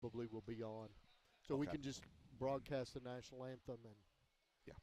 probably will be on. So we Okay. can just broadcast the national anthem and Yeah.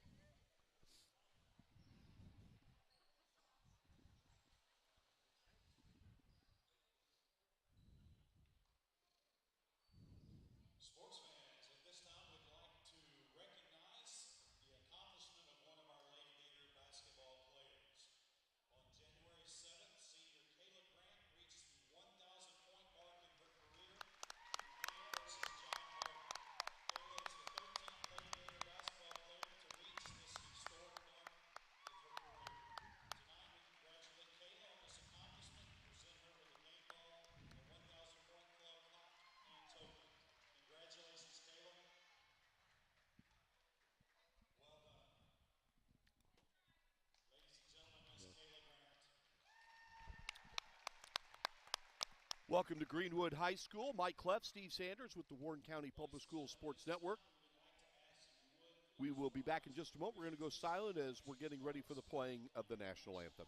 Welcome to Greenwood High School. Mike Cleff, Steve Sanders with the Warren County Public Schools Sports Network. We will be back in just a moment. We're going to go silent as we're getting ready for the playing of the national anthem.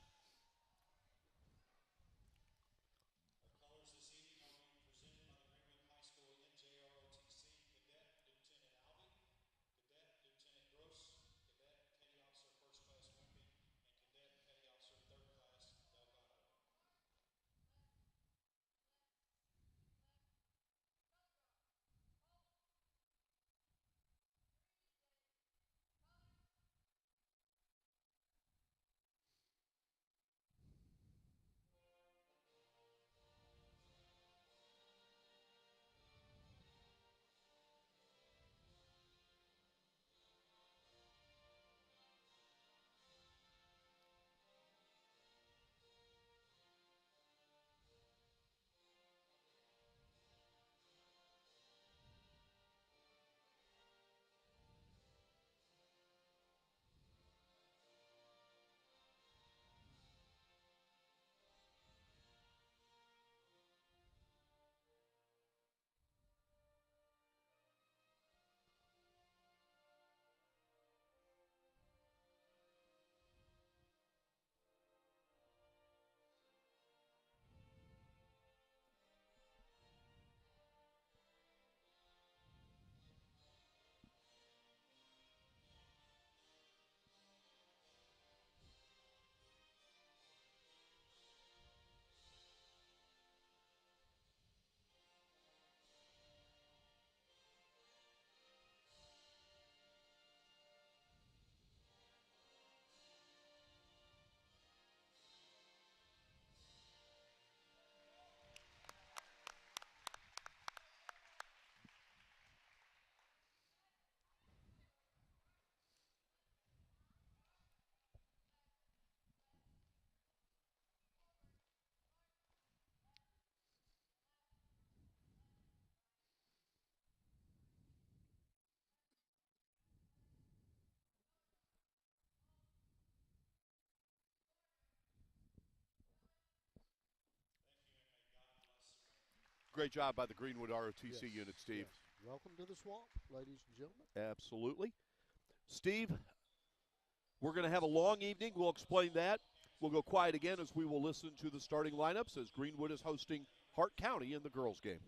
Great job by the Greenwood yes, ROTC unit, Steve. yes. Welcome to the swamp, ladies and gentlemen. Absolutely. Steve, we're going to have a long evening. We'll explain that. We'll go quiet again as we will listen to the starting lineups as Greenwood is hosting Hart County in the girls' game.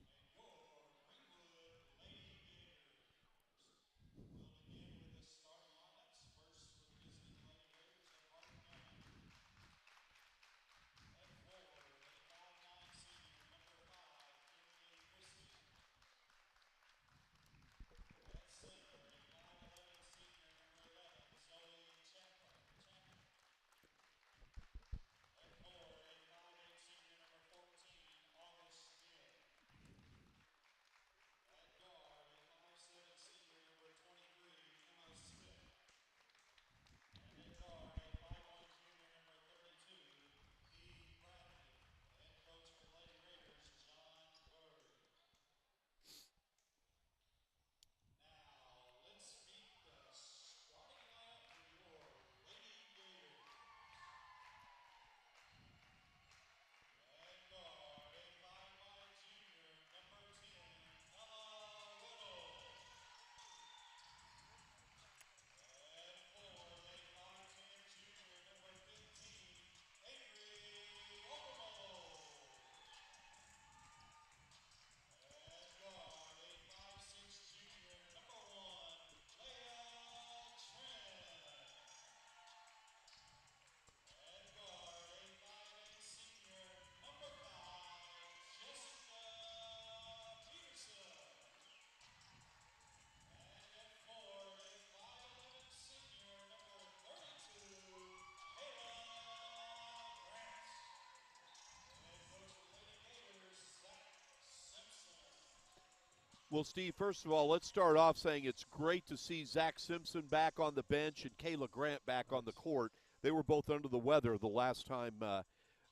Well, Steve, first of all, let's start off saying it's great to see Zach Simpson back on the bench and Kayla Grant back on the court. They were both under the weather the last time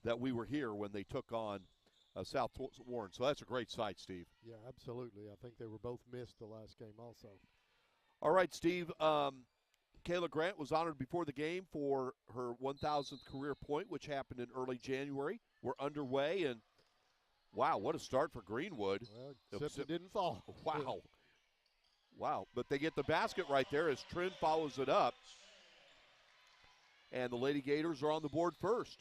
that we were here when they took on South Warren. So that's a great sight, Steve. Yeah, absolutely. I think they were both missed the last game also. All right, Steve. Kayla Grant was honored before the game for her 1,000th career point, which happened in early January. We're underway, and wow, what a start for Greenwood. Well, except it didn't fall. Wow. Wow. But they get the basket right there as Trin follows it up. And the Lady Gators are on the board first.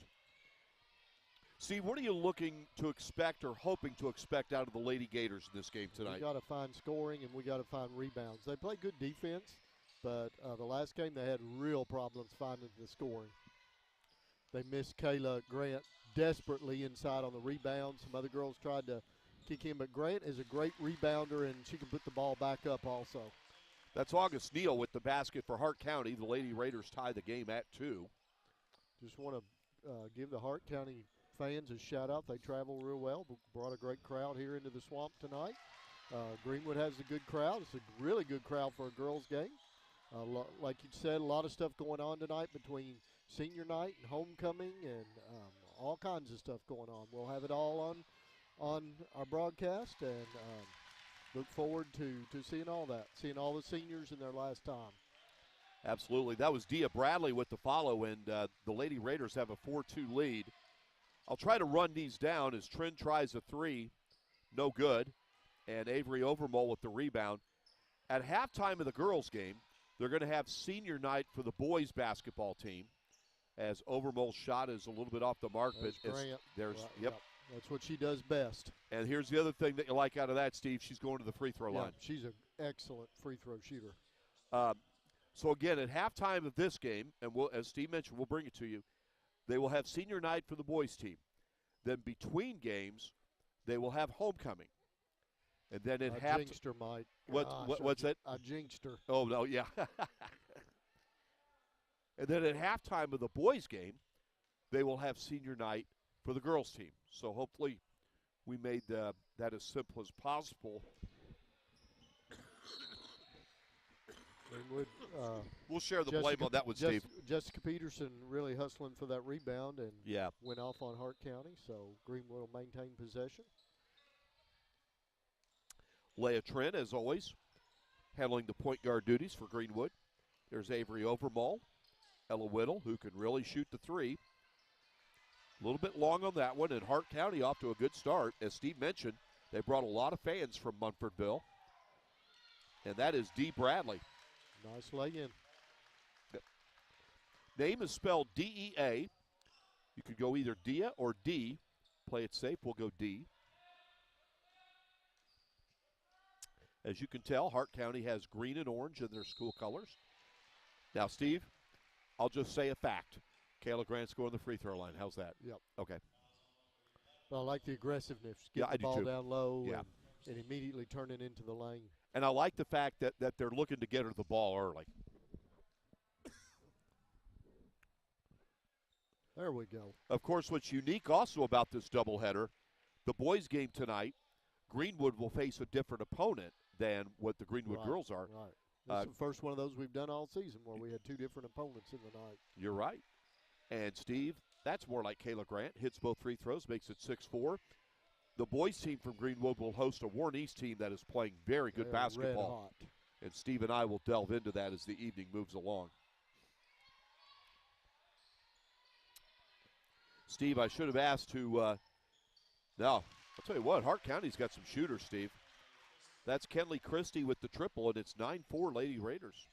Steve, what are you looking to expect or hoping to expect out of the Lady Gators in this game tonight? We got to find scoring and we got to find rebounds. They play good defense, but the last game they had real problems finding the scoring. They missed Kayla Grant desperately inside on the rebound. Some other girls tried to kick in, but Grant is a great rebounder, and she can put the ball back up also. That's August Neal with the basket for Hart County. The Lady Raiders tie the game at 2. Just want to give the Hart County fans a shout-out. They travel real well, brought a great crowd here into the Swamp tonight. Greenwood has a good crowd. It's a really good crowd for a girls' game. Like you said, a lot of stuff going on tonight between senior night and homecoming and all kinds of stuff going on. We'll have it all on our broadcast, and look forward to seeing all that, seeing all the seniors in their last time. Absolutely. That was Dia Bradley with the follow, and the Lady Raiders have a 4-2 lead. I'll try to run these down as Trin tries a 3. No good. And Avery Overmole with the rebound. At halftime of the girls' game, they're going to have senior night for the boys' basketball team, as Overmole's shot is a little bit off the mark. There's that's what she does best. And here's the other thing that you like out of that, Steve. She's going to the free throw line. She's an excellent free throw shooter. So, again, at halftime of this game, and as Steve mentioned, we'll bring it to you, they will have senior night for the boys' team. Then between games, they will have homecoming. And then at halftime. I jinxed her, Mike. What's that? I jinxed her. Oh, no, yeah. And then at halftime of the boys' game, they will have senior night for the girls' team. So hopefully we made that as simple as possible. Greenwood, we'll share the blame on that with Steve. Jessica Peterson really hustling for that rebound and yeah. went off on Hart County, so Greenwood will maintain possession. Leah Trin, as always, handling the point guard duties for Greenwood. There's Avery Overmole, Ella Whittle, who can really shoot the 3. A little bit long on that one, and Hart County off to a good start. As Steve mentioned, they brought a lot of fans from Munfordville. And that is Dee Bradley. Nice lay-in. Name is spelled D-E-A. You could go either Dia or D. Play it safe. We'll go D. As you can tell, Hart County has green and orange in their school colors. Now, Steve, I'll just say a fact. Kayla Grant's going to the free throw line. How's that? Yep. Okay. Well, I like the aggressiveness. Get the ball down low and immediately turn it into the lane. And I like the fact that they're looking to get her the ball early. There we go. Of course, what's unique also about this doubleheader, the boys' game tonight, Greenwood will face a different opponent than what the Greenwood girls are. Right. This is the first one of those we've done all season where we had 2 different opponents in the night. You're right. And, Steve, that's more like Kayla Grant. Hits both free throws, makes it 6-4. The boys' team from Greenwood will host a Warren East team that is playing very good basketball. Red hot. And Steve and I will delve into that as the evening moves along. Steve, I should have asked who no, I'll tell you what, Hart County's got some shooters, Steve. That's Kenley Christie with the triple, and it's 9-4 Lady Raiders.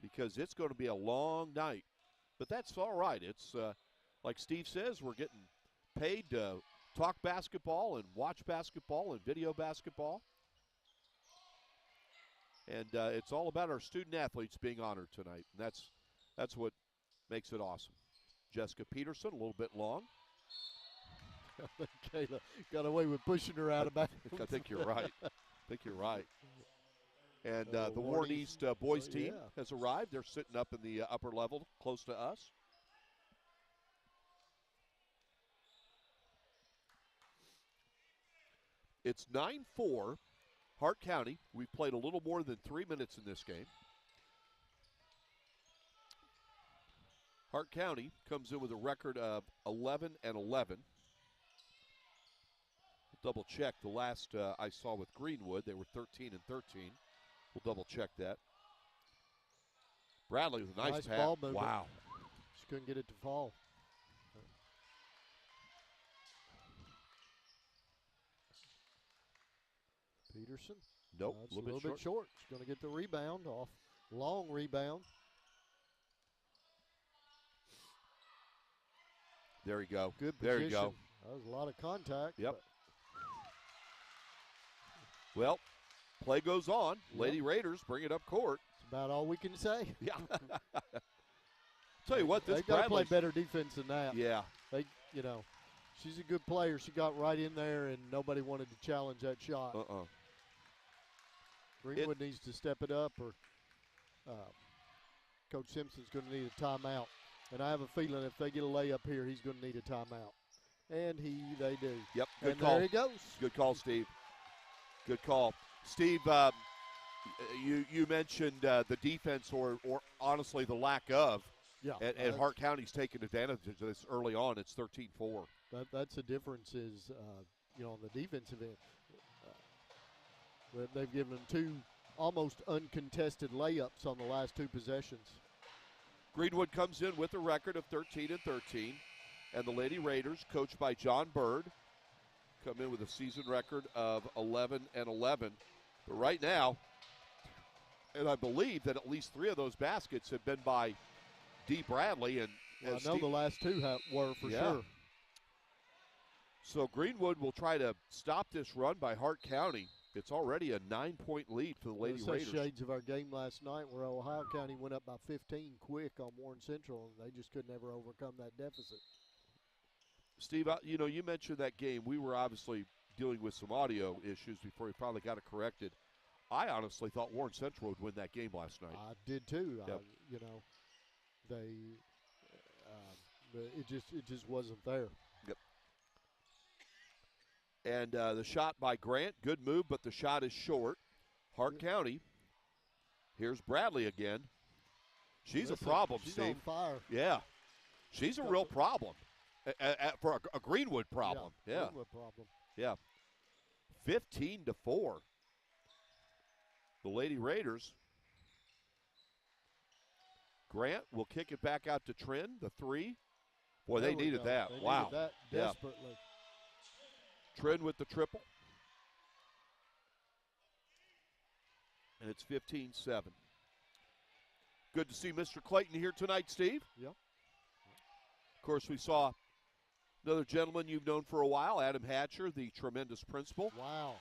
Because it's going to be a long night. But that's all right. It's, like Steve says, we're getting paid to talk basketball and watch basketball and video basketball. And it's all about our student athletes being honored tonight. And that's what makes it awesome. Jessica Peterson, a little bit long. Kayla got away with pushing her out of bounds. I think you're right. And the Warren East boys team has arrived. They're sitting up in the upper level close to us. It's 9-4 Hart County, we've played a little more than 3 minutes in this game. Hart County comes in with a record of 11-11. Double check the last I saw with Greenwood. They were 13-13. We'll double check that. Bradley with a nice pass. Ball movement. Wow. Just couldn't get it to fall. Peterson. Nope, A little bit short. He's going to get the rebound off. Long rebound. There you go. Good position. There you go. That was a lot of contact. Yep. Well, play goes on. Yep. Lady Raiders bring it up court. That's about all we can say. Yeah. Tell you what, this they've got to play Bradley's better defense than that. Yeah. They, she's a good player. She got right in there, and nobody wanted to challenge that shot. Greenwood needs to step it up, or Coach Simpson's going to need a timeout. And I have a feeling if they get a layup here, he's going to need a timeout. And they do. Yep, good and call. There he goes. Good call, Steve. Good call. Steve, you mentioned the defense or honestly the lack of. Yeah. And Hart County's taken advantage of this early on. It's 13-4. That's the difference is, on the defensive end. They've given them 2 almost uncontested layups on the last 2 possessions. Greenwood comes in with a record of 13-13. And the Lady Raiders, coached by John Bird, come in with a season record of 11-11. But right now, and I believe that at least 3 of those baskets have been by D. Bradley. And I know the last 2 were for sure. So Greenwood will try to stop this run by Hart County. It's already a 9-point lead for the Lady Raiders. Shades of our game last night where Ohio County went up by 15 quick on Warren Central, and they just could never overcome that deficit. Steve, you mentioned that game. We were obviously dealing with some audio issues before we finally got it corrected. I honestly thought Warren Central would win that game last night. I did too. Yep. It just wasn't there. Yep. And the shot by Grant, good move, but the shot is short. Hart County. Here's Bradley again. She's a problem, she's Steve. On fire. Yeah, she's a real problem. For a Greenwood problem. Yeah. Greenwood problem. Yeah. 15-4. The Lady Raiders. Grant will kick it back out to Trin, the 3. Boy, they needed that. They wow. Needed that desperately. Trin with the triple. And it's 15-7. Good to see Mr. Clayton here tonight, Steve. Yep. Of course, we saw another gentleman you've known for a while, Adam Hatcher, the tremendous principal. Wow.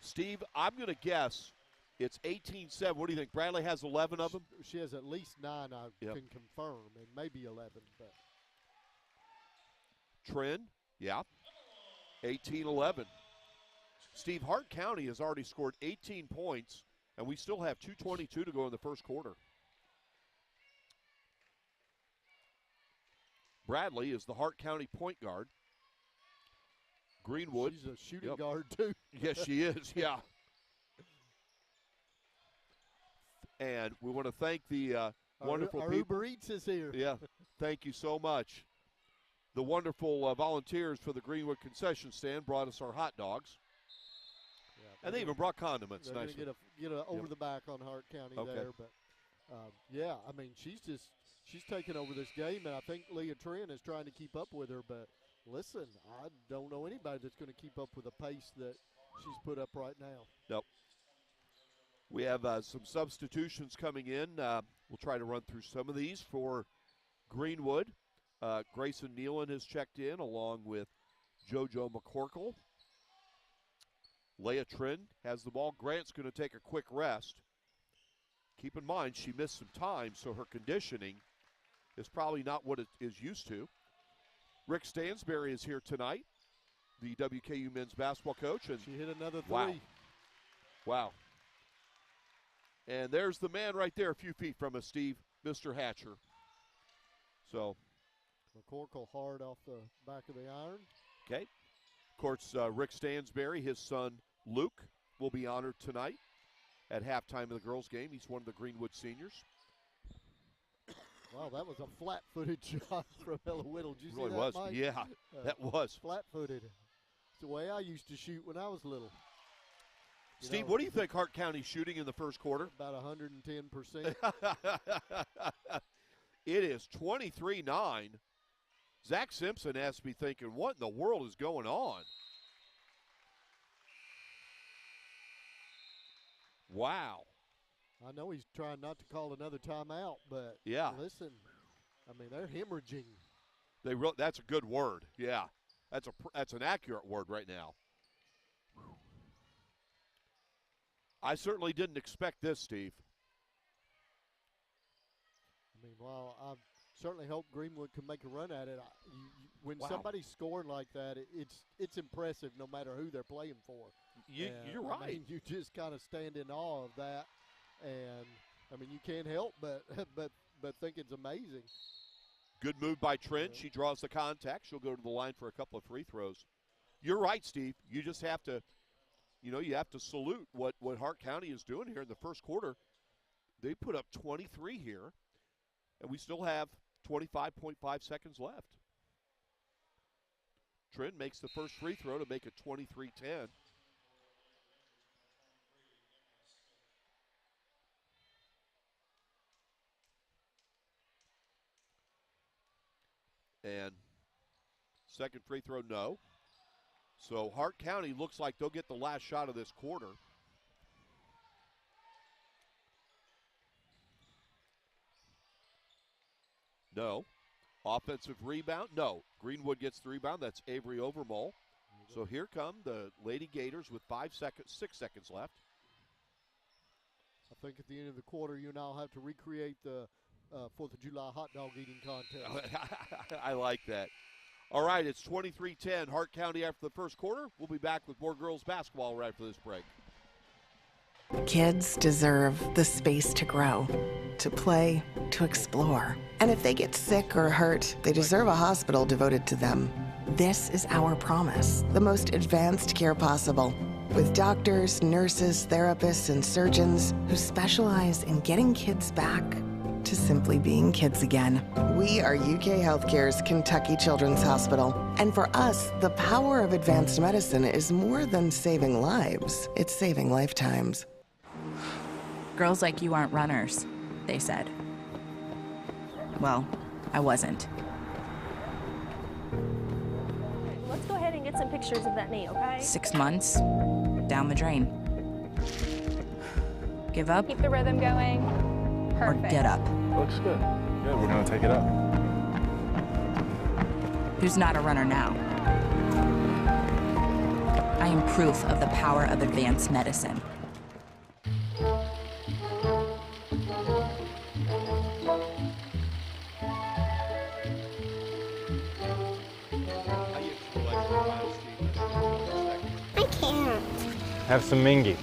Steve, I'm going to guess it's 18-7. What do you think? Bradley has 11 of them? She has at least 9, I can confirm, and maybe 11. But Trin, yeah, 18-11. Steve, Hart County has already scored 18 points, and we still have 2:22 to go in the first quarter. Bradley is the Hart County point guard. Greenwood. She's a shooting guard, too. Yes, she is, yeah. And we want to thank the wonderful our people. Uber Eats is here. Yeah, thank you so much. The wonderful volunteers for the Greenwood concession stand brought us our hot dogs. Yeah, and they even brought condiments. They're going to get a over the back on Hart County there. But, she's taken over this game, and I think Leah Trin is trying to keep up with her. But, listen, I don't know anybody that's going to keep up with the pace that she's put up right now. Nope. We have some substitutions coming in. We'll try to run through some of these for Greenwood. Grayson Nealon has checked in along with JoJo McCorkle. Leah Trin has the ball. Grant's going to take a quick rest. Keep in mind, she missed some time, so her conditioning is probably not what it is used to. Rick Stansberry is here tonight, the WKU men's basketball coach. And she hit another 3. Wow. And there's the man right there a few feet from us, Steve, Mr. Hatcher. So. McCorkle hard off the back of the iron. Okay. Of course, Rick Stansberry, his son Luke will be honored tonight at halftime of the girls' game. He's one of the Greenwood seniors. Wow, that was a flat-footed shot from Ella Whittle. Did you Really see that, was. Mike? Yeah, that was. Flat-footed. It's the way I used to shoot when I was little. Steve, what do you think Hart County's shooting in the first quarter? About 110%. It is 23-9. Zach Simpson has to be thinking, what in the world is going on? Wow. I know he's trying not to call another timeout, but yeah. Listen, I mean, they're hemorrhaging. That's a good word. Yeah, that's an accurate word right now. I certainly didn't expect this, Steve. I mean, while I certainly hope Greenwood can make a run at it, when somebody's scoring like that, it's impressive no matter who they're playing for. You're right. I mean, you just kind of stand in awe of that, and I mean, you can't help but think it's amazing. Good move by Trent. She draws the contact. She'll go to the line for a couple of free throws. You're right, Steve. You just have to, you have to salute what Hart County is doing here in the first quarter. They put up 23 here, and we still have 25.5 seconds left. Trent makes the first free throw to make it 23-10. And second free throw, no. So Hart County looks like they'll get the last shot of this quarter. No. Offensive rebound, no. Greenwood gets the rebound. That's Avery Overmole. So here come the Lady Gators with 6 seconds left. I think at the end of the quarter, you now have to recreate the 4th of July hot dog eating contest. I like that. All right, it's 23-10, Hart County after the first quarter. We'll be back with more girls basketball right after this break. Kids deserve the space to grow, to play, to explore. And if they get sick or hurt, they deserve a hospital devoted to them. This is our promise, the most advanced care possible, with doctors, nurses, therapists, and surgeons who specialize in getting kids back to simply being kids again. We are UK Healthcare's Kentucky Children's Hospital. And for us, the power of advanced medicine is more than saving lives. It's saving lifetimes. Girls like you aren't runners, they said. Well, I wasn't. Let's go ahead and get some pictures of that knee, okay? 6 months, down the drain. Give up? Keep the rhythm going. Perfect. Or get up. Looks good. Good, we're gonna take it up. Who's not a runner now? I am proof of the power of advanced medicine. I can't. Have some Mingy.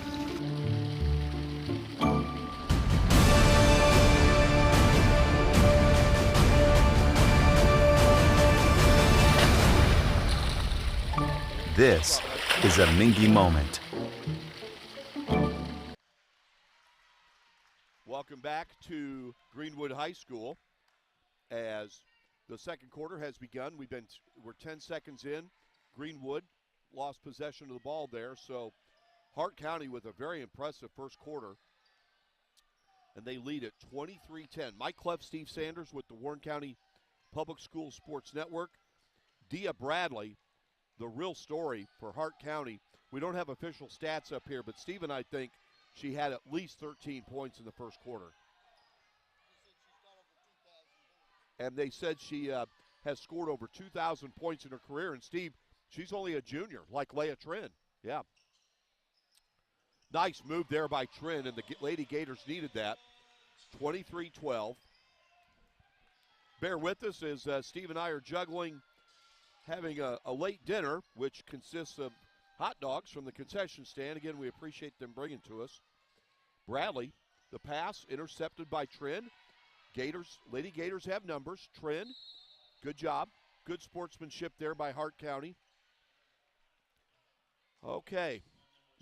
This is a Mingy moment. Welcome back to Greenwood High School as the second quarter has begun. We're 10 seconds in. Greenwood lost possession of the ball there, so Hart County with a very impressive first quarter, and they lead at 23-10. Mike Cleff, Steve Sanders with the Warren County Public Schools Sports Network. Dia Bradley, the real story for Hart County. We don't have official stats up here, but Steve and I think she had at least 13 points in the first quarter. And they said she has scored over 2,000 points in her career. And, Steve, she's only a junior, like Leah Trin. Yeah. Nice move there by Trin, and the Lady Gators needed that. 23-12. Bear with us as Steve and I are juggling having a late dinner, which consists of hot dogs from the concession stand. Again, we appreciate them bringing to us. Bradley, the pass intercepted by Trin. Lady Gators have numbers. Trin, good job. Good sportsmanship there by Hart County. Okay,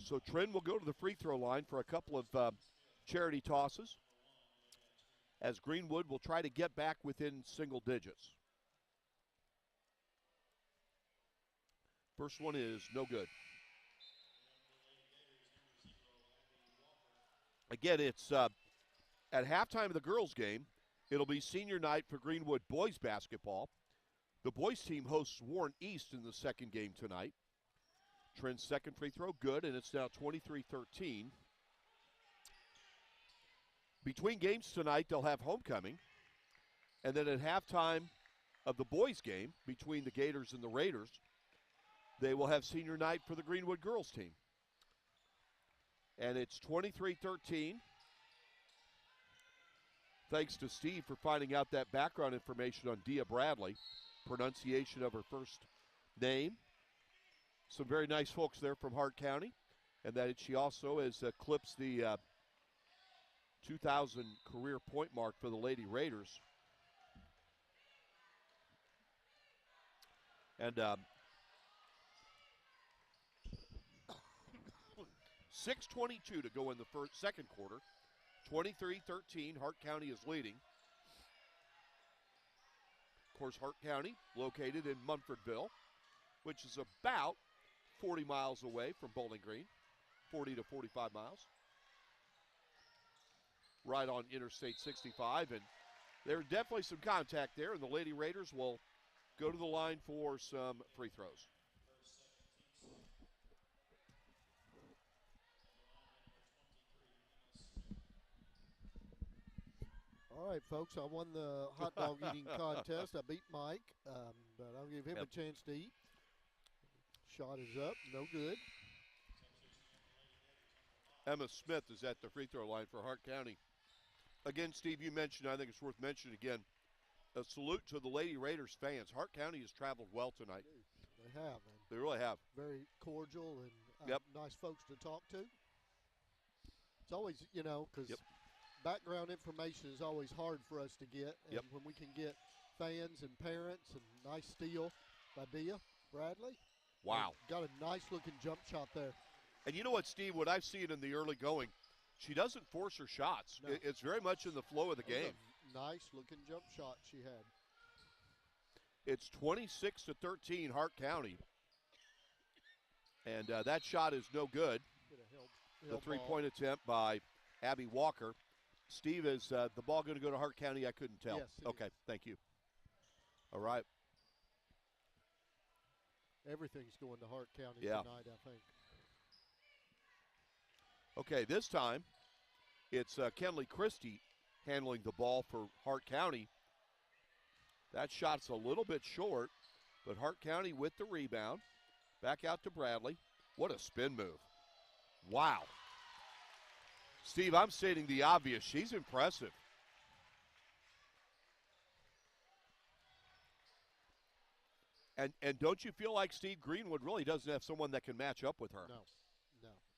So Trent will go to the free throw line for a couple of charity tosses, as Greenwood will try to get back within single digits. First one is no good. Again, it's at halftime of the girls' game. It'll be senior night for Greenwood boys basketball. The boys team hosts Warren East in the second game tonight. Trent's second free throw, good, and it's now 23-13. Between games tonight, they'll have homecoming. And then at halftime of the boys' game, between the Gators and the Raiders, they will have senior night for the Greenwood girls team. And it's 23-13. Thanks to Steve for finding out that background information on Dia Bradley, pronunciation of her first name. Some very nice folks there from Hart County, and that she also has eclipsed the 2,000 career point mark for the Lady Raiders. And 6:22 to go in the second quarter. 23-13, Hart County is leading. Of course, Hart County, located in Munfordville, which is about 40 miles away from Bowling Green, 40 to 45 miles. Right on Interstate 65, and there's definitely some contact there, and the Lady Raiders will go to the line for some free throws. All right, folks, I won the hot dog eating contest. I beat Mike, but I'll give him a chance to eat. Shot is up, no good. Emma Smith is at the free throw line for Hart County. Again, Steve, you mentioned, I think it's worth mentioning again, a salute to the Lady Raiders fans. Hart County has traveled well tonight. They have. And they really have. Very cordial and nice folks to talk to. It's always, because background information is always hard for us to get. And when we can get fans and parents and nice steal by Dia Bradley. Wow. Got a nice-looking jump shot there. And you know what, Steve, what I've seen in the early going, she doesn't force her shots. No. It's very much in the flow of the game. Nice-looking jump shot she had. It's 26-13, Hart County. And that shot is no good. The three-point attempt by Abby Walker. Steve, is the ball going to go to Hart County? I couldn't tell. Yes, okay, thank you. All right. Everything's going to Hart County tonight, I think. Okay, this time it's Kenley Christie handling the ball for Hart County. That shot's a little bit short, but Hart County with the rebound. Back out to Bradley. What a spin move. Wow. Steve, I'm stating the obvious. She's impressive. And don't you feel like Steve Greenwood really doesn't have someone that can match up with her? No.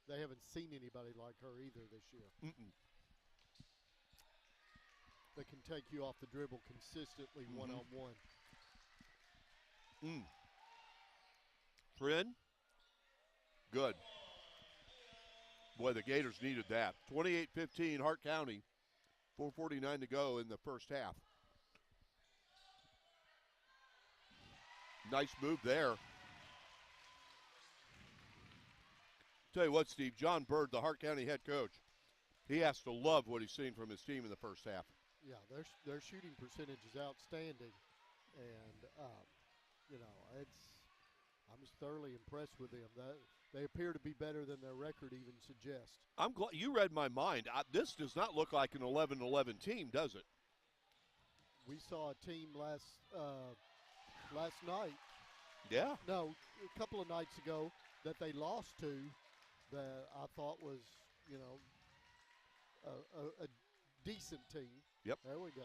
They haven't seen anybody like her either this year. They can take you off the dribble consistently one-on-one. Trin, good. Boy, the Gators needed that. 28-15, Hart County. 4:49 to go in the first half. Nice move there. Tell you what, Steve, John Bird, the Hart County head coach, he has to love what he's seen from his team in the first half. Yeah, their shooting percentage is outstanding, and I'm just thoroughly impressed with them. They appear to be better than their record even suggests. I'm glad you read my mind. This does not look like an 11-11 team, does it? We saw a team last night. Yeah. No, a couple of nights ago that they lost to that I thought was, a decent team. Yep. There we go.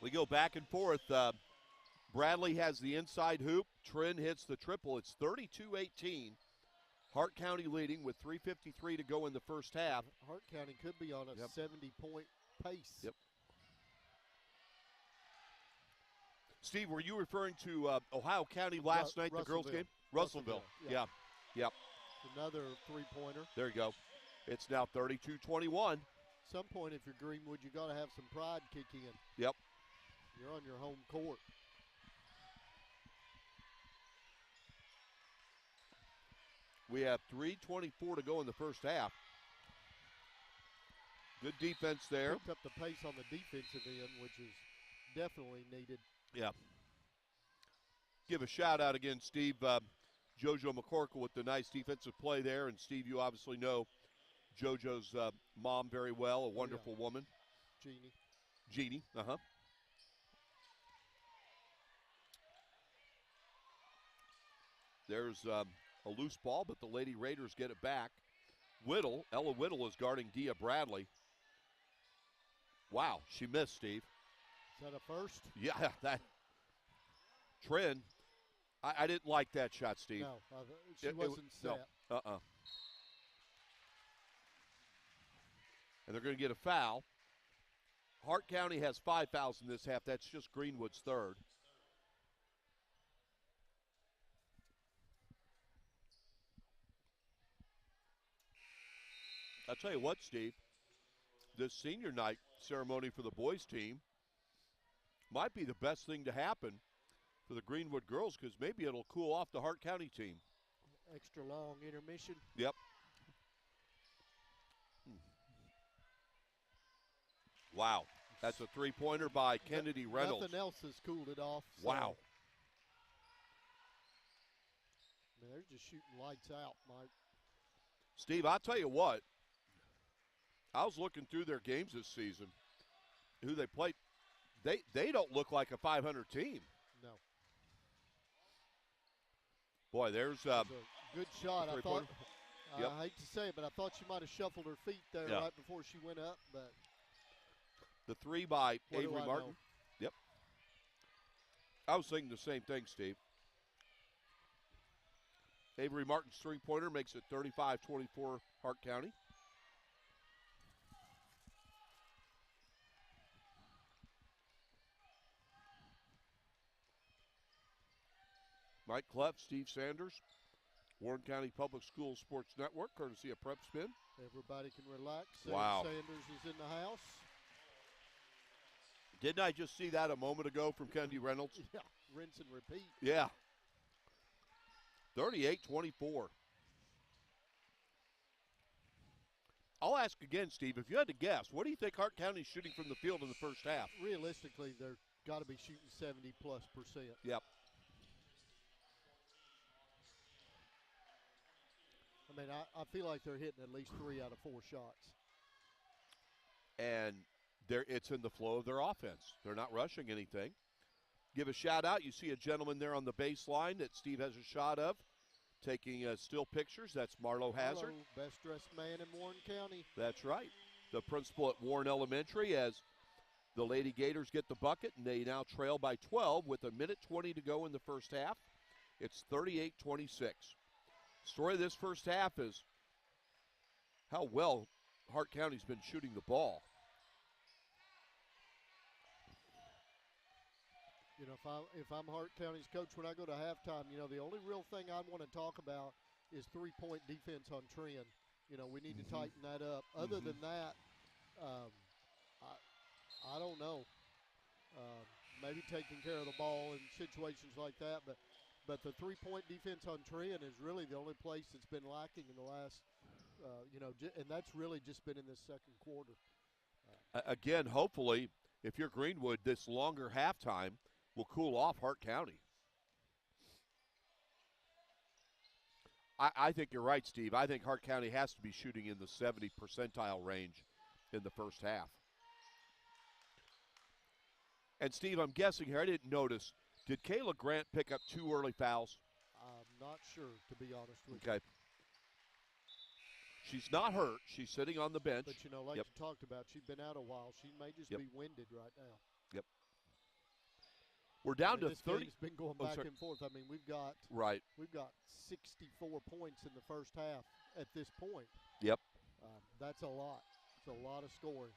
We go back and forth. Bradley has the inside hoop. Trin hits the triple. It's 32-18. Hart County leading with 3:53 to go in the first half. Hart County could be on a 70-point pace. Yep. Steve, were you referring to Ohio County last night, the girls' game? Russellville. Yeah. Yep. Another three-pointer. There you go. It's now 32-21. Some point, if you're Greenwood, you got to have some pride kick in. Yep. You're on your home court. We have 3:24 to go in the first half. Good defense there. Picked up the pace on the defensive end, which is definitely needed. Yeah. Give a shout out again, Steve. JoJo McCorkle with the nice defensive play there. And, Steve, you obviously know JoJo's mom very well, a wonderful woman. Jeannie, uh-huh. There's a loose ball, but the Lady Raiders get it back. Ella Whittle is guarding Dia Bradley. Wow, she missed, Steve. Is that a first? Yeah, that trend. I didn't like that shot, Steve. No, she wasn't set. No, And they're going to get a foul. Hart County has 5 fouls in this half. That's just Greenwood's third. I'll tell you what, Steve, this senior night ceremony for the boys team might be the best thing to happen for the Greenwood girls, because maybe it'll cool off the Hart County team. Extra long intermission. Yep. Wow. That's a three-pointer by Kennedy Reynolds. Nothing else has cooled it off. So. Wow. I mean, they're just shooting lights out, Mike. Steve, I'll tell you what. I was looking through their games this season, who they played. They don't look like a 500 team. No. Boy, there's a good shot. I thought. Yep. I hate to say it, but I thought she might have shuffled her feet there right before she went up. But the three by Avery Martin. Know? Yep. I was thinking the same thing, Steve. Avery Martin's three-pointer makes it 35-24 Hart County. Mike Cleff, Steve Sanders, Warren County Public Schools Sports Network, courtesy of Prep Spin. Everybody can relax. Wow. Sanders is in the house. Didn't I just see that a moment ago from Kennedy Reynolds? Yeah, rinse and repeat. Yeah. 38-24. I'll ask again, Steve, if you had to guess, what do you think Hart County's shooting from the field in the first half? Realistically, they're got to be shooting 70+%. Yep. I mean, I feel like they're hitting at least 3 out of 4 shots. And it's in the flow of their offense. They're not rushing anything. Give a shout out. You see a gentleman there on the baseline that Steve has a shot of, taking still pictures. That's Marlo Hazard. Best dressed man in Warren County. That's right. The principal at Warren Elementary, as the Lady Gators get the bucket, and they now trail by 12 with 1:20 to go in the first half. It's 38-26. Story of this first half is how well Hart County's been shooting the ball. You know, if I'm Hart County's coach, when I go to halftime, you know, the only real thing I want to talk about is three-point defense on trend. You know, we need to tighten that up. Other than that, I don't know. Maybe taking care of the ball in situations like that, but the three-point defense on trend is really the only place that's been lacking in the last, and that's really just been in this second quarter. Again, hopefully, if you're Greenwood, this longer halftime will cool off Hart County. I think you're right, Steve. I think Hart County has to be shooting in the 70 percentile range in the first half. And, Steve, I'm guessing here, I didn't notice, did Kayla Grant pick up 2 early fouls? I'm not sure, to be honest with you. Okay. She's not hurt. She's sitting on the bench. But, you know, like you talked about, she's been out a while. She may just be winded right now. Yep. We're down to this 30. Game's been going back and forth. I mean, we've got 64 points in the first half at this point. Yep. That's a lot. It's a lot of scoring.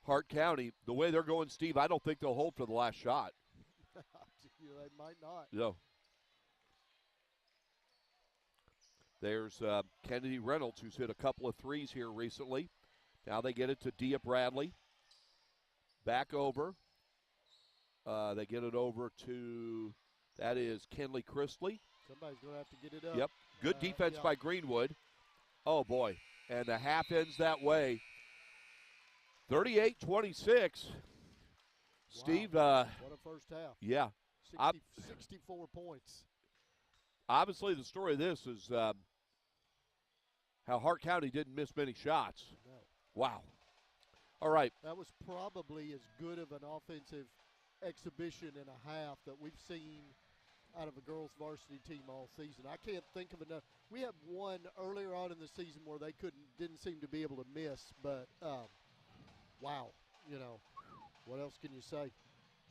Hart County, the way they're going, Steve, I don't think they'll hold for the last shot. They might not. No. There's Kennedy Reynolds, who's hit a couple of threes here recently. Now they get it to Dia Bradley. Back over. They get it over to, that is Kenley Chrisley. Somebody's going to have to get it up. Yep. Good defense by Greenwood. Oh, boy. And the half ends that way. 38-26. Steve. What a first half. Yeah. 64 points. Obviously, the story of this is how Hart County didn't miss many shots. No. Wow. All right. That was probably as good of an offensive exhibition and a half that we've seen out of a girls varsity team all season. I can't think of enough. We had one earlier on in the season where they didn't seem to be able to miss, but wow, what else can you say?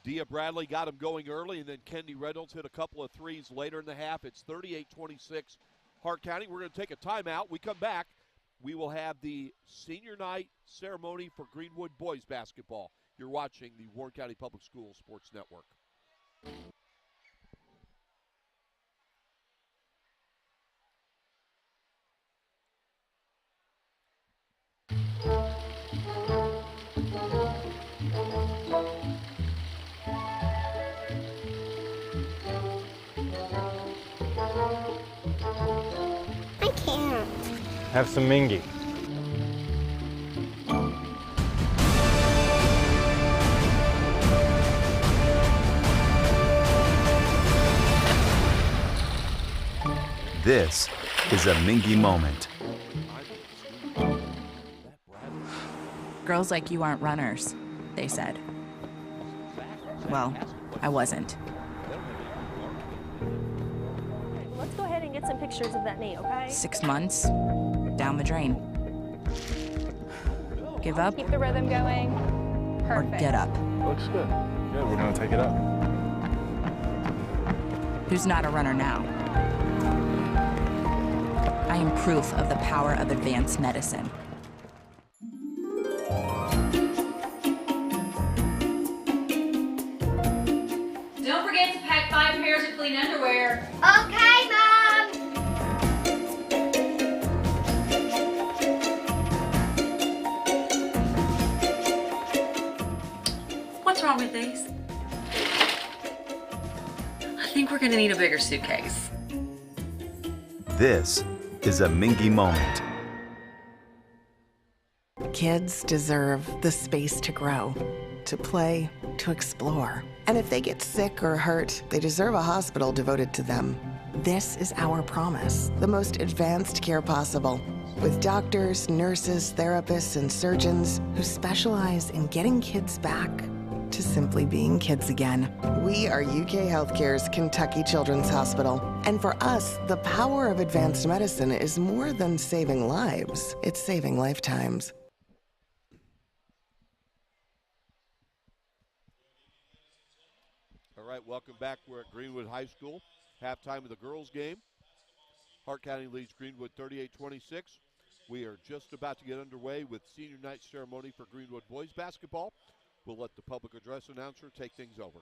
Dia Bradley got him going early, and then Kennedy Reynolds hit a couple of threes later in the half. It's 38-26 Hart County. We're going to take a timeout. We come back. We will have the senior night ceremony for Greenwood boys basketball. You're watching the Warren County Public Schools Sports Network. I can't. Have some mingy. This is a Mingy moment. Girls like you aren't runners, they said. Well, I wasn't. Let's go ahead and get some pictures of that knee, okay? 6 months, down the drain. Give up Keep the rhythm going. or Perfect. get up. Looks good. Good, we're gonna take it up. Who's not a runner now? I am proof of the power of advanced medicine. Don't forget to pack 5 pairs of clean underwear. Okay, Mom. What's wrong with these? I think we're gonna need a bigger suitcase. This is a Mingy moment. Kids deserve the space to grow, to play, to explore. And if they get sick or hurt, they deserve a hospital devoted to them. This is our promise, the most advanced care possible, with doctors, nurses, therapists, and surgeons who specialize in getting kids back to simply being kids again. We are UK Healthcare's Kentucky Children's Hospital. And for us, the power of advanced medicine is more than saving lives, it's saving lifetimes. All right, welcome back. We're at Greenwood High School. Halftime of the girls' game. Hart County leads Greenwood 38-26. We are just about to get underway with senior night ceremony for Greenwood boys basketball. We'll let the public address announcer take things over.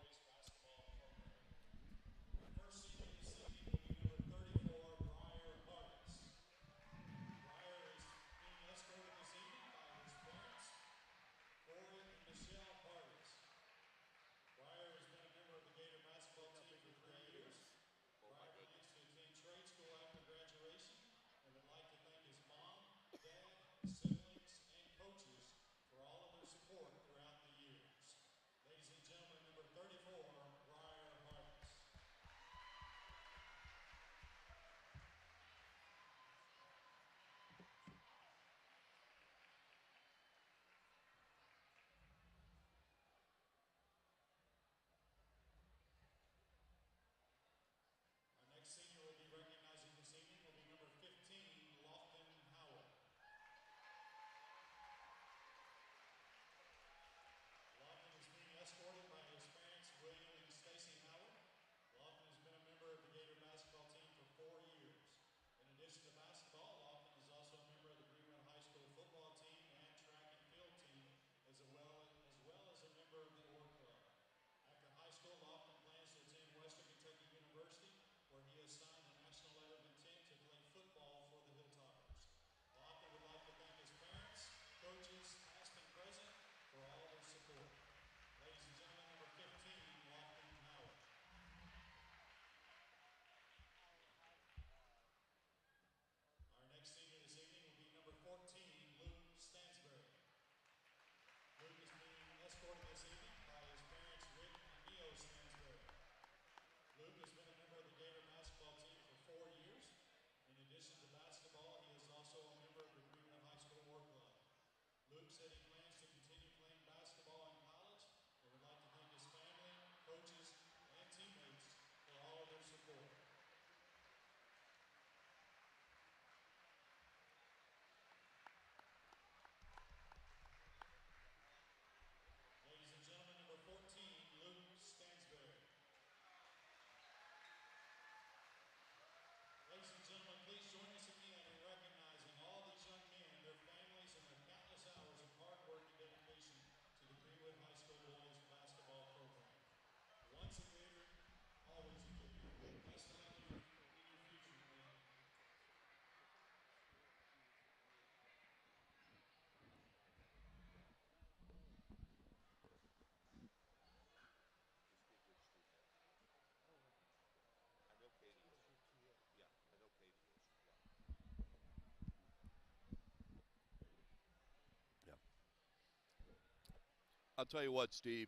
I'll tell you what, Steve.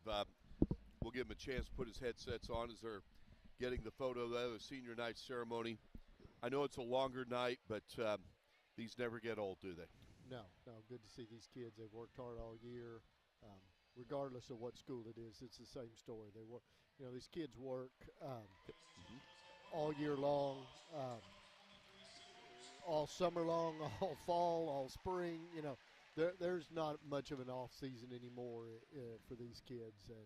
We'll give him a chance to put his headsets on as they're getting the photo of the senior night ceremony. I know it's a longer night, but these never get old, do they? No, good to see these kids. They've worked hard all year. Regardless of what school it is, it's the same story. They work, these kids work all year long, all summer long, all fall, all spring. There's not much of an off season anymore for these kids, and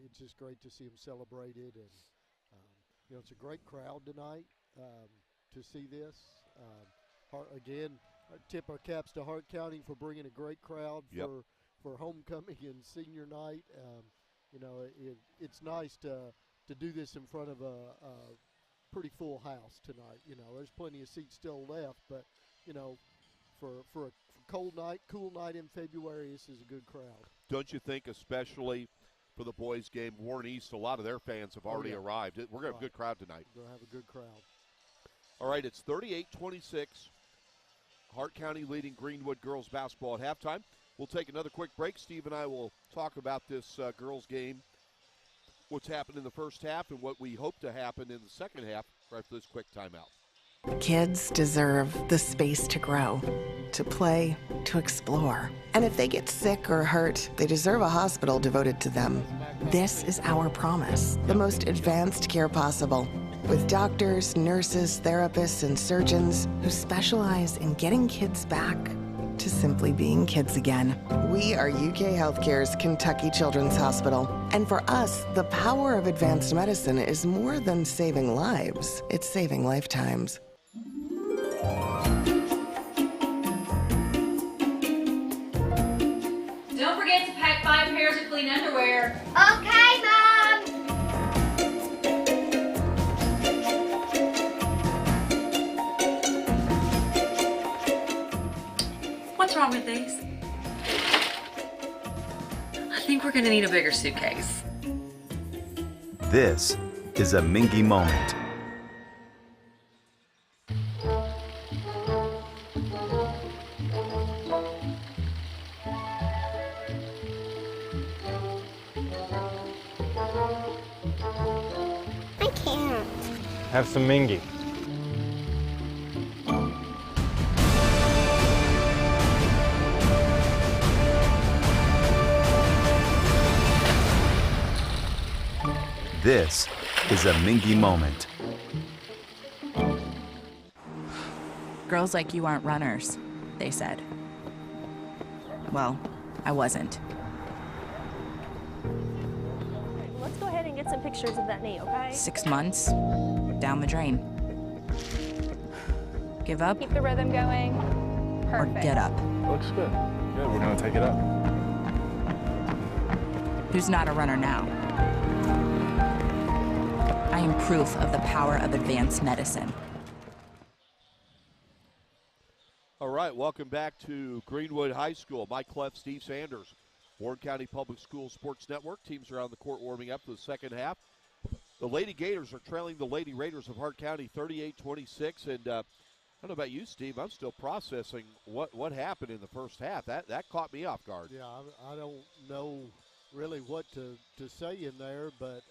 it's just great to see them celebrated. And it's a great crowd tonight to see this. Again, tip our caps to Hart County for bringing a great crowd for homecoming and senior night. It's nice to do this in front of a pretty full house tonight. There's plenty of seats still left, but for a cool night in February, this is a good crowd. Don't you think, especially for the boys' game, Warren East, a lot of their fans have already arrived. We're going to have a good crowd tonight. We're going to have a good crowd. All right, it's 38-26. Hart County leading Greenwood girls basketball at halftime. We'll take another quick break. Steve and I will talk about this girls game, what's happened in the first half, and what we hope to happen in the second half right after this quick timeout. Kids deserve the space to grow, to play, to explore. And if they get sick or hurt, they deserve a hospital devoted to them. This is our promise, the most advanced care possible, with doctors, nurses, therapists, and surgeons who specialize in getting kids back to simply being kids again. We are UK Healthcare's Kentucky Children's Hospital. And for us, the power of advanced medicine is more than saving lives. It's saving lifetimes. Don't forget to pack 5 pairs of clean underwear. Okay, Mom. What's wrong with these? I think we're gonna need a bigger suitcase. This is a Mingy moment. I can't. Have some Mingy. This is a Mingy moment. Girls like you aren't runners, they said. Well, I wasn't. Let's go ahead and get some pictures of that knee, okay? 6 months, down the drain. Give up Keep the rhythm going. or Perfect. get up. Looks good. Good, we're gonna take it up. Who's not a runner now? I am proof of the power of advanced medicine. All right, welcome back to Greenwood High School. Mike Cleff, Steve Sanders, Warren County Public Schools Sports Network. Teams are on the court warming up for the second half. The Lady Gators are trailing the Lady Raiders of Hart County 38-26. And I don't know about you, Steve. I'm still processing what happened in the first half. That caught me off guard. Yeah, I don't know really what to say in there, but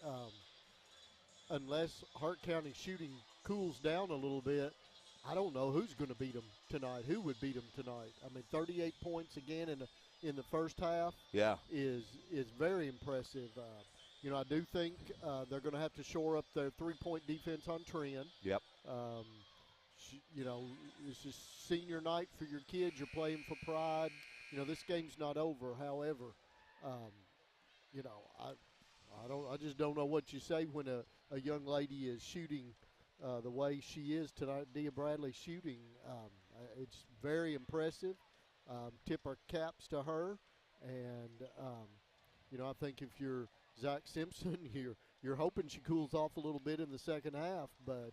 unless Hart County shooting cools down a little bit, I don't know who's going to beat them tonight. Who would beat them tonight? I mean, 38 points again in the first half. Yeah, is very impressive. I do think they're going to have to shore up their three-point defense on trend. Yep. This is senior night for your kids. You're playing for pride. This game's not over. However, I just don't know what you say when a young lady is shooting the way she is tonight. Dia Bradley shooting. It's very impressive. Tip our caps to her. And, I think if you're Zach Simpson, you're hoping she cools off a little bit in the second half. But,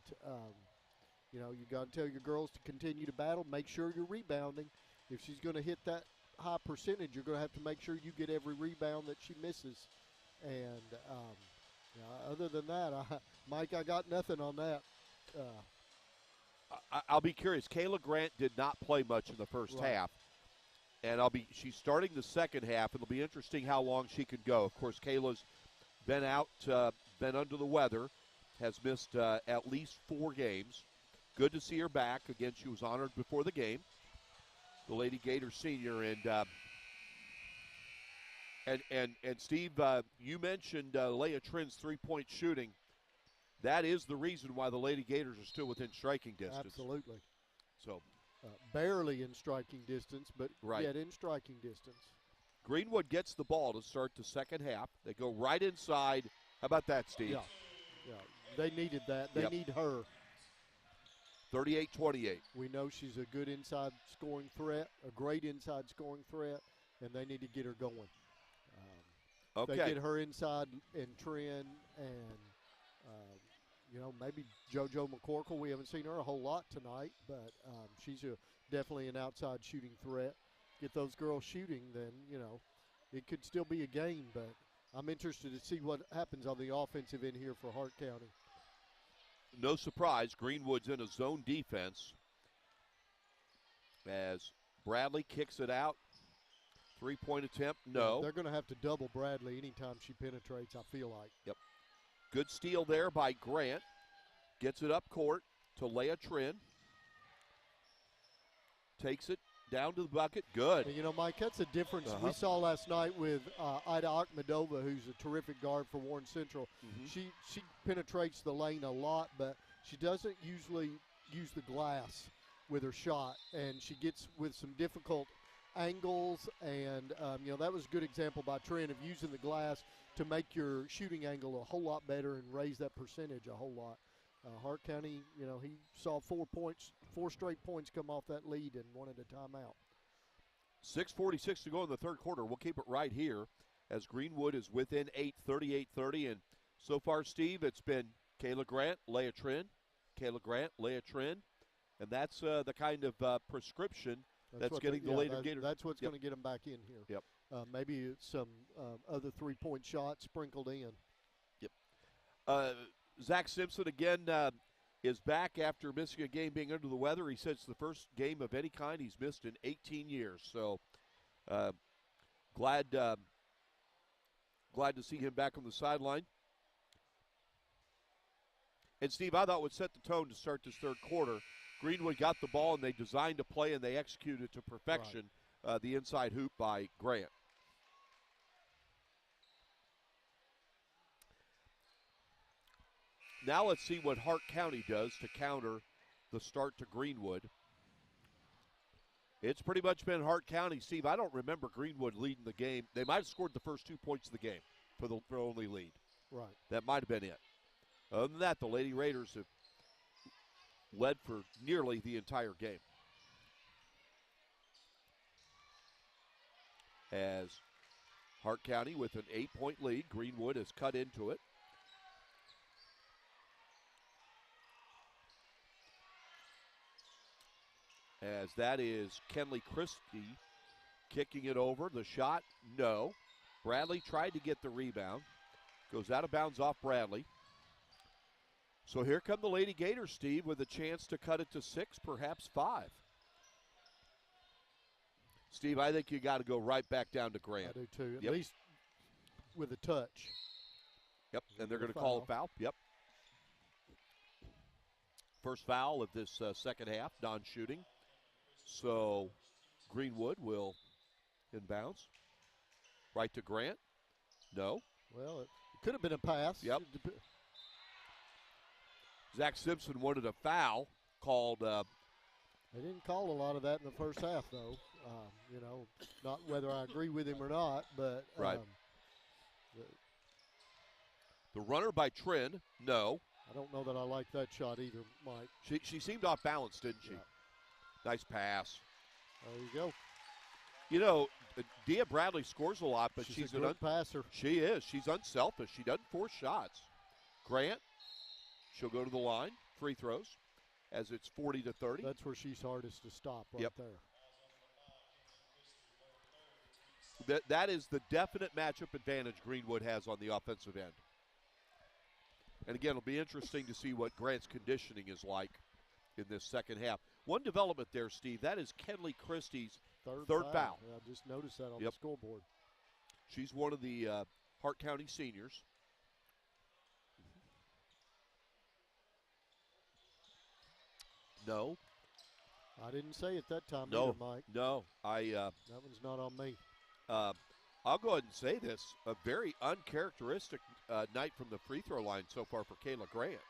you got to tell your girls to continue to battle. Make sure you're rebounding. If she's going to hit that high percentage, you're going to have to make sure you get every rebound that she misses. And other than that, Mike, I got nothing on that. I'll be curious. Kayla Grant did not play much in the first half. And she's starting the second half. It'll be interesting how long she can go. Of course, Kayla's been out, been under the weather, has missed at least 4 games. Good to see her back. Again, she was honored before the game. The Lady Gator senior. And Steve, you mentioned Leah Trin's three-point shooting. That is the reason why the Lady Gators are still within striking distance. Absolutely. So barely in striking distance, but right. yet in striking distance. Greenwood gets the ball to start the second half. They go right inside. How about that, Steve? Yeah. They needed that. They need her. 38-28. We know she's a good inside scoring threat, a great inside scoring threat, and they need to get her going. Okay. They get her inside and Trin and, maybe JoJo McCorkle. We haven't seen her a whole lot tonight, but she's definitely an outside shooting threat. Get those girls shooting, then, it could still be a game, but I'm interested to see what happens on the offensive end here for Hart County. No surprise, Greenwood's in a zone defense as Bradley kicks it out. Three-point attempt, no. They're going to have to double Bradley anytime she penetrates, I feel like. Yep. Good steal there by Grant. Gets it up court to Leah Trin. Takes it down to the bucket. Good. And, Mike, that's a difference we saw last night with Ida Akhmedova, who's a terrific guard for Warren Central. Mm-hmm. She penetrates the lane a lot, but she doesn't usually use the glass with her shot, and she gets with some difficult angles, and that was a good example by Trent of using the glass to make your shooting angle a whole lot better and raise that percentage a whole lot. Hart County, he saw 4 straight points come off that lead and wanted a timeout. 6:46 to go in the third quarter. We'll keep it right here as Greenwood is within 8, 38-30, and so far, Steve, it's been Kayla Grant, Leah Trin, Kayla Grant, Leah Trin, and that's the kind of prescription that's getting the Lady Gators. That's what's going to get them back in here. Yep. Maybe some other three-point shots sprinkled in. Yep. Zach Simpson again is back after missing a game being under the weather. He said it's the first game of any kind he's missed in 18 years. So glad to see him back on the sideline. And Steve, I thought would set the tone to start this third quarter. Greenwood got the ball, and they designed a play, and they executed to perfection the inside hoop by Grant. Now let's see what Hart County does to counter the start to Greenwood. It's pretty much been Hart County. Steve, I don't remember Greenwood leading the game. They might have scored the first 2 points of the game for the only lead. Right. That might have been it. Other than that, the Lady Raiders have led for nearly the entire game. As Hart County with an 8-point lead, Greenwood has cut into it. As that is Kenley Christie kicking it over. The shot, no. Bradley tried to get the rebound. Goes out of bounds off Bradley. So here come the Lady Gators, Steve, with a chance to cut it to 6, perhaps 5. Steve, I think you got to go right back down to Grant. I do too, at least with a touch. Yep, and they're going to call a foul. Yep. First foul of this second half, non-shooting. So Greenwood will inbounds. Right to Grant. No. Well, it could have been a pass. Yep. Zach Simpson wanted a foul called. They didn't call a lot of that in the first half, though. Not whether I agree with him or not, but. Right. The runner by Trin, no. I don't know that I like that shot either, Mike. She seemed off balance, didn't she? Yeah. Nice pass. There you go. Dia Bradley scores a lot, but she's a good passer. She is. She's unselfish. She doesn't force shots. Grant, she'll go to the line. Free throws as it's 40-30. That's where she's hardest to stop right there. That is the definite matchup advantage Greenwood has on the offensive end. And again, it'll be interesting to see what Grant's conditioning is like in this second half. One development there, Steve, that is Kenley Christie's Third foul. Yeah, I just noticed that on Yep. the scoreboard. She's one of the Hart County seniors. No. I didn't say it that time No, either, Mike. no. That one's not on me. I'll go ahead and say this. A very uncharacteristic night from the free throw line so far for Kayla Grant.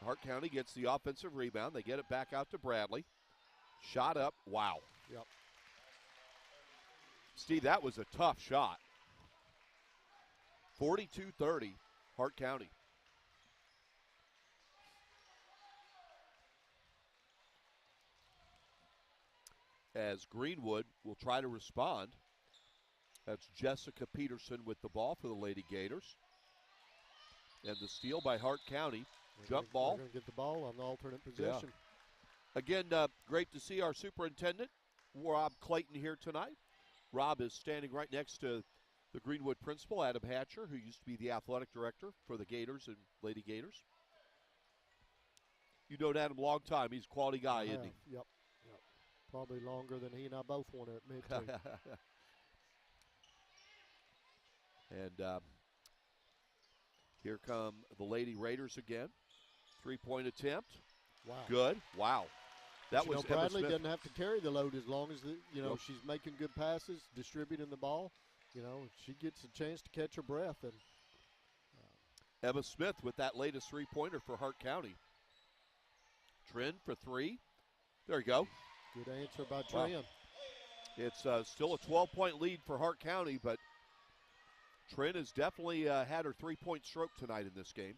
Hart County gets the offensive rebound. They get it back out to Bradley. Shot up. Wow. Yep. Steve, that was a tough shot. 42-30, Hart County. As Greenwood will try to respond. That's Jessica Peterson with the ball for the Lady Gators. And the steal by Hart County. Jump ball. They're going to get the ball on the alternate possession. Yeah. Again, great to see our superintendent, Rob Clayton, here tonight. Rob is standing right next to the Greenwood principal, Adam Hatcher, who used to be the athletic director for the Gators and Lady Gators. You know Adam a long time. He's a quality guy, isn't he? Yep. Probably longer than he and I both want to admit to. And here come the Lady Raiders again. 3-point attempt. Wow. Good. Wow. That was Bradley Emma Smith. doesn't have to carry the load as long as she's making good passes, distributing the ball. She gets a chance to catch her breath. And Emma Smith with that latest three-pointer for Hart County. Trin for three. There you go. Good answer by Trin. Wow. It's still a 12-point lead for Hart County, but Trin has definitely had her three-point stroke tonight in this game.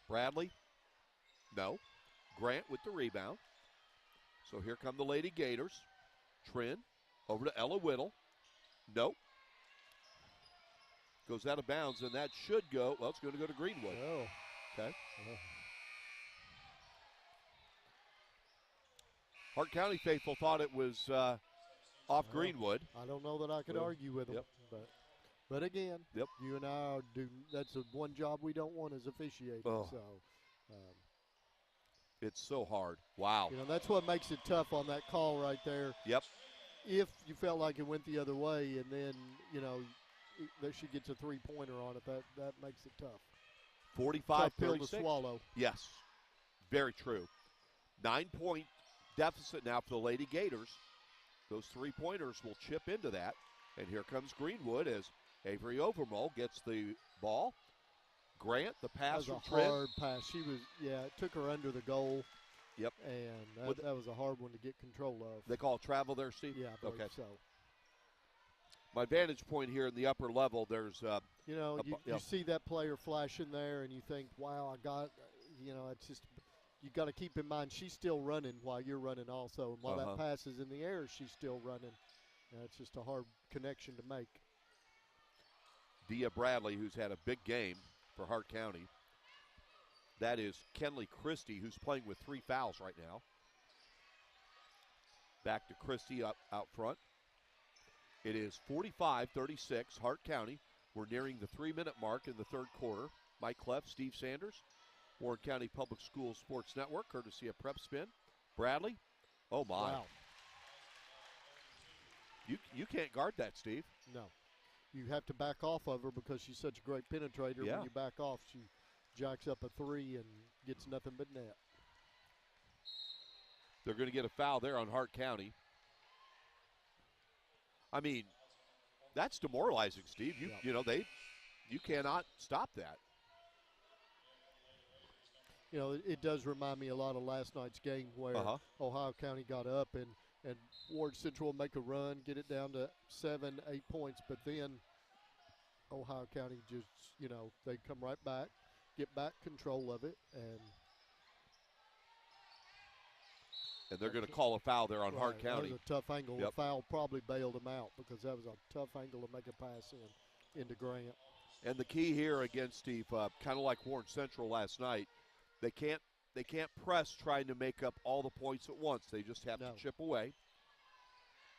Bradley, no. Grant with the rebound. So here come the Lady Gators. Trin over to Ella Whittle. Nope. Goes out of bounds, and that should go. Well, it's going to go to Greenwood. Oh. Okay. Hart County faithful thought it was off Greenwood. I don't know that I could argue with them. Yep. But again, Yep. you and I that's the one job we don't want is officiating. Oh. So, It's so hard. Wow. that's what makes it tough on that call right there. Yep. If you felt like it went the other way and then, that she gets a three-pointer on it, that makes it tough. 45-36. Tough pill to swallow. Yes. Very true. 9-point deficit now for the Lady Gators. Those three-pointers will chip into that. And here comes Greenwood as Avery Overmole gets the ball. Grant, the pass That was from a Trin. hard pass. It took her under the goal. Yep. And that was a hard one to get control of. They call it travel there, Steve? Yeah, I believe so. My vantage point here in the upper level, there's you see that player flashing there and you think, wow, it's just, you got to keep in mind she's still running while you're running also. And while that pass is in the air, she's still running. It's just a hard connection to make. Dia Bradley, who's had a big game for Hart County. That is Kenley Christie, who's playing with 3 fouls right now. Back to Christie out front. It is 45-36, Hart County. We're nearing the 3-minute mark in the third quarter. Mike Cleff, Steve Sanders, Warren County Public Schools Sports Network, courtesy of Prep Spin. Bradley, oh my. Wow. You can't guard that, Steve. No. You have to back off of her because she's such a great penetrator. Yeah. When you back off, she jacks up a three and gets nothing but net. They're going to get a foul there on Hart County. I mean, that's demoralizing, Steve. You cannot stop that. It does remind me a lot of last night's game where Ohio County got up and Ward Central make a run, get it down to 7, 8 points, but then Ohio County just, they come right back, get back control of it, and they're going to call a foul there on Hart County. That was a tough angle. The foul probably bailed them out because that was a tough angle to make a pass into Grant. And the key here again, Steve, kind of like Warren Central last night, they can't press trying to make up all the points at once. They just have to chip away.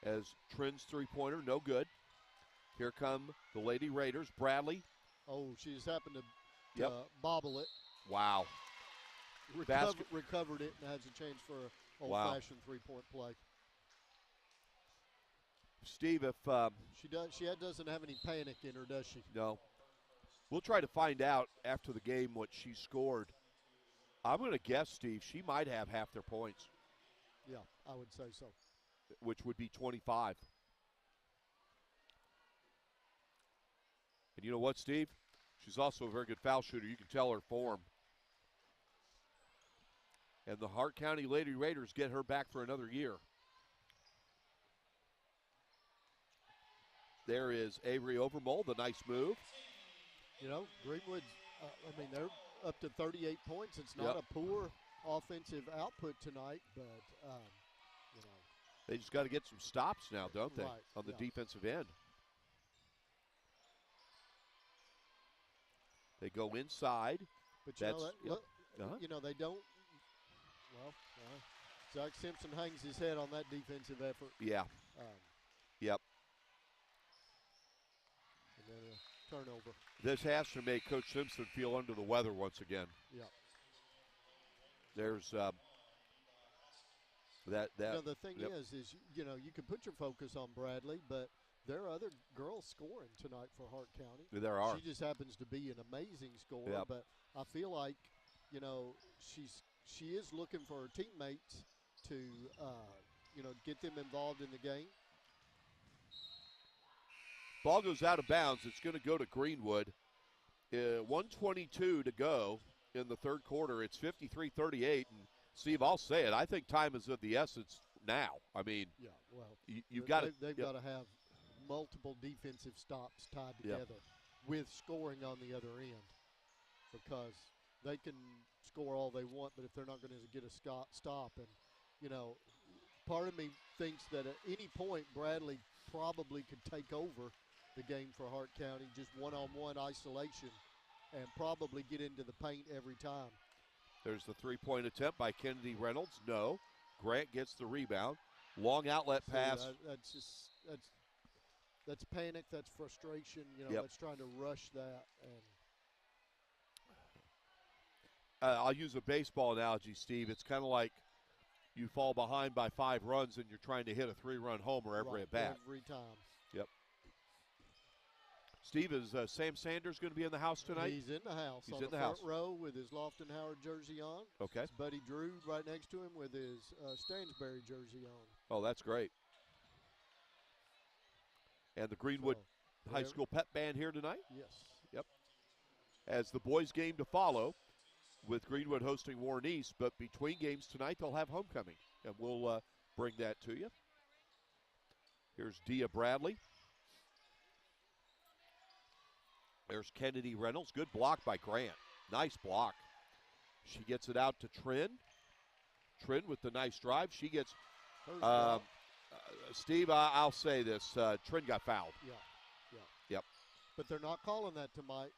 As Trin's three-pointer, no good. Here come the Lady Raiders. Bradley. Oh, she just happened to bobble it. Wow. recovered it and has a chance for an old-fashioned three-point play. Steve, if she doesn't have any panic in her, does she? No. We'll try to find out after the game what she scored. I'm going to guess, Steve, she might have half their points. Yeah, I would say so. Which would be 25. And you know what, Steve? She's also a very good foul shooter. You can tell her form. And the Hart County Lady Raiders get her back for another year. There is Avery Overmole, the nice move. You know, Greenwood, they're up to 38 points. It's not a poor offensive output tonight, but, They just got to get some stops now, don't they, right, on the defensive end. They go inside. But they don't. Zach Simpson hangs his head on that defensive effort. Yeah. Yep. And then a turnover. This has to make Coach Simpson feel under the weather once again. Yeah. There's the thing is you can put your focus on Bradley, but there are other girls scoring tonight for Hart County. There are. She just happens to be an amazing scorer, but I feel like, she is looking for her teammates to, get them involved in the game. Ball goes out of bounds. It's going to go to Greenwood. 1:22 to go in the third quarter. It's 53-38. And, Steve, I'll say it. I think time is of the essence now. I mean, you've got to. They've got to have multiple defensive stops tied together with scoring on the other end, because they can score all they want, but if they're not going to get a stop, and part of me thinks that at any point Bradley probably could take over the game for Hart County, just one-on-one isolation, and probably get into the paint every time. There's the three-point attempt by Kennedy Reynolds. No. Grant gets the rebound. Long outlet pass. That's panic. That's frustration. That's trying to rush that. And I'll use a baseball analogy, Steve. It's kind of like you fall behind by 5 runs and you're trying to hit a 3-run homer every at bat. Every time. Yep. Steve, is Sam Sanders going to be in the house tonight? He's in the house. He's on in the the front house. row with his Lofton Howard jersey on. Okay. His buddy Drew right next to him with his Stansbury jersey on. Oh, that's great. And the Greenwood High School Pep Band here tonight? Yes. Yep. As the boys' game to follow, with Greenwood hosting Warren East, but between games tonight they'll have homecoming, and we'll bring that to you. Here's Dia Bradley. There's Kennedy Reynolds. Good block by Grant. Nice block. She gets it out to Trin. Trin with the nice drive. She gets Steve, I'll say this. Trin got fouled. Yeah. Yep. But they're not calling that tonight,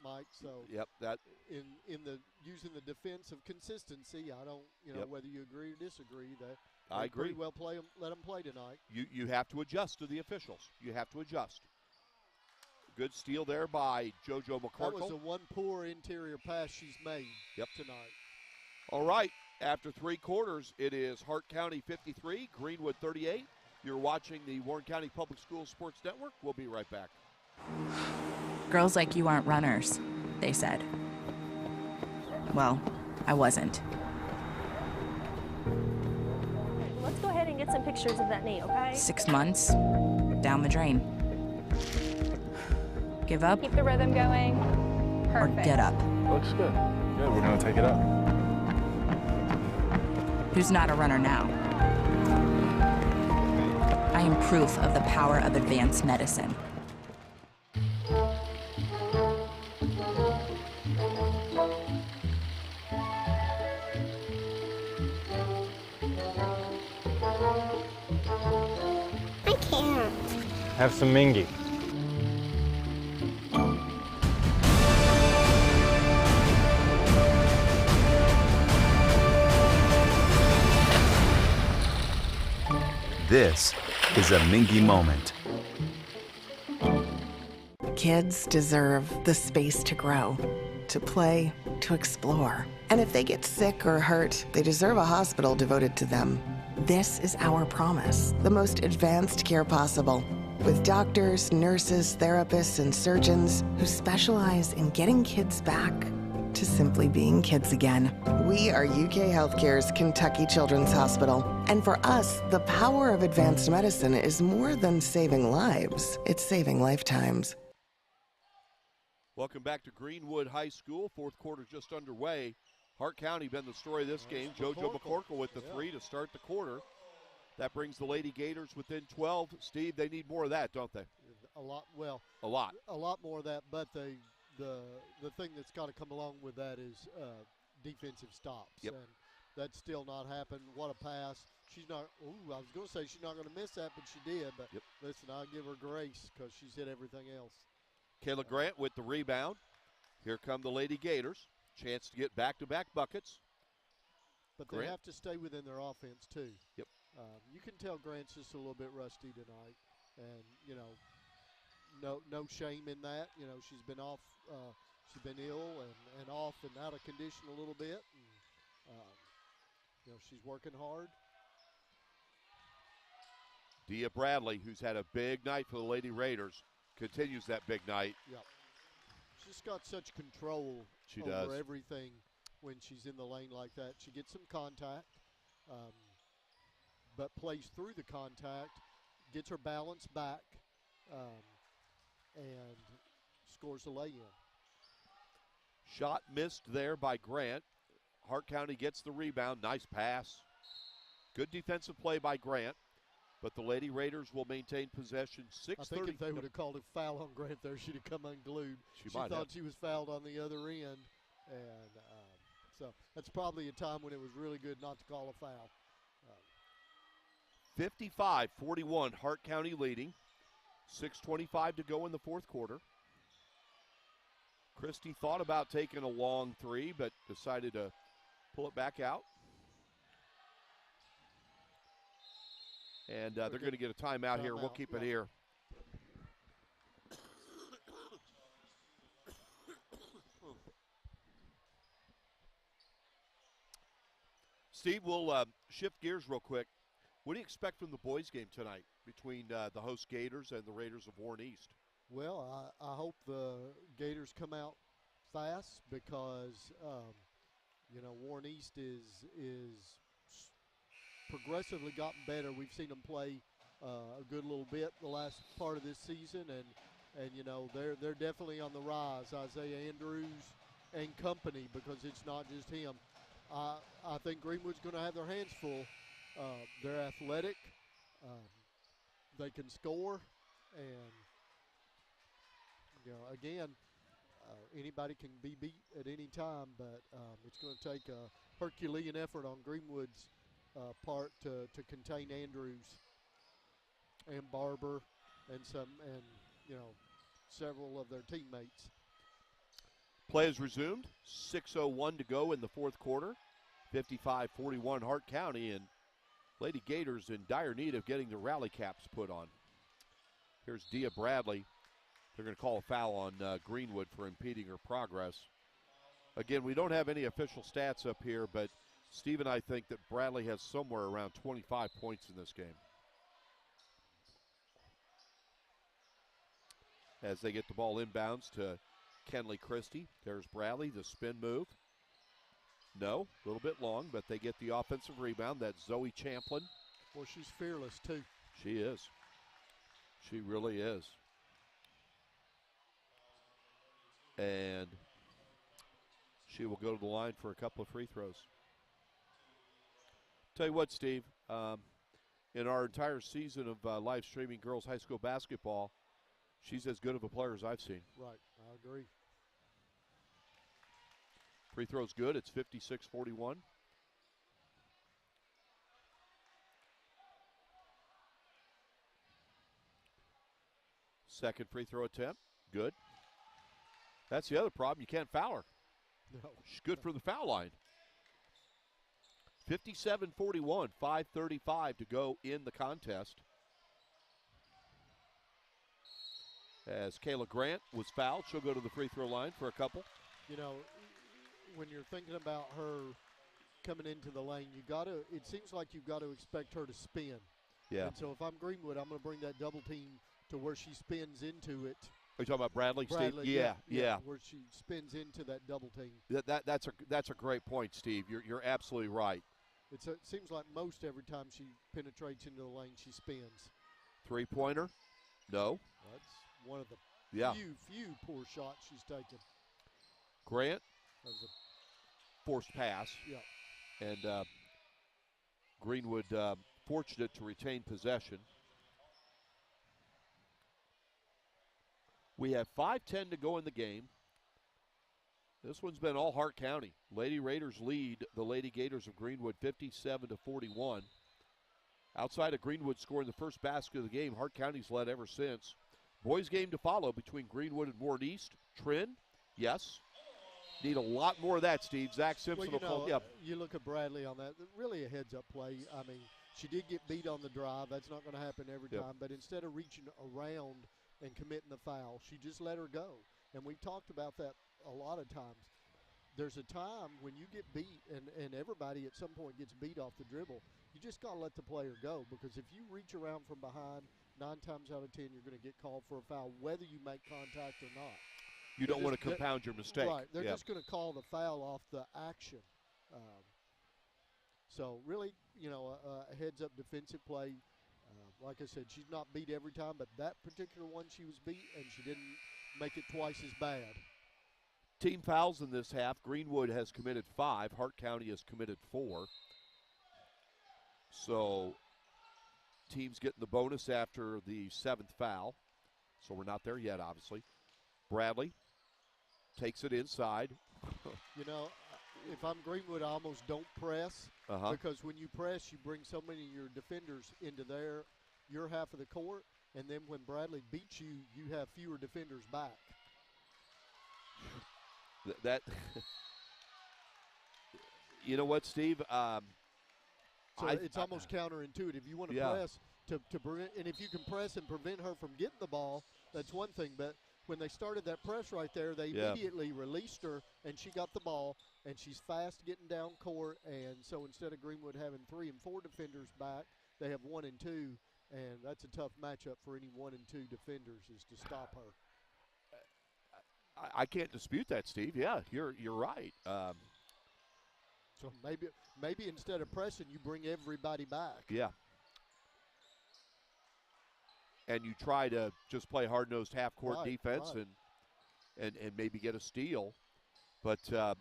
Mike. So that in the using the defense of consistency, I don't whether you agree or disagree that I agree. Pretty well let them play tonight. You have to adjust to the officials. You have to adjust. Good steal there by JoJo McCorkle. That was the one poor interior pass she's made tonight. All right. After 3 quarters, it is Hart County 53, Greenwood 38. You're watching the Warren County Public Schools Sports Network. We'll be right back. Girls like you aren't runners, they said. Well, I wasn't. Let's go ahead and get some pictures of that knee, okay? 6 months, down the drain. Give up. Keep the rhythm going. Perfect. Or get up. Looks good. Good, we're gonna take it up. Who's not a runner now? I am proof of the power of advanced medicine. I can't. Have some Mingy. This is a Mingy moment. Kids deserve the space to grow, to play, to to explore. And if they get sick or hurt, they deserve a hospital devoted to them. This is our promise, the most advanced care possible, with doctors, nurses, therapists, and surgeons who specialize in getting kids back to simply being kids again. We are UK Healthcare's Kentucky Children's Hospital. And for us, the power of advanced medicine is more than saving lives. It's saving lifetimes. Welcome back to Greenwood High School. Fourth quarter just underway. Hart County been the story of this game. JoJo McCorkle with the three to start the quarter. That brings the Lady Gators within 12. Steve, they need more of that, don't they? A lot. Well, a lot more of that. But the thing that's got to come along with that is defensive stops. Yep. And that's still not happened. What a pass! She's not. Ooh, I was going to say she's not going to miss that, but she did. But listen, I'll give her grace because she's hit everything else. Kayla Grant with the rebound. Here come the Lady Gators. Chance to get back-to-back buckets. But they have to stay within their offense, too. Yep. You can tell Grant's just a little bit rusty tonight. And, you know, no shame in that. You know, she's been off. She's been ill and off and out of condition a little bit. And, you know, she's working hard. Dia Bradley, who's had a big night for the Lady Raiders, continues that big night. Yep. She's got such control over everything when she's in the lane like that. She gets some contact, but plays through the contact, gets her balance back, and scores a lay-in. Shot missed there by Grant. Hart County gets the rebound. Nice pass. Good defensive play by Grant. But the Lady Raiders will maintain possession. 6:30. I think if they would have called a foul on Grant there, she'd have come unglued. She thought she was fouled on the other end. And so that's probably a time when it was really good not to call a foul. 55-41, Hart County leading. 6:25 to go in the fourth quarter. Christie thought about taking a long three, but decided to pull it back out. And they're going to get a timeout here. We'll keep it here. Steve, we'll shift gears real quick. What do you expect from the boys' game tonight between the host Gators and the Raiders of Warren East? Well, I hope the Gators come out fast because, you know, Warren East is progressively gotten better. We've seen them play a good little bit the last part of this season, and you know they're definitely on the rise. Isaiah Andrews and company, because it's not just him. I think Greenwood's going to have their hands full. They're athletic, they can score, and you know again anybody can be beat at any time, but it's going to take a Herculean effort on Greenwood's part to contain Andrews and Barber and you know several of their teammates. Play is resumed. 6:01 to go in the fourth quarter. 55-41 Hart County, and Lady Gators in dire need of getting the rally caps put on. Here's Dia Bradley. They're going to call a foul on Greenwood for impeding her progress. Again, we don't have any official stats up here, but Steve and I think that Bradley has somewhere around 25 points in this game. As they get the ball inbounds to Kenley Christie. There's Bradley, the spin move. No, a little bit long, but they get the offensive rebound. That's Zoe Champlin. Well, she's fearless, too. She is. She really is. And she will go to the line for a couple of free throws. Tell you what, Steve, in our entire season of live streaming girls high school basketball, she's as good of a player as I've seen. Right, I agree. Free throw's good. It's 56-41. Second free throw attempt. Good. That's the other problem. You can't foul her. No. She's good from the foul line. 57-41, 5:35 to go in the contest. As Kayla Grant was fouled, she'll go to the free throw line for a couple. You know, when you're thinking about her coming into the lane, it seems like you've got to expect her to spin. Yeah. And so if I'm Greenwood, I'm going to bring that double team to where she spins into it. Are you talking about Bradley, Steve? Yeah. Where she spins into that double team. That's a great point, Steve. You're absolutely right. It seems like most every time she penetrates into the lane, she spins. 3-pointer? No. That's one of the few poor shots she's taken. Grant? That was a forced pass. Yeah. And Greenwood fortunate to retain possession. We have 5:10 to go in the game. This one's been all Hart County. Lady Raiders lead the Lady Gators of Greenwood 57-41. Outside of Greenwood scoring the first basket of the game, Hart County's led ever since. Boys game to follow between Greenwood and Ward East. Trin, yes. Need a lot more of that, Steve. Zach Simpson will call. Yep. You look at Bradley on that. Really a heads-up play. I mean, she did get beat on the drive. That's not going to happen every time. But instead of reaching around and committing the foul, she just let her go. And we've talked about that a lot of times. There's a time when you get beat, and everybody at some point gets beat off the dribble. You just got to let the player go, because if you reach around from behind, 9 times out of 10 you're going to get called for a foul, whether you make contact or not. You don't want to compound your mistake. Right. They're just going to call the foul off the action. So really, a heads-up defensive play. Like I said, she's not beat every time, but that particular one she was beat, and she didn't make it twice as bad. Team fouls in this half. Greenwood has committed 5. Hart County has committed 4. So teams getting the bonus after the 7th foul. So we're not there yet, obviously. Bradley takes it inside. If I'm Greenwood, I almost don't press, because when you press, you bring so many of your defenders into your half of the court, and then when Bradley beats you, you have fewer defenders back. You know what, Steve? It's almost counterintuitive. You want to press to prevent, and if you can press and prevent her from getting the ball, that's one thing. But when they started that press right there, they immediately released her, and she got the ball, and she's fast getting down court. And so instead of Greenwood having 3 and 4 defenders back, they have 1 and 2, and that's a tough matchup for any 1 and 2 defenders, is to stop her. I can't dispute that, Steve. Yeah, you're right. So maybe instead of pressing, you bring everybody back. Yeah. And you try to just play hard-nosed half-court defense and maybe get a steal. But I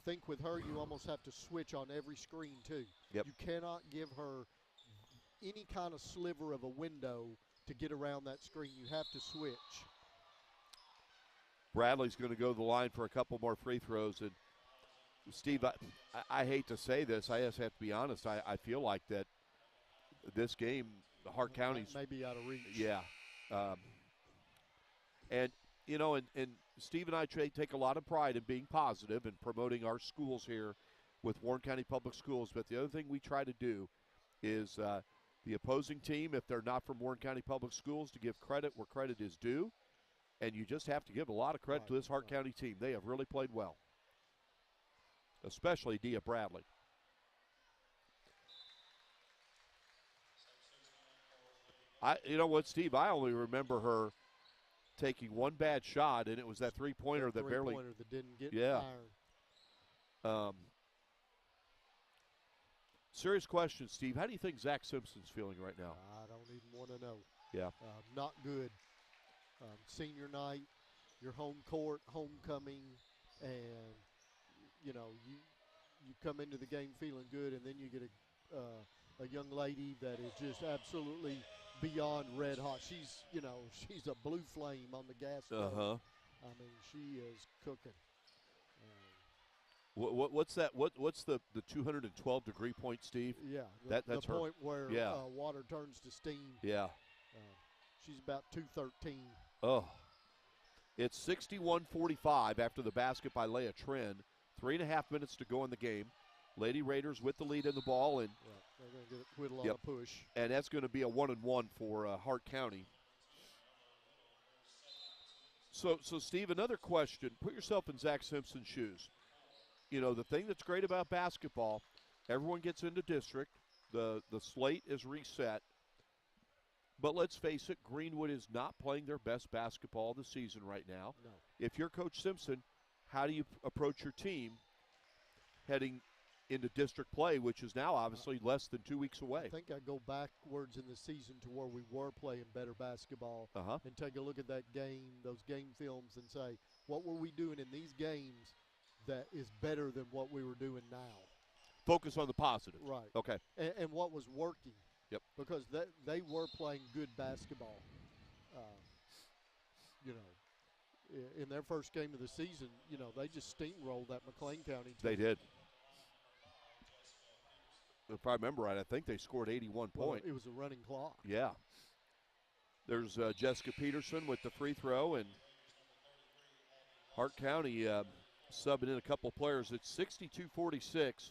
think with her, you almost have to switch on every screen too. Yep. You cannot give her any kind of sliver of a window to get around that screen. You have to switch. Bradley's going to go to the line for a couple more free throws. And, Steve, I hate to say this. I just have to be honest. I feel like that this game, the Hart County's may be out of reach. Yeah. And Steve and I take a lot of pride in being positive and promoting our schools here with Warren County Public Schools. But the other thing we try to do is the opposing team, if they're not from Warren County Public Schools, to give credit where credit is due. And you just have to give a lot of credit to this Hart County team. They have really played well, especially Dia Bradley. You know what, Steve? I only remember her taking one bad shot, and it was that three-pointer that barely. That didn't get iron. Serious question, Steve. How do you think Zach Simpson's feeling right now? I don't even want to know. Yeah. Not good. Senior night, your home court, homecoming, and you come into the game feeling good, and then you get a young lady that is just absolutely beyond red hot. She's a blue flame on the gas stove. I mean, she is cooking. What's that? What's the 212-degree point, Steve? Yeah, that's the her point where water turns to steam. Yeah. She's about 213. Oh, it's 61-45 after the basket by Leah Trin. 3.5 minutes to go in the game. Lady Raiders with the lead in the ball, and they're going to get quite a lot of push. And that's going to be a 1-and-1 for Hart County. So Steve, another question. Put yourself in Zach Simpson's shoes. you know, the thing that's great about basketball, everyone gets into district. The slate is reset. But let's face it, Greenwood is not playing their best basketball of the season right now. No. If you're Coach Simpson, how do you approach your team heading into district play, which is now obviously less than 2 weeks away? I think I go backwards in the season to where we were playing better basketball and take a look at that game, those game films, and say, what were we doing in these games that is better than what we were doing now? Focus on the positive. Right. Okay. And what was working. Yep. Because they were playing good basketball. You know, in their first game of the season, you know, they just steamrolled that McLean County team. They did. If I remember right, I think they scored 81 points. It was a running clock. Yeah. There's Jessica Peterson with the free throw, and Hart County subbing in a couple of players. It's 62-46,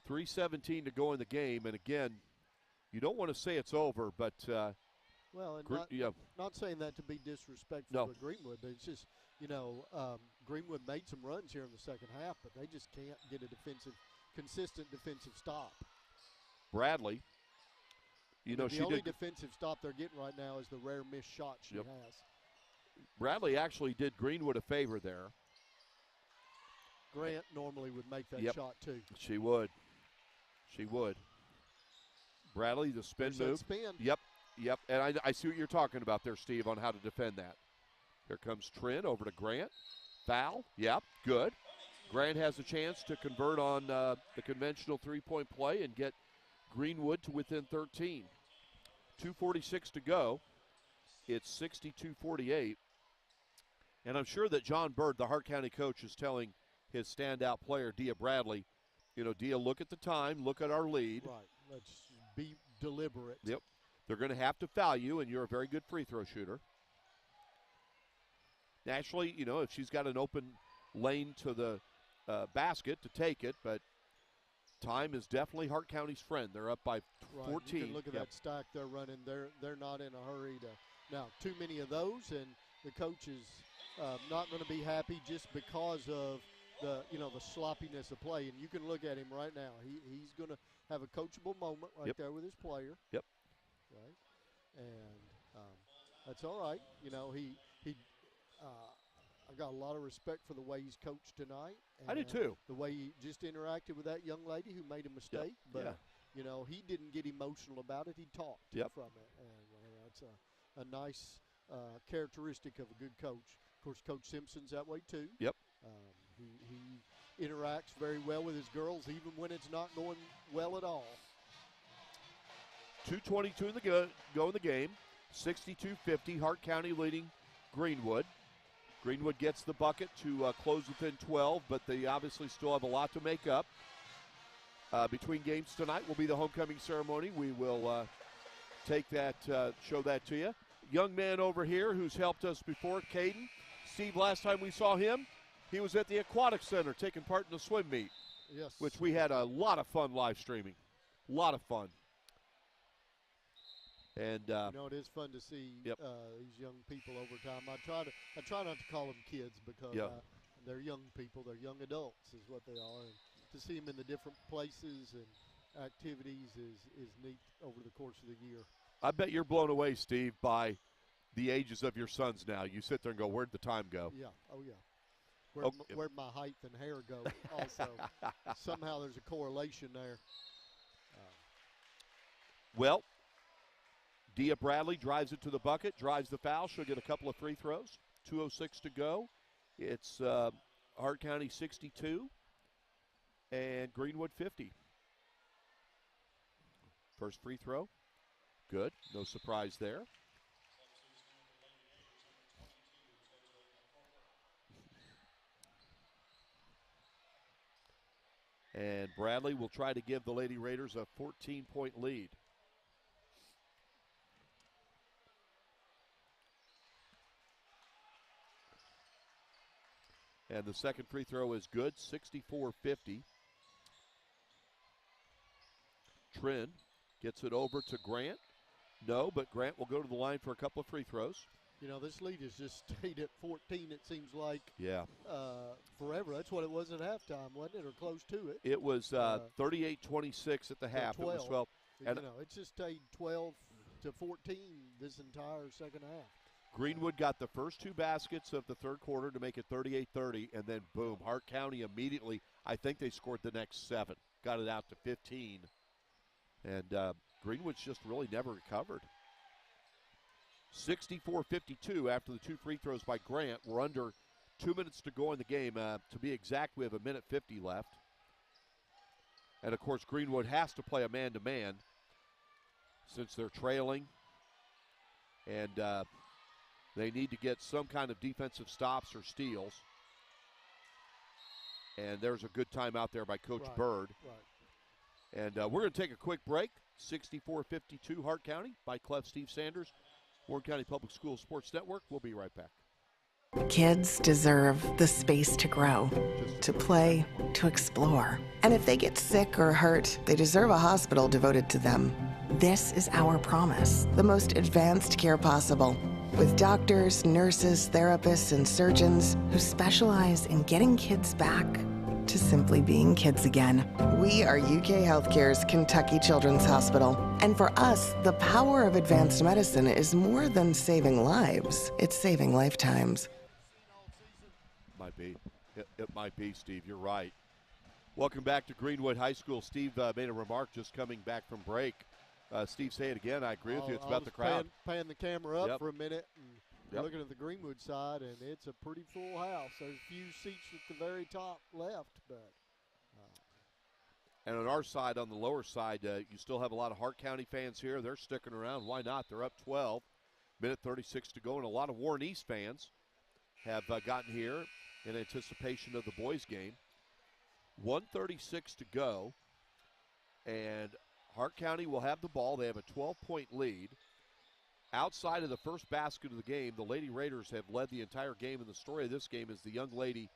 3:17 to go in the game. And again, you don't want to say it's over, but well, and not saying that to be disrespectful to Greenwood, but it's just, you know, Greenwood made some runs here in the second half, but they just can't get a consistent defensive stop. Bradley, you know, the only defensive stop they're getting right now is the rare missed shot she has. Bradley actually did Greenwood a favor there. Grant normally would make that shot too. She would. She would. Bradley, the spin move. Spin. Yep. And I see what you're talking about there, Steve, on how to defend that. Here comes Trin over to Grant. Foul. Yep, good. Grant has a chance to convert on the conventional three-point play and get Greenwood to within 13. 2:46 to go. It's 62-48. And I'm sure that John Bird, the Hart County coach, is telling his standout player, Dia Bradley, you know, Dia, look at the time, look at our lead. Right. Let's be deliberate. Yep. They're going to have to foul you, and you're a very good free throw shooter. Naturally, you know, if she's got an open lane to the basket to take it, but time is definitely Hart County's friend. They're up by 14. You can look at that stack they're running. They're not in a hurry to. Now, too many of those, and the coach is not going to be happy just because of the sloppiness of play. And you can look at him right now. He's going to have a coachable moment right there with his player. Yep. Right. And that's all right. You know, I got a lot of respect for the way he's coached tonight. And I do too. The way he just interacted with that young lady who made a mistake. Yep. But, you know, he didn't get emotional about it. He talked from it. And that's a nice characteristic of a good coach. Of course, Coach Simpson's that way too. Yep. He interacts very well with his girls, even when it's not going well at all. 2:22 in the go in the game. 62-50. Hart County leading Greenwood. Greenwood gets the bucket to close within 12, but they obviously still have a lot to make up. Between games tonight will be the homecoming ceremony. We will take that, show that to you. Young man over here who's helped us before, Caden. Steve, last time we saw him, he was at the Aquatic Center taking part in the swim meet. Yes. Which we had a lot of fun live streaming. A lot of fun. And you know, it is fun to see these young people over time. I try not to call them kids because they're young people. They're young adults is what they are. And to see them in the different places and activities is neat over the course of the year. I bet you're blown away, Steve, by the ages of your sons now. You sit there and go, where'd the time go? Yeah. Oh, yeah. Where'd my height and hair go also? Somehow there's a correlation there. Well, Dia Bradley drives it to the bucket, drives the foul. She'll get a couple of free throws. 2:06 to go. It's Hart County 62 and Greenwood 50. First free throw. Good. No surprise there. And Bradley will try to give the Lady Raiders a 14-point lead. And the second free throw is good, 64-50. Trin gets it over to Grant. No, but Grant will go to the line for a couple of free throws. You know, this lead has just stayed at 14, it seems like, Yeah. forever. That's what it was at halftime, wasn't it, or close to it? It was 38-26 at the half. 12. It was 12. And You know, it's just stayed 12 to 14 this entire second half. Greenwood got the first 2 baskets of the third quarter to make it 38-30, and then boom, Hart County immediately, I think they scored the next 7, got it out to 15. And Greenwood's just really never recovered. 64-52 after the 2 free throws by Grant. We're under 2 minutes to go in the game. To be exact, we have 1:50 left. And, of course, Greenwood has to play a man-to-man since they're trailing. And they need to get some kind of defensive stops or steals. And there's a good timeout there by Coach Bird. Right. And we're going to take a quick break. 64-52 Hart County by Cleff, Steve Sanders. Warren County Public Schools Sports Network. We'll be right back. Kids deserve the space to grow, to play, to explore. And if they get sick or hurt, they deserve a hospital devoted to them. This is our promise, the most advanced care possible, with doctors, nurses, therapists, and surgeons who specialize in getting kids back to simply being kids again. We are UK Healthcare's Kentucky Children's Hospital. And for us, the power of advanced medicine is more than saving lives. It's saving lifetimes. Might be. It might be, Steve. You're right. Welcome back to Greenwood High School. Steve made a remark just coming back from break. Steve, say it again. I agree with you. It's about the crowd. Pan the camera up Yep. for a minute. And Yep. looking at the Greenwood side, and it's a pretty full house. There's a few seats at the very top left, but and on our side, on the lower side, you still have a lot of Hart County fans here. They're sticking around. Why not? They're up 12. Minute 36 to go, and a lot of Warren East fans have gotten here in anticipation of the boys' game. 1:36 to go, and Hart County will have the ball. They have a 12-point lead. Outside of the first basket of the game, the Lady Raiders have led the entire game, and the story of this game is the young lady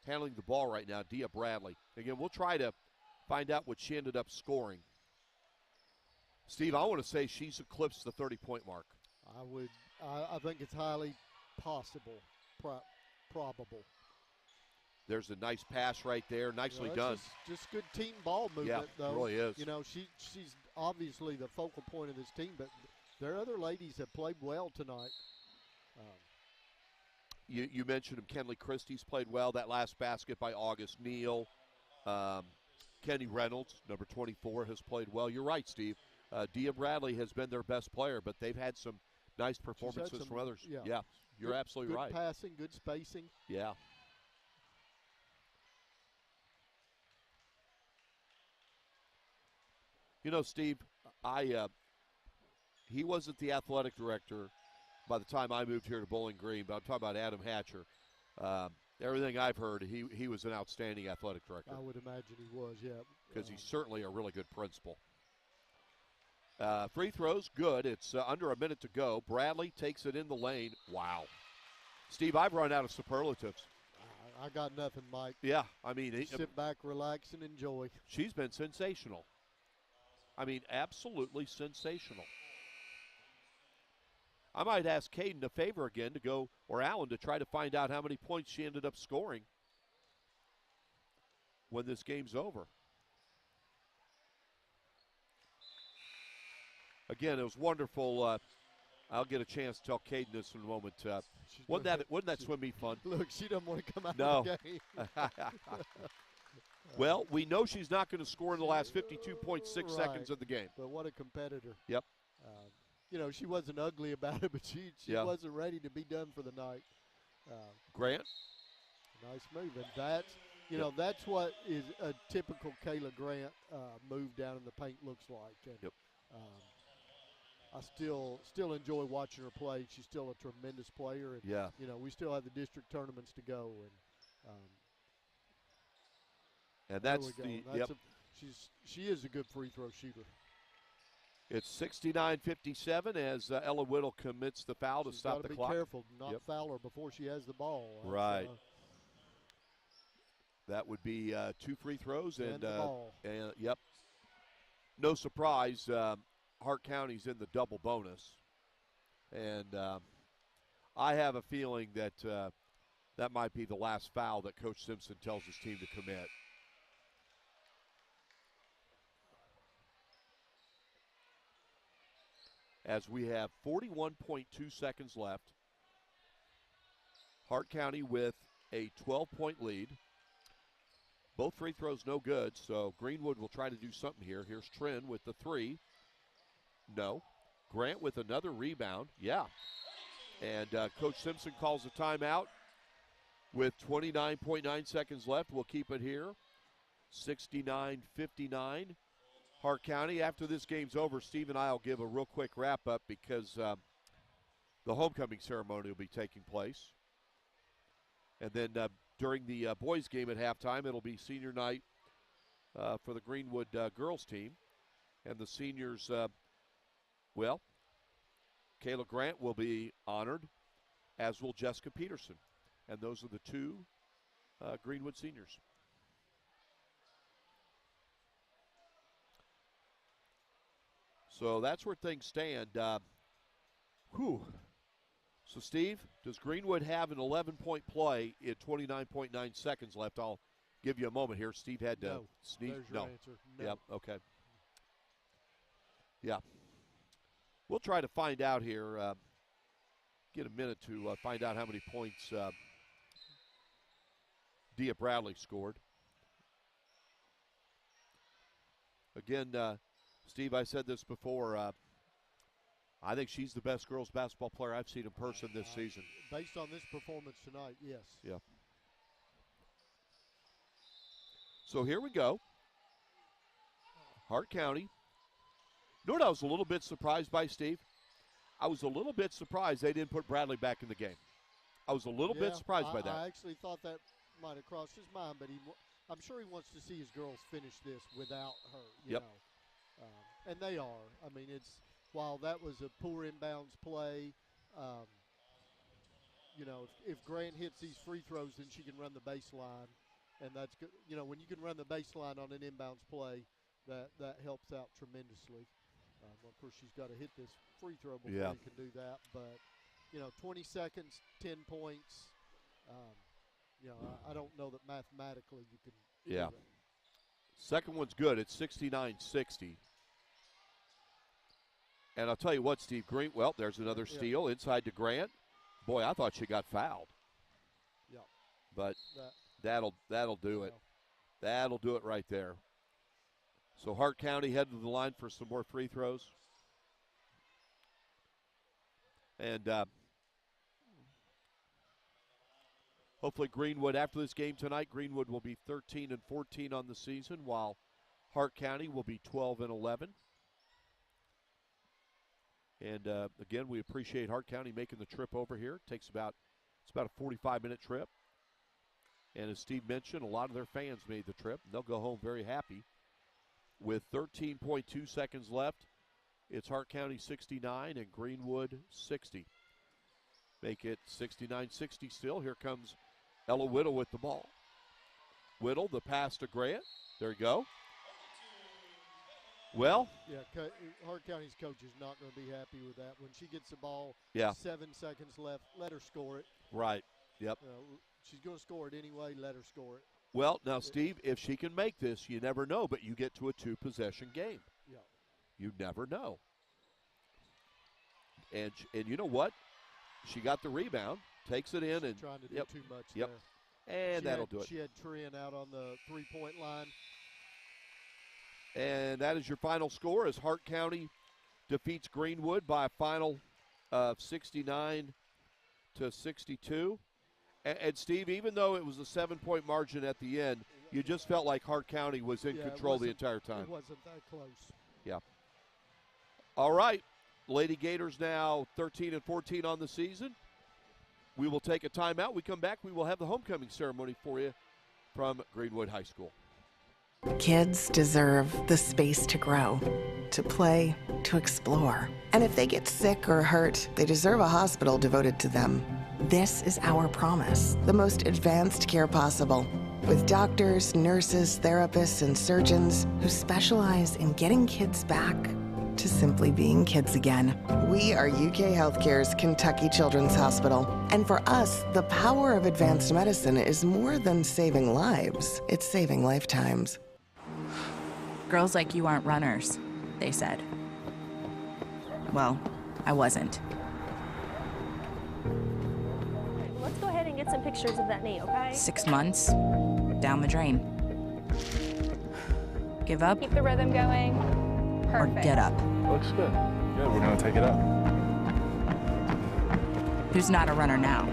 handling the ball right now, Dia Bradley. Again, we'll try to find out what she ended up scoring. Steve, I want to say she's eclipsed the 30-point mark. I think it's highly possible, probable. There's a nice pass right there, nicely done. Just good team ball movement, though. Yeah, it really is. You know, she's obviously the focal point of this team, but their other ladies have played well tonight. You mentioned him. Kenley Christie's played well. That last basket by August Neal. Kenny Reynolds, number 24, has played well. You're right, Steve. Dia Bradley has been their best player, but they've had some nice performances from others. Yeah, you're absolutely right. Good passing, good spacing. Yeah. You know, Steve, he wasn't the athletic director by the time I moved here to Bowling Green, but I'm talking about Adam Hatcher. Everything I've heard, he was an outstanding athletic director. I would imagine he was, yeah. Because he's certainly a really good principal. Free throws, good. It's under a minute to go. Bradley takes it in the lane. Wow. Steve, I've run out of superlatives. I got nothing, Mike. Yeah, I mean. Sit back, relax, and enjoy. She's been sensational. I mean, absolutely sensational. I might ask Caden a favor again to go, or Allen, to try to find out how many points she ended up scoring when this game's over. Again, it was wonderful. I'll get a chance to tell Caden this in a moment. Wouldn't that swim meet fun? Look, she doesn't want to come out No. of the game. Well, we know she's not going to score in the last 52.6 seconds of the game. But what a competitor. Yep. You know, she wasn't ugly about it, but she wasn't ready to be done for the night. Grant. Nice move. And that's, that's what is a typical Kayla Grant move down in the paint looks like. And, yep. I still enjoy watching her play. She's still a tremendous player. And, yeah. You know, we still have the district tournaments to go. And that's she is a good free throw shooter. It's 69-57 as Ella Whittle commits the foul to stop the clock. Be careful, not foul her before she has the ball. Right. That would be 2 free throws and the ball. Yep. No surprise, Hart County's in the double bonus, and I have a feeling that that might be the last foul that Coach Simpson tells his team to commit. As we have 41.2 seconds left. Hart County with a 12-point lead. Both free throws no good, so Greenwood will try to do something here. Here's Trin with the 3. No. Grant with another rebound. Yeah. And Coach Simpson calls a timeout with 29.9 seconds left. We'll keep it here. 69-59. Hart County. After this game's over, Steve and I will give a real quick wrap-up because the homecoming ceremony will be taking place. And then during the boys' game at halftime, it'll be senior night for the Greenwood girls team. And the seniors, well, Kayla Grant will be honored, as will Jessica Peterson. And those are the 2 Greenwood seniors. So that's where things stand. So, Steve, does Greenwood have an 11-point play in 29.9 seconds left? I'll give you a moment here. Steve had to sneeze. There's your answer. No. Yep, okay. Yeah. We'll try to find out here. Get a minute to find out how many points Dia Bradley scored. Again, Steve, I said this before. I think she's the best girls basketball player I've seen in person this season. Based on this performance tonight, yes. Yeah. So here we go. Hart County. You know what I was a little bit surprised by, Steve? I was a little bit surprised they didn't put Bradley back in the game. I was a little bit surprised by that. I actually thought that might have crossed his mind, but I'm sure he wants to see his girls finish this without her. You know. And they are. I mean, while that was a poor inbounds play, if Grant hits these free throws, then she can run the baseline, and that's good. You know, when you can run the baseline on an inbounds play, that helps out tremendously. Of course, she's got to hit this free throw before you can do that. But 20 seconds, 10 points. I don't know that mathematically you can. Do that. Second one's good. It's 69-60. And I'll tell you what, Steve Green. Well, there's another steal inside to Grant. Boy, I thought she got fouled. Yeah. But that'll do it. That'll do it right there. So Hart County headed to the line for some more free throws. And hopefully Greenwood, after this game tonight, Greenwood will be 13-14 on the season, while Hart County will be 12-11. And again, we appreciate Hart County making the trip over here. It's about a 45-minute trip. And as Steve mentioned, a lot of their fans made the trip. And they'll go home very happy. With 13.2 seconds left, it's Hart County 69 and Greenwood 60. Make it 69-60 still. Here comes Ella Whittle with the ball. Whittle, the pass to Grant. There you go. Well, Hart County's coach is not going to be happy with that. When she gets the ball, 7 seconds left, let her score it. Right, yep. She's going to score it anyway, let her score it. Well, now, Steve, if she can make this, you never know, but you get to a 2-possession game. Yeah. You never know. And you know what? She got the rebound, takes it in, and trying to do too much there. And that'll do it. She had Trin out on the three-point line. And that is your final score as Hart County defeats Greenwood by a final of 69-62. And Steve, even though it was a 7-point margin at the end, you just felt like Hart County was in control the entire time. It wasn't that close. Yeah. All right. Lady Gators now 13-14 on the season. We will take a timeout. We come back, we will have the homecoming ceremony for you from Greenwood High School. Kids deserve the space to grow, to play, to explore. And if they get sick or hurt, they deserve a hospital devoted to them. This is our promise, the most advanced care possible, with doctors, nurses, therapists, and surgeons who specialize in getting kids back to simply being kids again. We are UK Healthcare's Kentucky Children's Hospital. And for us, the power of advanced medicine is more than saving lives, it's saving lifetimes. Girls like you aren't runners, they said. Well, I wasn't. Let's go ahead and get some pictures of that knee, okay? 6 months, down the drain. Give up Keep the rhythm going. or Perfect. get up. Looks good. Good, we're gonna take it up. Who's not a runner now?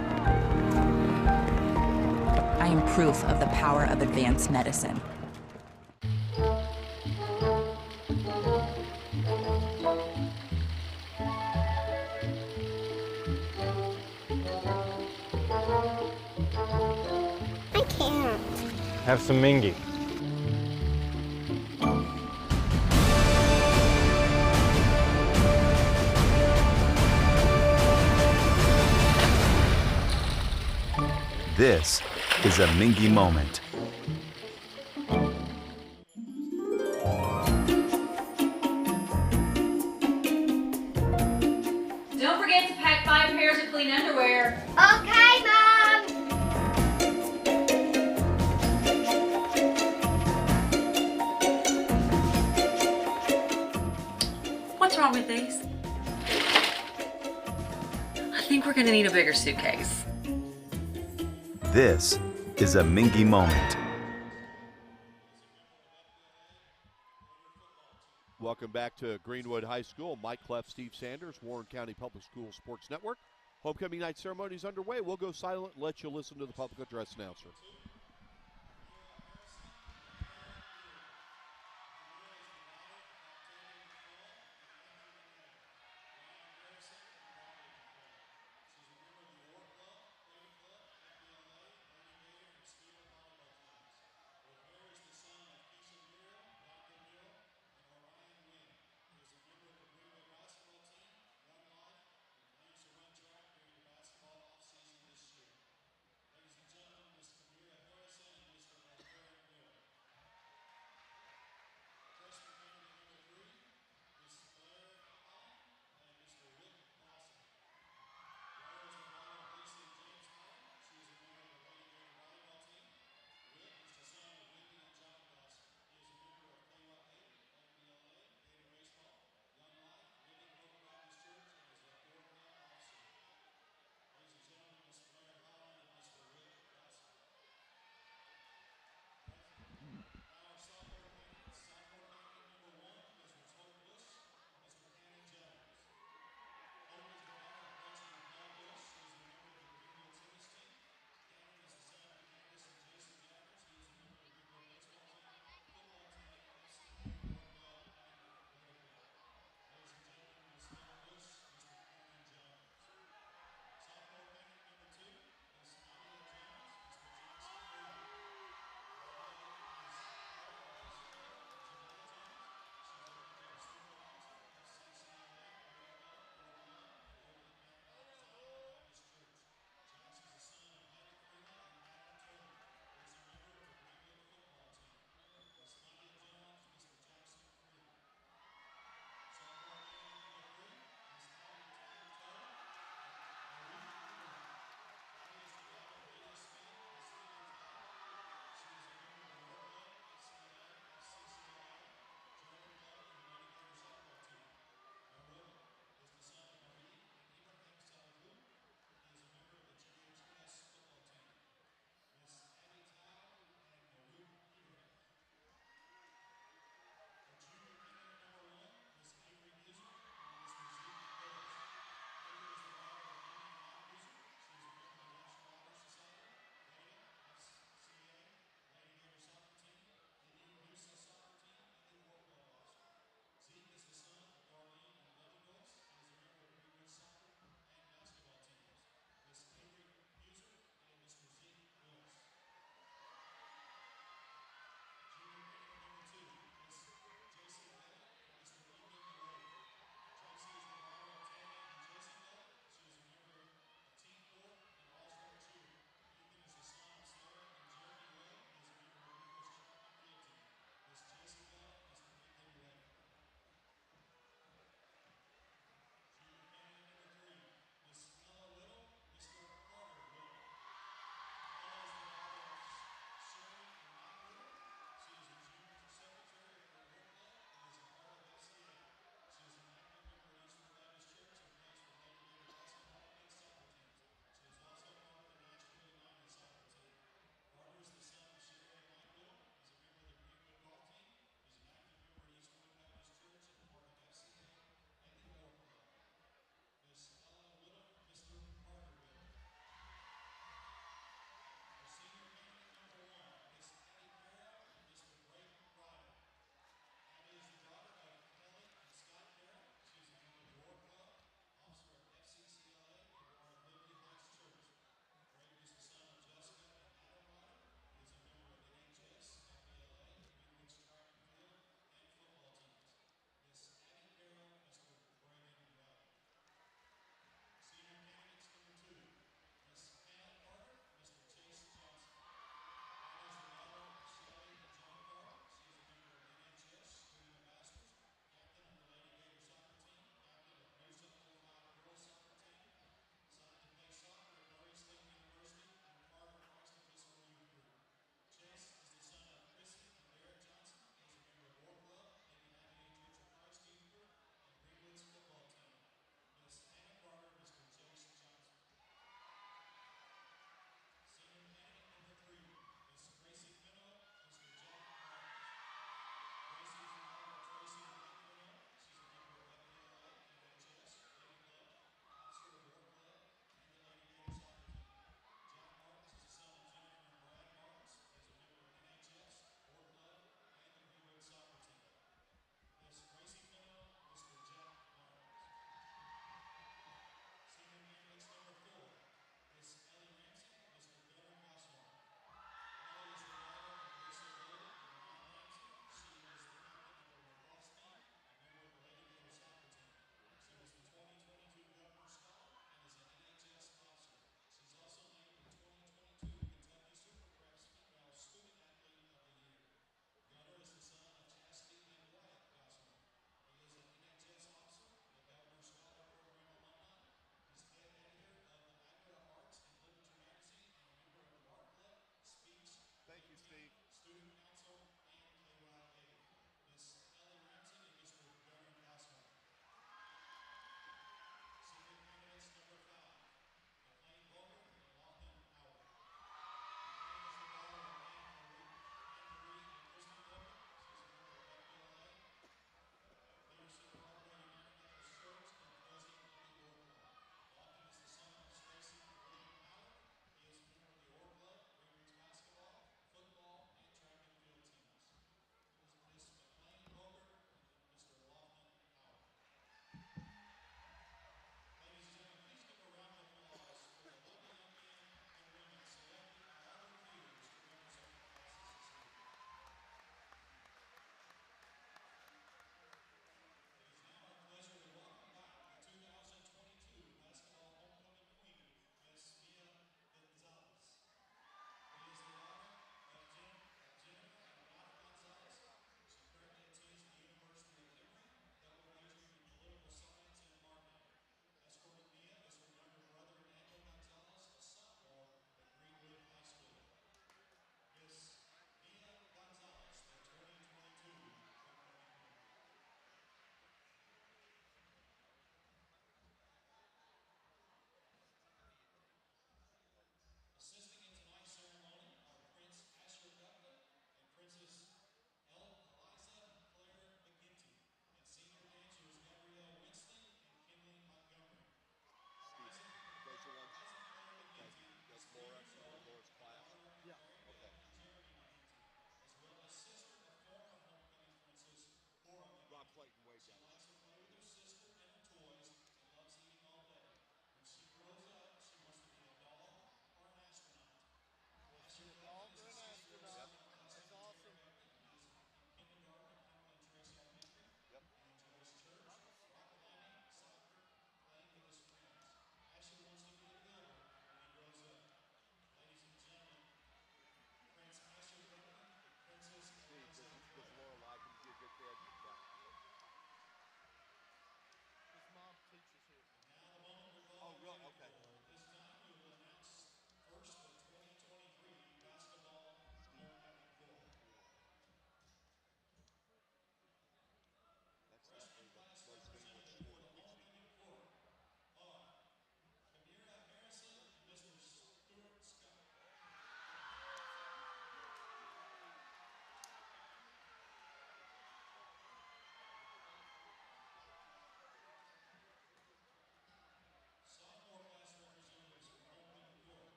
I am proof of the power of advanced medicine. I can't. Have some mingy. This is a Mingy moment. Don't forget to pack 5 pairs of clean underwear. Okay, Mom. What's wrong with these? I think we're gonna need a bigger suitcase. This is a Mingy moment. Welcome back to Greenwood High School. Mike Cleff, Steve Sanders, Warren County Public Schools Sports Network. Homecoming night ceremony is underway. We'll go silent and let you listen to the public address announcer.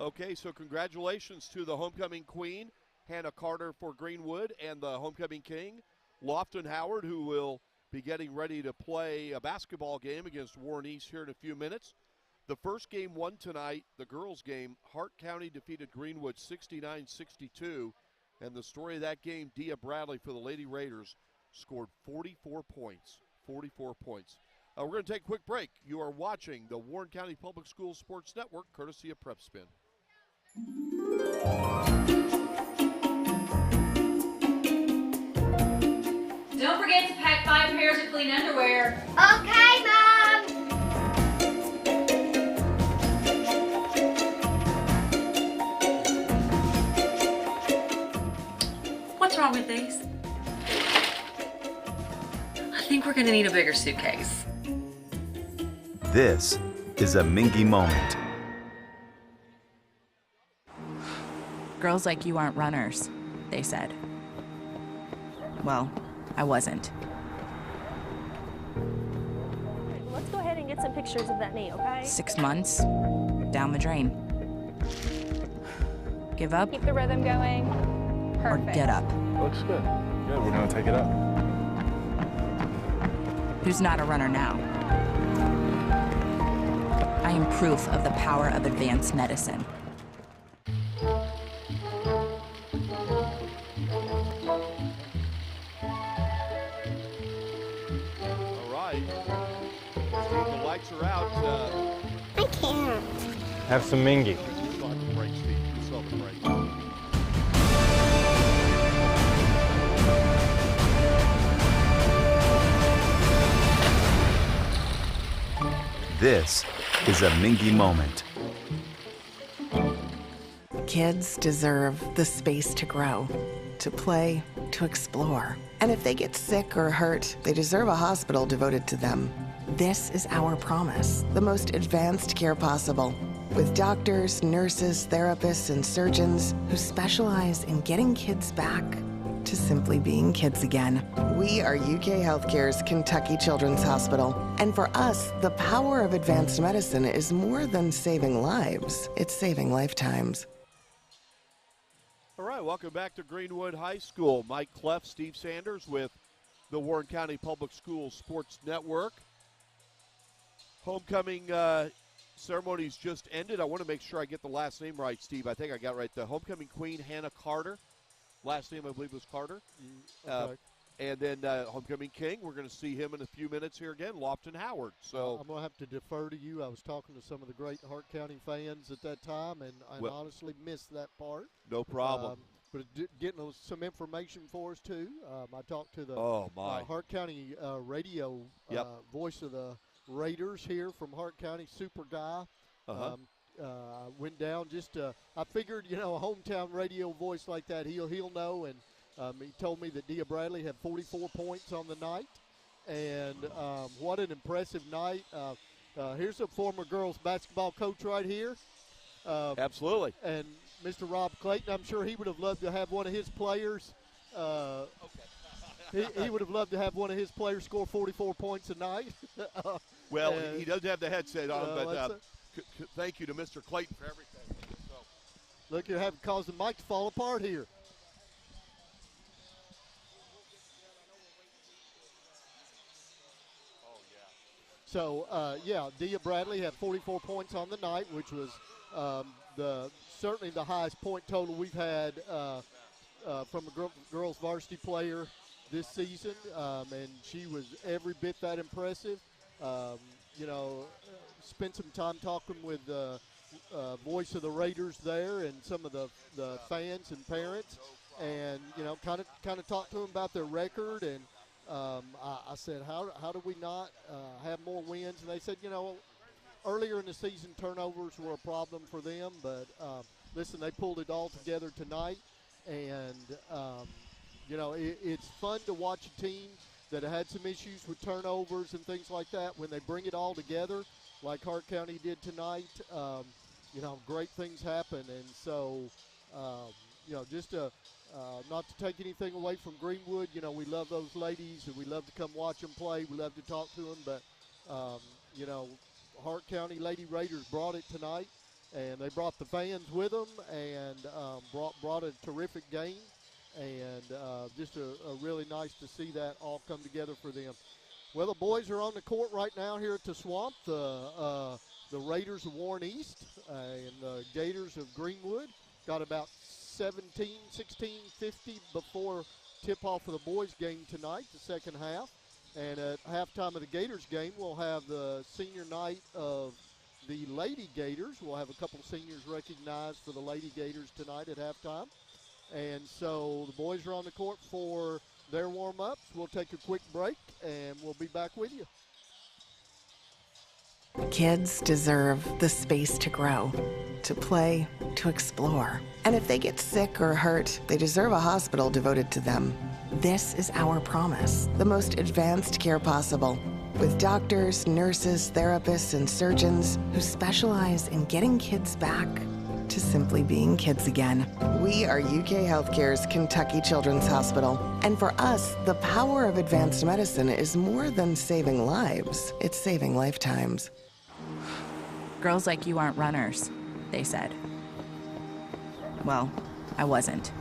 Okay, so congratulations to the homecoming queen, Hannah Carter for Greenwood, and the homecoming king, Lofton Howard, who will be getting ready to play a basketball game against Warren East here in a few minutes. The first game won tonight, the girls' game. Hart County defeated Greenwood 69-62. And the story of that game, Dia Bradley for the Lady Raiders scored 44 points. 44 points. We're going to take a quick break. You are watching the Warren County Public Schools Sports Network, courtesy of Prep Spin. Don't forget to pack 5 pairs of clean underwear. Okay, Mom. What's wrong with these? I think we're gonna need a bigger suitcase. This is a Mingy moment. Girls like you aren't runners, they said. Well, I wasn't. Let's go ahead and get some pictures of that knee, okay? 6 months, down the drain. Give up Keep the rhythm going. or Perfect. get up. Looks good. Good, we're gonna take it up. Who's not a runner now? I am proof of the power of advanced medicine. All right. Steve, the lights are out. I can't. Have some Mingy. You still have a break, Steve. You still have a break. This is a Mingy moment. Kids deserve the space to grow, to play, to explore. And if they get sick or hurt, they deserve a hospital devoted to them. This is our promise, the most advanced care possible, with doctors, nurses, therapists, and surgeons who specialize in getting kids back to simply being kids again. We are UK Healthcare's Kentucky Children's Hospital. And for us, the power of advanced medicine is more than saving lives, it's saving lifetimes. All right, welcome back to Greenwood High School. Mike Cleff, Steve Sanders with the Warren County Public Schools Sports Network. Homecoming ceremonies just ended. I want to make sure I get the last name right, Steve. I think I got right. The homecoming queen, Hannah Carter. Last name, I believe, was Carter. Okay. And then homecoming king, we're going to see him in a few minutes here again, Lofton Howard. So I'm going to have to defer to you. I was talking to some of the great Hart County fans at that time, and I honestly missed that part. No problem. But getting some information for us, too. I talked to the Hart County radio voice of the Raiders here from Hart County, super guy. Went down just I figured, a hometown radio voice like that, he'll know. And he told me that Dia Bradley had 44 points on the night. And what an impressive night. Here's a former girls basketball coach right here. Absolutely. And Mr. Rob Clayton, I'm sure he would have loved to have one of his players. He would have loved to have one of his players score 44 points a night. Well, he doesn't have the headset on, but thank you to Mr. Clayton for everything. So. Look, you're having caused the mic to fall apart here. So, Dia Bradley had 44 points on the night, which was certainly the highest point total we've had from a girls varsity player this season, and she was every bit that impressive. Spent some time talking with the voice of the Raiders there and some of the fans and parents, and kind of talked to them about their record. And I said, how do we not have more wins? And they said, earlier in the season turnovers were a problem for them, but listen, they pulled it all together tonight, and it's fun to watch a team that had some issues with turnovers and things like that. When they bring it all together, like Hart County did tonight, great things happen. And so, just not to take anything away from Greenwood, we love those ladies and we love to come watch them play. We love to talk to them, but, Hart County Lady Raiders brought it tonight. And they brought the fans with them and brought a terrific game. And just a really nice to see that all come together for them. Well, the boys are on the court right now here at the Swamp. The Raiders of Warren East and the Gators of Greenwood. Got about 16:50 before tip-off of the boys' game tonight, the second half. And at halftime of the Gators game, we'll have the senior night of the Lady Gators. We'll have a couple seniors recognized for the Lady Gators tonight at halftime. And so the boys are on the court for their warm-ups. We'll take a quick break, and we'll be back with you. Kids deserve the space to grow, to play, to explore. And if they get sick or hurt, they deserve a hospital devoted to them. This is our promise, the most advanced care possible, with doctors, nurses, therapists, and surgeons who specialize in getting kids back to simply being kids again. We are UK Healthcare's Kentucky Children's Hospital. And for us, the power of advanced medicine is more than saving lives. It's saving lifetimes. Girls like you aren't runners, they said. Well, I wasn't.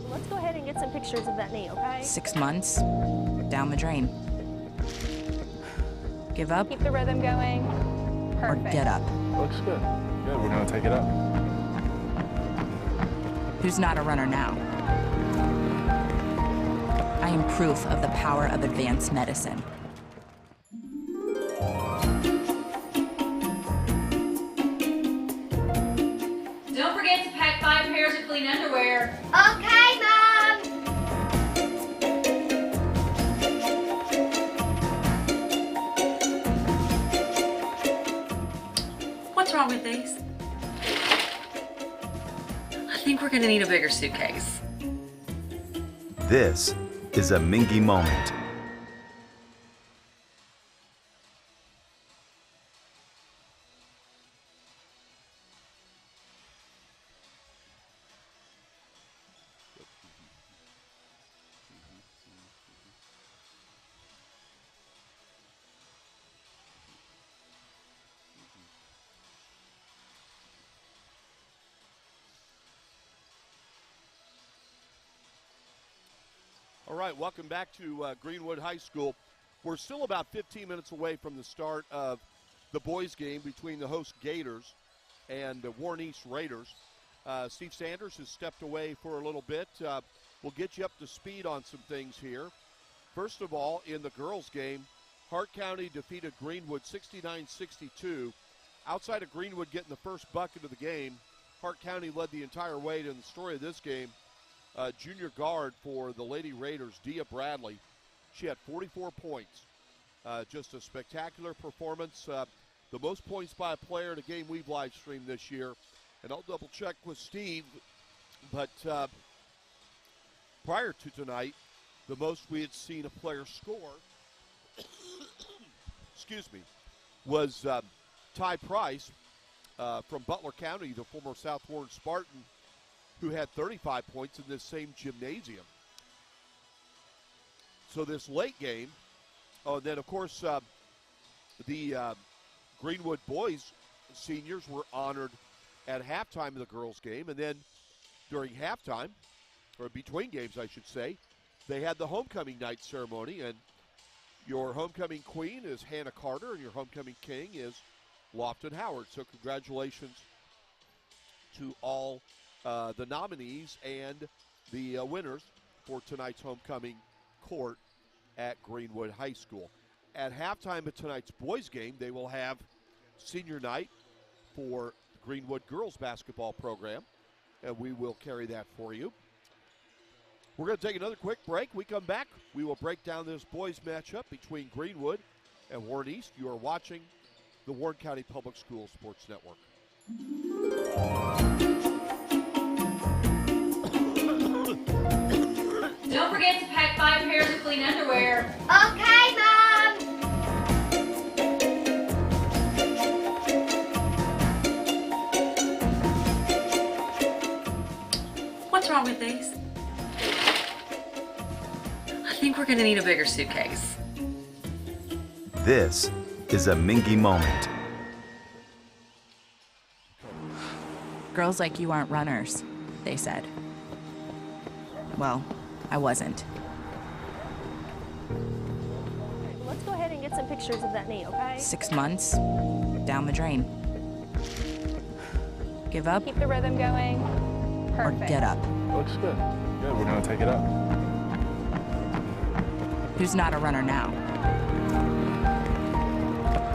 Let's go ahead and get some pictures of that knee, okay? 6 months, down the drain. Give up Keep the rhythm going. or Perfect. get up. Looks good. Good, we're gonna take it up. Who's not a runner now? I am proof of the power of advanced medicine. Don't forget to pack 5 pairs of clean underwear. Okay, Mom. What's wrong with these? I think we're gonna need a bigger suitcase. This is a Mingy moment. All right, welcome back to Greenwood High School. We're still about 15 minutes away from the start of the boys' game between the host Gators and the Warren East Raiders. Steve Sanders has stepped away for a little bit. We'll get you up to speed on some things here. First of all, in the girls' game, Hart County defeated Greenwood 69-62. Outside of Greenwood getting the first bucket of the game, Hart County led the entire way. To the story of this game, junior guard for the Lady Raiders, Dia Bradley. She had 44 points. Just a spectacular performance. The most points by a player in a game we've live streamed this year. And I'll double check with Steve. But prior to tonight, the most we had seen a player score, excuse me, was Ty Price from Butler County, the former South Warren Spartan, who had 35 points in this same gymnasium. So this late game, and then of course the Greenwood boys seniors were honored at halftime of the girls' game, and then during halftime, or between games I should say, they had the homecoming night ceremony, and your homecoming queen is Hannah Carter, and your homecoming king is Lofton Howard. So congratulations to all the nominees and the winners for tonight's homecoming court at Greenwood High School. At halftime of tonight's boys' game, they will have senior night for the Greenwood girls basketball program, and we will carry that for you. We're going to take another quick break. We come back, we will break down this boys' matchup between Greenwood and Warren East. You are watching the Warren County Public Schools Sports Network. Don't forget to pack 5 pairs of clean underwear. Okay, Mom. What's wrong with these? I think we're gonna need a bigger suitcase. This is a Mingy moment. Girls like you aren't runners, they said. Well, I wasn't. Let's go ahead and get some pictures of that knee, okay? 6 months, down the drain. Give up Keep the rhythm going. or Perfect. get up. Looks good. Good, we're gonna take it up. Who's not a runner now?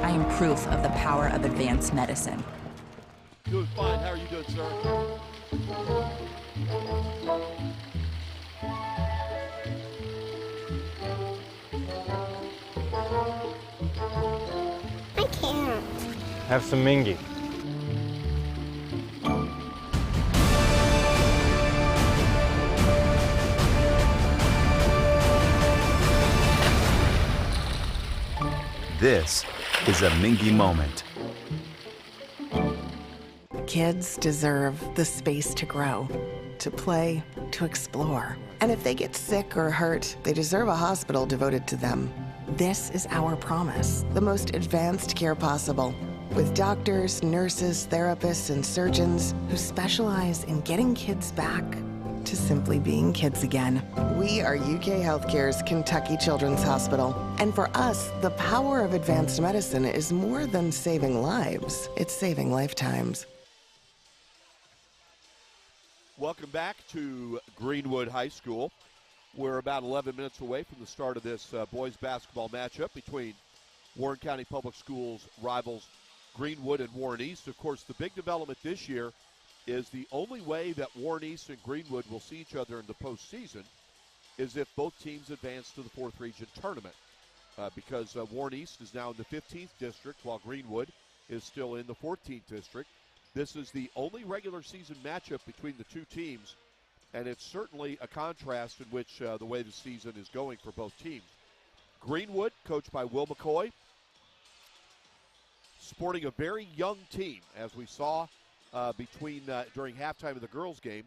I am proof of the power of advanced medicine. Doing fine. How are you doing, sir? I can't. Have some mingy. This is a Mingy moment. Kids deserve the space to grow, to play, to explore. And if they get sick or hurt, they deserve a hospital devoted to them. This is our promise, the most advanced care possible, with doctors, nurses, therapists, and surgeons who specialize in getting kids back to simply being kids again. We are UK Healthcare's Kentucky Children's Hospital. And for us, the power of advanced medicine is more than saving lives, it's saving lifetimes. Welcome back to Greenwood High School. We're about 11 minutes away from the start of this boys basketball matchup between Warren County Public Schools rivals Greenwood and Warren East. Of course, the big development this year is the only way that Warren East and Greenwood will see each other in the postseason is if both teams advance to the 4th Region Tournament, because Warren East is now in the 15th district while Greenwood is still in the 14th district. This is the only regular season matchup between the two teams, and it's certainly a contrast in which the way the season is going for both teams. Greenwood, coached by Will McCoy, sporting a very young team, as we saw during halftime of the girls' game.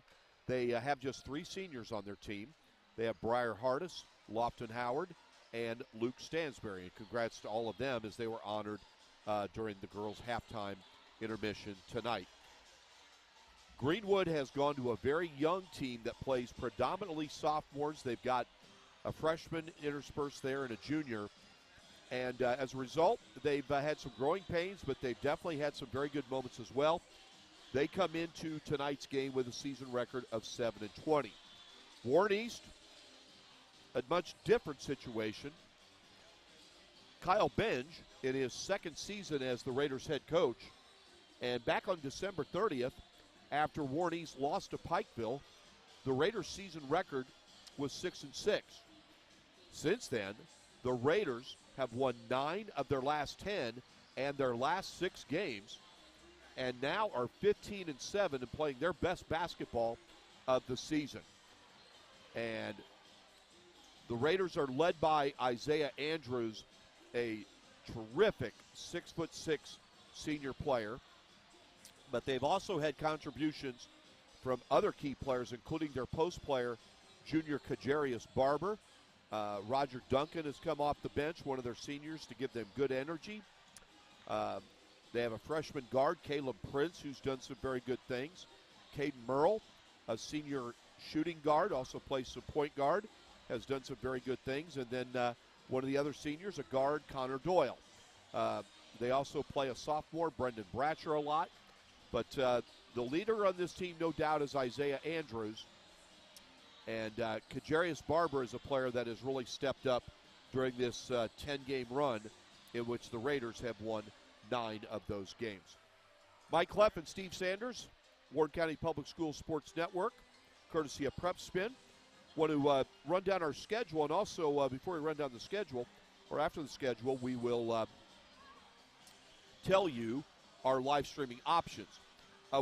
They have just 3 seniors on their team. They have Briar Hardis, Lofton Howard, and Luke Stansberry. And congrats to all of them as they were honored during the girls' halftime intermission tonight. Greenwood has gone to a very young team that plays predominantly sophomores. They've got a freshman interspersed there and a junior. And as a result, they've had some growing pains, but they've definitely had some very good moments as well. They come into tonight's game with a season record of 7-20. Warren East, a much different situation. Kyle Benge, in his second season as the Raiders head coach, and back on December 30th, after Warren East lost to Pikeville, the Raiders' season record was 6-6. Since then, the Raiders have won 9 of their last 10 and their last 6 games, and now are 15-7 and playing their best basketball of the season. And the Raiders are led by Isaiah Andrews, a terrific 6'6" senior player. But they've also had contributions from other key players, including their post player, junior Kajarius Barber. Roger Duncan has come off the bench, one of their seniors, to give them good energy. They have a freshman guard, Caleb Prince, who's done some very good things. Caden Merle, a senior shooting guard, also plays some point guard, has done some very good things. And then one of the other seniors, a guard, Connor Doyle. They also play a sophomore, Brendan Bratcher, a lot. But the leader on this team, no doubt, is Isaiah Andrews. And Kajarius Barber is a player that has really stepped up during this 10-game run in which the Raiders have won 9 of those games. Mike Cleff and Steve Sanders, Warren County Public Schools Sports Network, courtesy of Prep Spin. Want to run down our schedule, and also before we run down the schedule, or after the schedule, we will tell you our live streaming options.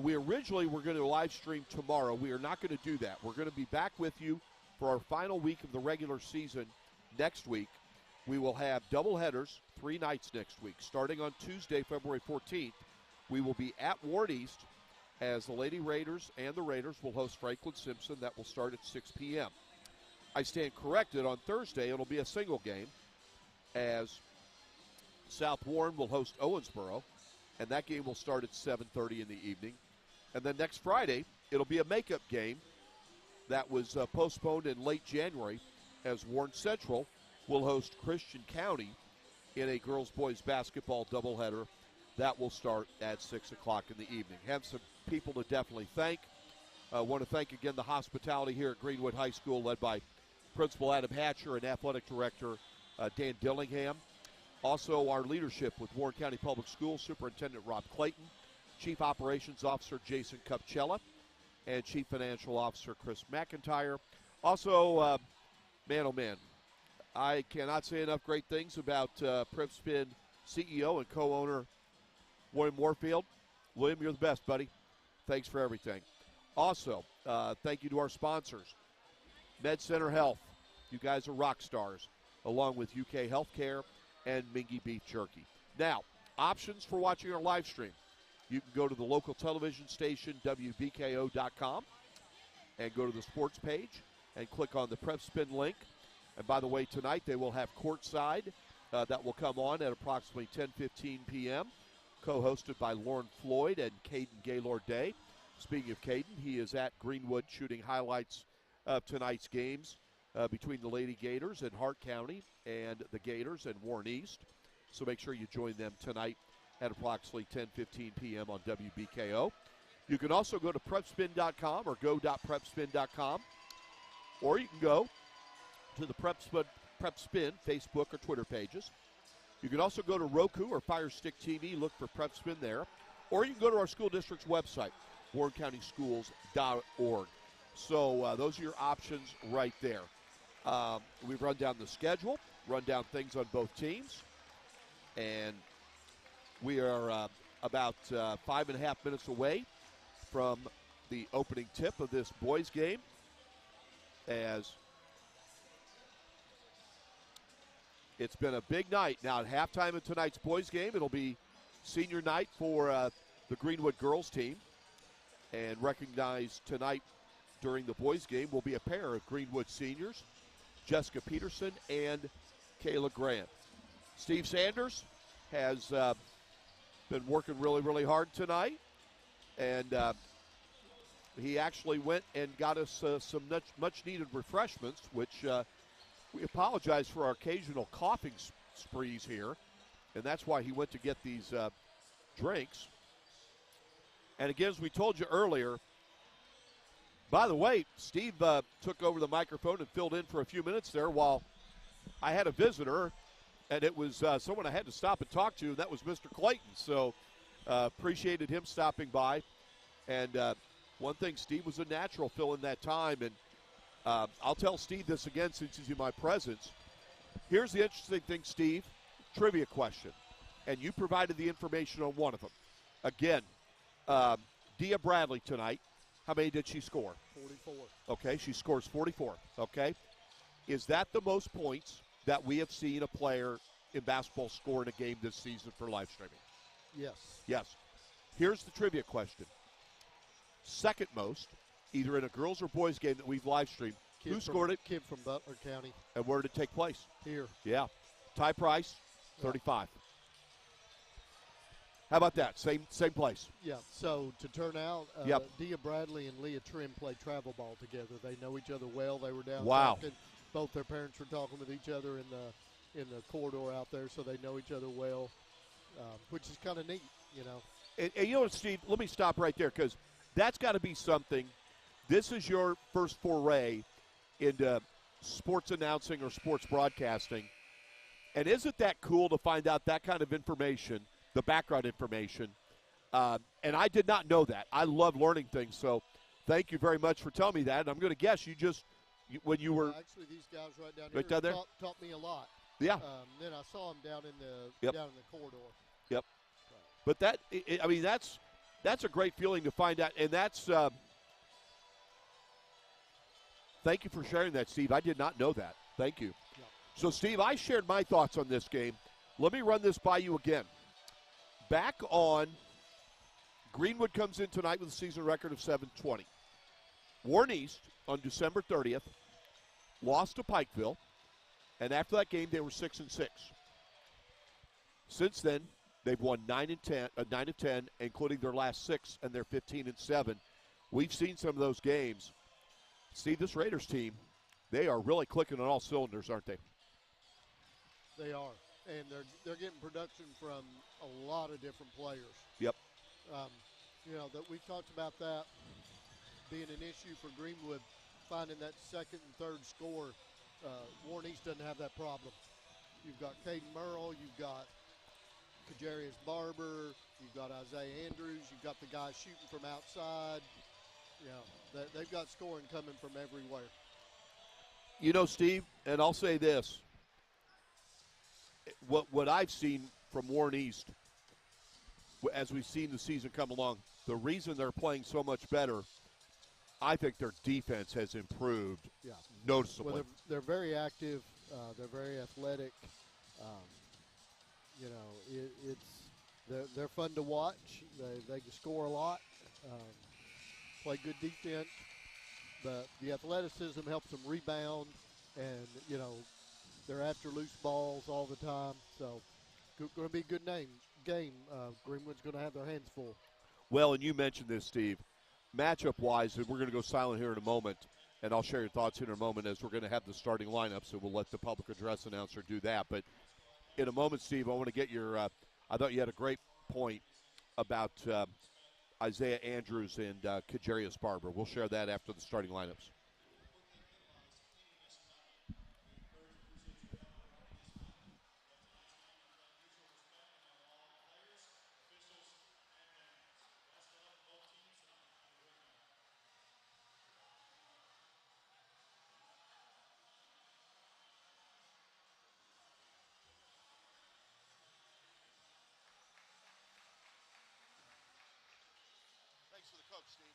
We originally were going to live stream tomorrow. We are not going to do that. We're going to be back with you for our final week of the regular season next week. We will have doubleheaders 3 nights next week. Starting on Tuesday, February 14th, we will be at Warren East as the Lady Raiders and the Raiders will host Franklin Simpson. That will start at 6 p.m. I stand corrected. On Thursday, it'll be a single game as South Warren will host Owensboro, and that game will start at 7:30 in the evening. And then next Friday, it'll be a makeup game that was postponed in late January, as Warren Central will host Christian County in a girls-boys basketball doubleheader that will start at 6 o'clock in the evening. Have some people to definitely thank. I want to thank again the hospitality here at Greenwood High School, led by Principal Adam Hatcher and Athletic Director Dan Dillingham. Also, our leadership with Warren County Public Schools, Superintendent Rob Clayton, Chief Operations Officer Jason Cupcella, and Chief Financial Officer Chris McIntyre. Also, man, oh man, I cannot say enough great things about Prep Spin CEO and co-owner William Warfield. William, you're the best, buddy. Thanks for everything. Also, thank you to our sponsors, Med Center Health. You guys are rock stars, along with UK Healthcare and Mingy Beef Jerky. Now, options for watching our live stream. You can go to the local television station, WBKO.com, and go to the sports page and click on the Prep Spin link. And by the way, tonight they will have Courtside that will come on at approximately 10:15 p.m., co-hosted by Lauren Floyd and Caden Gaylord-Day. Speaking of Caden, he is at Greenwood shooting highlights of tonight's games between the Lady Gators and Hart County and the Gators and Warren East. So make sure you join them tonight at approximately 10:15 p.m. on WBKO. You can also go to prepspin.com or go.prepspin.com, or you can go to the Prep Spin Facebook or Twitter pages. You can also go to Roku or Fire Stick TV, look for Prep Spin there, or you can go to our school district's website, warrencountyschools.org. So those are your options right there. We've run down the schedule, run down things on both teams, and we are about 5.5 minutes away from the opening tip of this boys game, as it's been a big night. Now at halftime of tonight's boys game, it'll be senior night for the Greenwood girls team, and recognized tonight during the boys game will be a pair of Greenwood seniors, Jessica Peterson and Kayla Grant. Steve Sanders has been working really, really hard tonight, and he actually went and got us some much-needed refreshments, which we apologize for our occasional coughing sprees here, and that's why he went to get these drinks. And again, as we told you earlier, by the way, Steve took over the microphone and filled in for a few minutes there while I had a visitor, and it was someone I had to stop and talk to, and that was Mr. Clayton. So appreciated him stopping by. And one thing, Steve was a natural filling that time, and I'll tell Steve this again since he's in my presence. Here's the interesting thing, Steve, trivia question, and you provided the information on one of them. Again, Dia Bradley tonight, how many did she score? 44. Okay, she scores 44, okay? Is that the most points that we have seen a player in basketball score in a game this season for live streaming? Yes. Yes. Here's the trivia question. Second most, either in a girls or boys game that we've live streamed, who scored it? Kid from Butler County. And where did it take place? Here. Yeah. Ty Price, 35. How about that? Same place. Yeah, so to turn out, Dia Bradley and Leah Trim played travel ball together. They know each other well. They were down talking. Both their parents were talking with each other in the corridor out there, so they know each other well, which is kind of neat, you know. And you know what, Steve, let me stop right there, because that's got to be something. This is your first foray into sports announcing or sports broadcasting. And isn't that cool to find out that kind of information, the background information? And I did not know that. I love learning things, so thank you very much for telling me that. And I'm going to guess when you were actually, these guys down there taught me a lot. Yeah. Then I saw them down in the corridor. Yep. But that's a great feeling to find out, and that's thank you for sharing that, Steve. I did not know that. Thank you. Yep. So, Steve, I shared my thoughts on this game. Let me run this by you again. Back on, Greenwood comes in tonight with a season record of 7-20. Warren East on December 30th lost to Pikeville, and after that game they were 6-6. Since then, They've won 9 of 10, including their last 6, and they're 15-7. We've seen some of those games. See, this Raiders team, they are really clicking on all cylinders, aren't they? They are, and they're getting production from a lot of different players. Yep. That we've talked about that being an issue for Greenwood, finding that second and third score. Warren East doesn't have that problem. You've got Caden Merle, you've got Kajarius Barber, you've got Isaiah Andrews, you've got the guys shooting from outside. They've got scoring coming from everywhere. You know, Steve, and I'll say this. What I've seen from Warren East, as we've seen the season come along, the reason they're playing so much better, I think their defense has improved noticeably. Well, they're very active. They're very athletic. They're fun to watch. They can score a lot, play good defense. But the athleticism helps them rebound, and, they're after loose balls all the time. So going to be a good game. Greenwood's going to have their hands full. Well, and you mentioned this, Steve. Matchup-wise, and we're going to go silent here in a moment, and I'll share your thoughts in a moment as we're going to have the starting lineup, so we'll let the public address announcer do that. But in a moment, Steve, I want to get your I thought you had a great point about Isaiah Andrews and Kajarius Barber. We'll share that after the starting lineups. Thanks for the coach, Steve.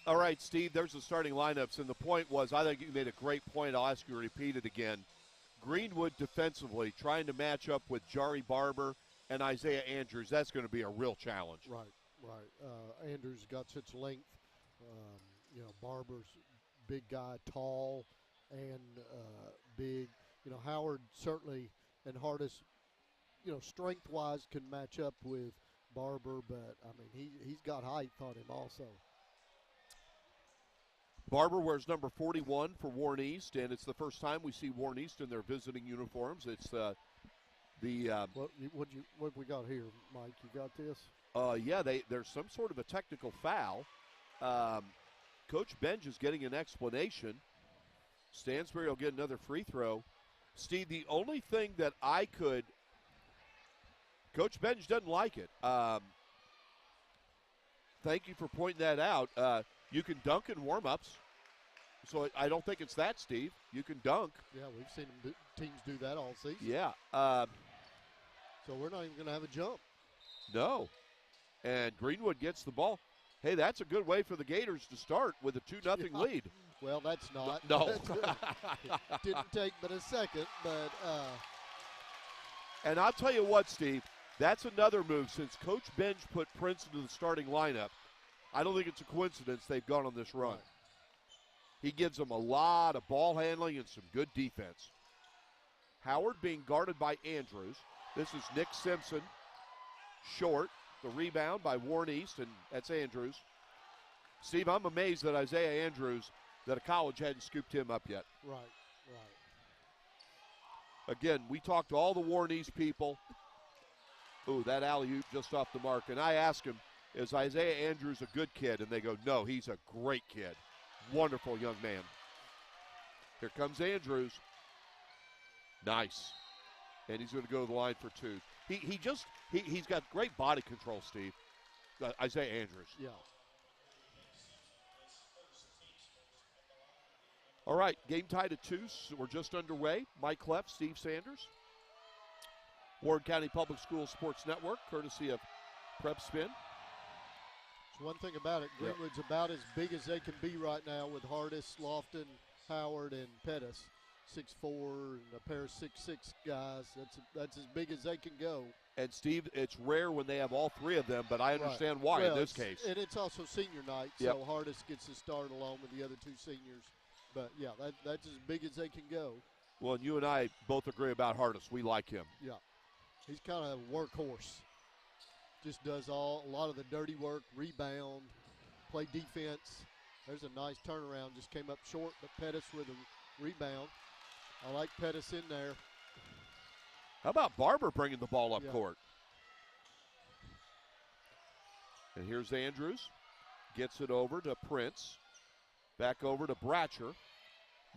All right, Steve, there's the starting lineups, and the point was, I think you made a great point. I'll ask you to repeat it again. Greenwood defensively trying to match up with Jari Barber and Isaiah Andrews. That's going to be a real challenge. Right. Andrews got such length. Barber's big guy, tall and big. Howard certainly and Hardest, strength-wise can match up with Barber, but, he's got height on him also. Barber wears number 41 for Warren East, and it's the first time we see Warren East in their visiting uniforms. It's what we got here, Mike? You got this? There's some sort of a technical foul. Coach Benj is getting an explanation. Stansbury will get another free throw. Steve, the only thing that I could – Coach Benj doesn't like it. Thank you for pointing that out. You can dunk in warm-ups. So I don't think it's that, Steve. You can dunk. Yeah, we've seen teams do that all season. Yeah. So we're not even going to have a jump. No. And Greenwood gets the ball. Hey, that's a good way for the Gators to start with a 2-0 lead. Well, that's not. No. It didn't take but a second, but and I'll tell you what, Steve, that's another move. Since Coach Benj put Prince into the starting lineup, I don't think it's a coincidence they've gone on this run. Right. He gives them a lot of ball handling and some good defense. Howard being guarded by Andrews. This is Nick Simpson, short. The rebound by Warren East, and that's Andrews. Steve, I'm amazed that Isaiah Andrews, that a college hadn't scooped him up yet. Right. Again, we talked to all the Warren East people. Ooh, that alley-oop just off the mark. And I asked him, is Isaiah Andrews a good kid? And they go, no, he's a great kid. Wonderful young man. Here comes Andrews. Nice. And he's going to go to the line for two. He's got great body control, Steve. Isaiah Andrews. Yeah. All right, game tied at 2. So we're just underway. Mike Cleff, Steve Sanders. Warren County Public Schools Sports Network, courtesy of Prep Spin. There's one thing about it. Greenwood's about as big as they can be right now with Hardis, Lofton, Howard, and Pettis. 6'4", and a pair of 6'6" guys. That's as big as they can go. And, Steve, it's rare when they have all three of them, but I understand why in this case. And it's also senior night, so Hardis gets to start along with the other two seniors. But, yeah, that's as big as they can go. Well, and you and I both agree about Hardis. We like him. Yeah. He's kind of a workhorse. Just does a lot of the dirty work, rebound, play defense. There's a nice turnaround. Just came up short, but Pettis with a rebound. I like Pettis in there. How about Barber bringing the ball up court? And here's Andrews. Gets it over to Prince. Back over to Bratcher.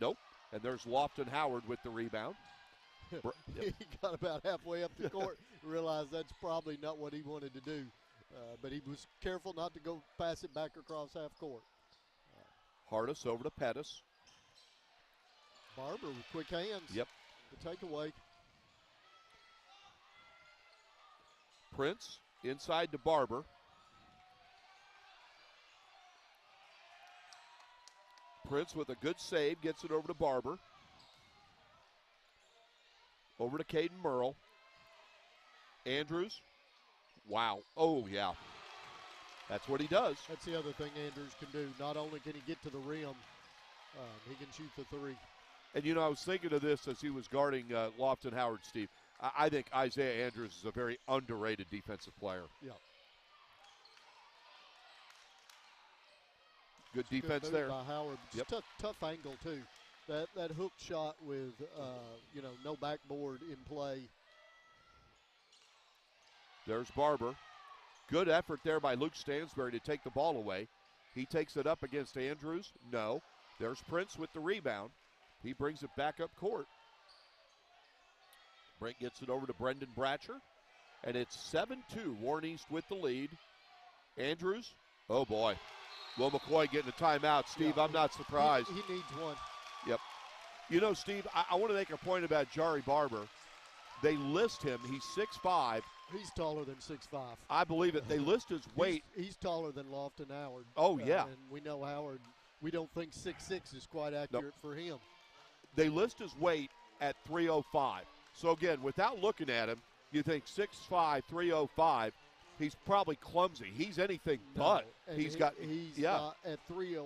Nope. And there's Lofton Howard with the rebound. He got about halfway up the court, realized that's probably not what he wanted to do. But he was careful not to go pass it back across half court. Hardis over to Pettis. Barber with quick hands. Yep. The takeaway. Prince inside to Barber. Prince with a good save, gets it over to Barber. Over to Caden Merle. Andrews. Wow. Oh, yeah. That's what he does. That's the other thing Andrews can do. Not only can he get to the rim, he can shoot the three. And, you know, I was thinking of this as he was guarding Lofton Howard, Steve. I think Isaiah Andrews is a very underrated defensive player. Yeah. Good defense there. By Howard. Yep. Tough angle, too. That hook shot with, no backboard in play. There's Barber. Good effort there by Luke Stansbury to take the ball away. He takes it up against Andrews. No. There's Prince with the rebound. He brings it back up court. Brent gets it over to Brendan Bratcher. And it's 7-2. Warren East with the lead. Andrews. Oh, boy. Will McCoy getting a timeout. Steve, I'm not surprised. He needs one. Yep. You know, Steve, I want to make a point about Jari Barber. They list him. He's 6'5". He's taller than 6'5". I believe it. They list his weight. He's taller than Lofton Howard. Oh, yeah. And we know Howard, we don't think 6'6" is quite accurate for him. They list his weight at 305. So, again, without looking at him, you think 6'5", 305. He's probably clumsy. He's anything but. He's not at 30.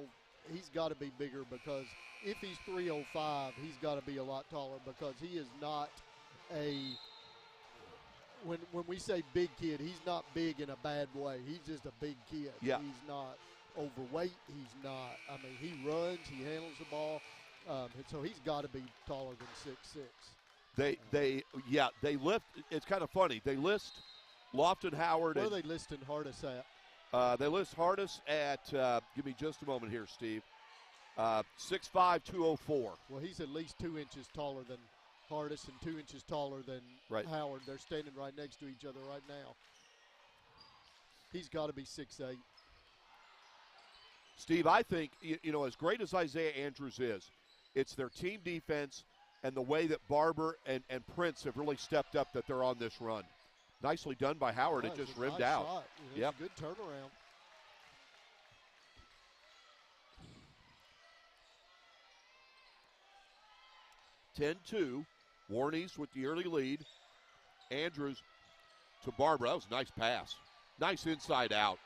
He's got to be bigger because if he's 305, he's got to be a lot taller because he is not a. When we say big kid, he's not big in a bad way. He's just a big kid. Yeah. He's not overweight. He's not. I mean, he runs. He handles the ball. And so he's got to be taller than 6'6". They lift. It's kind of funny. They list Lofton Howard. Where are they listing Hardis at? They list Hardis at, give me just a moment here, Steve. 6'5", 204. Well, he's at least 2 inches taller than Hardis and 2 inches taller than Howard. They're standing right next to each other right now. He's got to be 6'8". Steve, I think, as great as Isaiah Andrews is, it's their team defense and the way that Barber and Prince have really stepped up that they're on this run. Nicely done by Howard. It just rimmed out. Shot. Yep. Good turnaround. (10-2). Warnies with the early lead. Andrews to Barber. That was a nice pass. Nice inside out.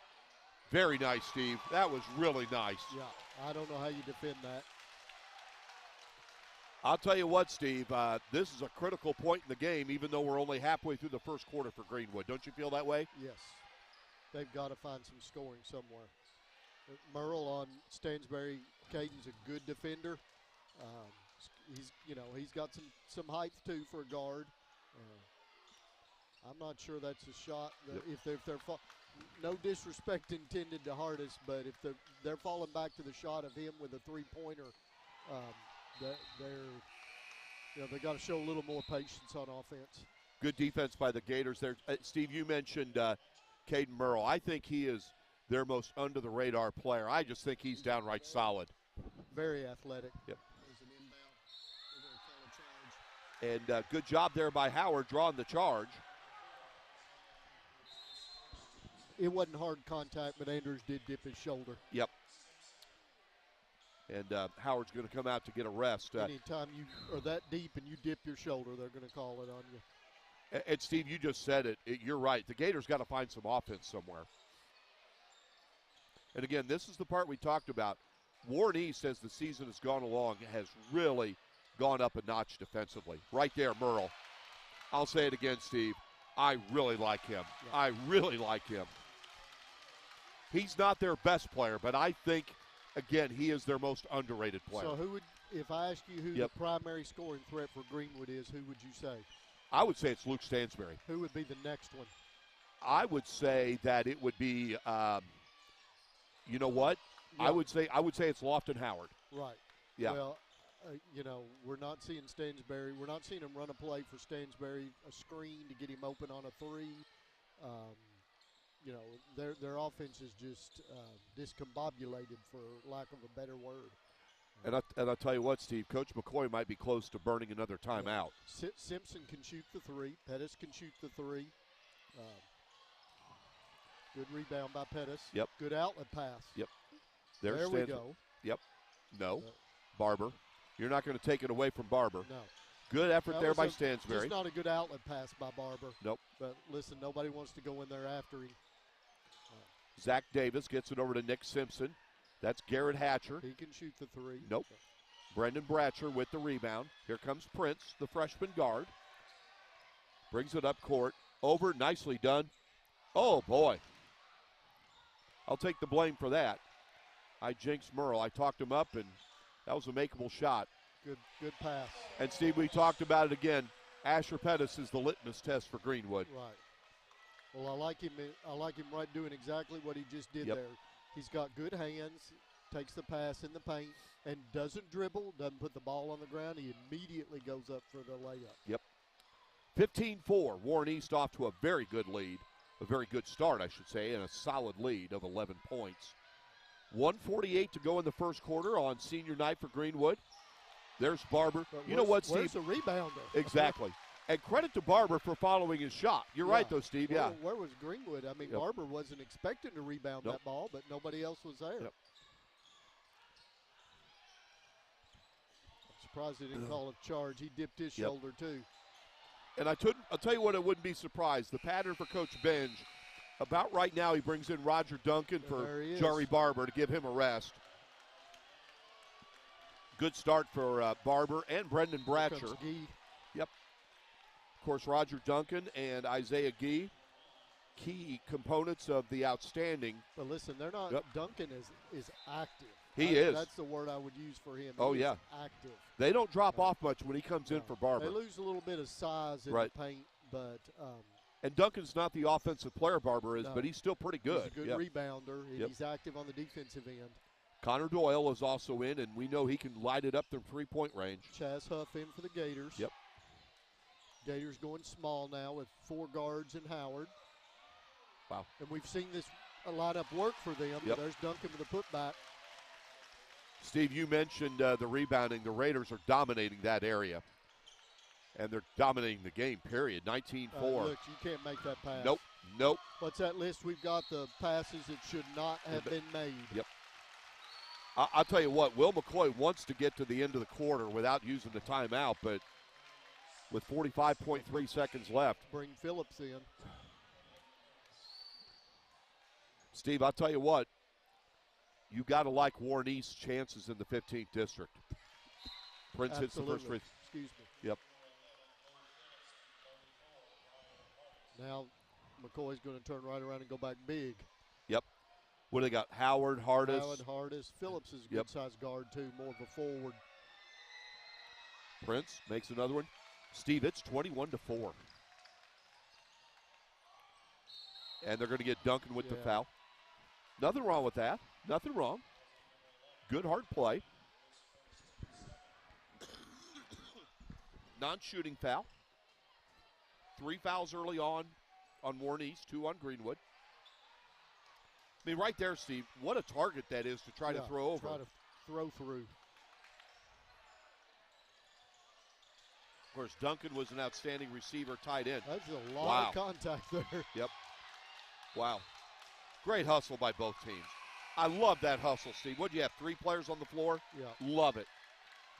Very nice, Steve. That was really nice. Yeah, I don't know how you defend that. I'll tell you what, Steve, this is a critical point in the game, even though we're only halfway through the first quarter for Greenwood. Don't you feel that way? Yes. They've got to find some scoring somewhere. Merle on Stansbury. Caden's a good defender. He's got some height, too, for a guard. I'm not sure that's a shot. If they're no disrespect intended to Hardis, but if they're falling back to the shot of him with a three-pointer, they got to show a little more patience on offense. Good defense by the Gators there. Steve, you mentioned Caden Merle. I think he is their most under-the-radar player. I just think he's downright solid. Very athletic. Yep. And good job there by Howard drawing the charge. It wasn't hard contact, but Andrews did dip his shoulder. Yep. And Howard's going to come out to get a rest. Anytime you are that deep and you dip your shoulder, they're going to call it on you. And Steve, you just said it. You're right. The Gators got to find some offense somewhere. And again, this is the part we talked about. Warren East, as the season has gone along, has really gone up a notch defensively. Right there, Merle. I'll say it again, Steve. I really like him. Yeah. I really like him. He's not their best player, but I think, again, he is their most underrated player. So if I ask you who the primary scoring threat for Greenwood is, who would you say? I would say it's Luke Stansbury. Who would be the next one? I would say that it would be, you know what? Yeah. I would say it's Lofton Howard. Right. Yeah. Well, we're not seeing Stansbury. We're not seeing him run a play for Stansbury, a screen to get him open on a three. Their offense is just discombobulated, for lack of a better word. And I'll tell you what, Steve, Coach McCoy might be close to burning another timeout. Yeah. Simpson can shoot the three. Pettis can shoot the three. Good rebound by Pettis. Yep. Good outlet pass. Yep. There we go. Yep. No. Barber. You're not going to take it away from Barber. No. Good effort there by Stansbury. Just not a good outlet pass by Barber. Nope. But listen, nobody wants to go in there after him. Zach Davis gets it over to Nick Simpson. That's Garrett Hatcher. He can shoot the three. Nope. Brendan Bratcher with the rebound. Here comes Prince, the freshman guard. Brings it up court. Over, nicely done. Oh, boy. I'll take the blame for that. I jinxed Merle. I talked him up, and that was a makeable shot. Good pass. And, Steve, we talked about it again. Asher Pettis is the litmus test for Greenwood. Right. Well, I like him right doing exactly what he just did there. He's got good hands, takes the pass in the paint, and doesn't dribble, doesn't put the ball on the ground. He immediately goes up for the layup. Yep. 15-4. Warren East off to a very good lead. A very good start, I should say, and a solid lead of 11 points. 1:48 to go in the first quarter on senior night for Greenwood. There's Barber. You know what, Steve? Where's the rebounder? Exactly. And credit to Barber for following his shot. You're right, though, Steve. Where was Greenwood? I mean, Barber wasn't expecting to rebound that ball, but nobody else was there. Yep. I'm surprised he didn't call a charge. He dipped his shoulder, too. And I'll tell you what, I wouldn't be surprised. The pattern for Coach Benj, about right now he brings in Roger Duncan for Jari Barber to give him a rest. Good start for Barber and Brendan Bratcher. Yep. Of course, Roger Duncan and Isaiah Gee, key components of the outstanding. But listen, they're not. Duncan is active. He is. That's the word I would use for him. He is active. They don't drop off much when he comes in for Barber. They lose a little bit of size in the paint, but. And Duncan's not the offensive player Barber is, but he's still pretty good. He's a good rebounder, and he's active on the defensive end. Connor Doyle is also in, and we know he can light it up from three-point range. Chaz Huff in for the Gators. Yep. Gators going small now with 4 guards and Howard. Wow. And we've seen this lineup work for them. Yep. There's Duncan with a putback. Steve, you mentioned the rebounding. The Raiders are dominating that area. And they're dominating the game, period. 19-4. Look, you can't make that pass. Nope. What's that list? We've got the passes that should not have been made. Yep. I'll tell you what, Will McCoy wants to get to the end of the quarter without using the timeout, but with 45.3 seconds left. Bring Phillips in. Steve, I'll tell you what, you got to like Warren East's chances in the 15th district. Prince hits the first free. Excuse me. Yep. Now McCoy's going to turn right around and go back big. Yep. What do they got? Howard, Hardis. Phillips is a good-sized guard, too, more of a forward. Prince makes another one. Steve, it's 21-4. And they're going to get Duncan with the foul. Nothing wrong with that. Nothing wrong. Good hard play. Non-shooting foul. 3 fouls early on Warren East, 2 on Greenwood. I mean, right there, Steve, what a target that is to try to throw over. Try to throw through. Of course, Duncan was an outstanding receiver, tight end. That's a lot of contact there. Yep. Wow. Great hustle by both teams. I love that hustle, Steve. What do you have, 3 players on the floor? Yeah. Love it.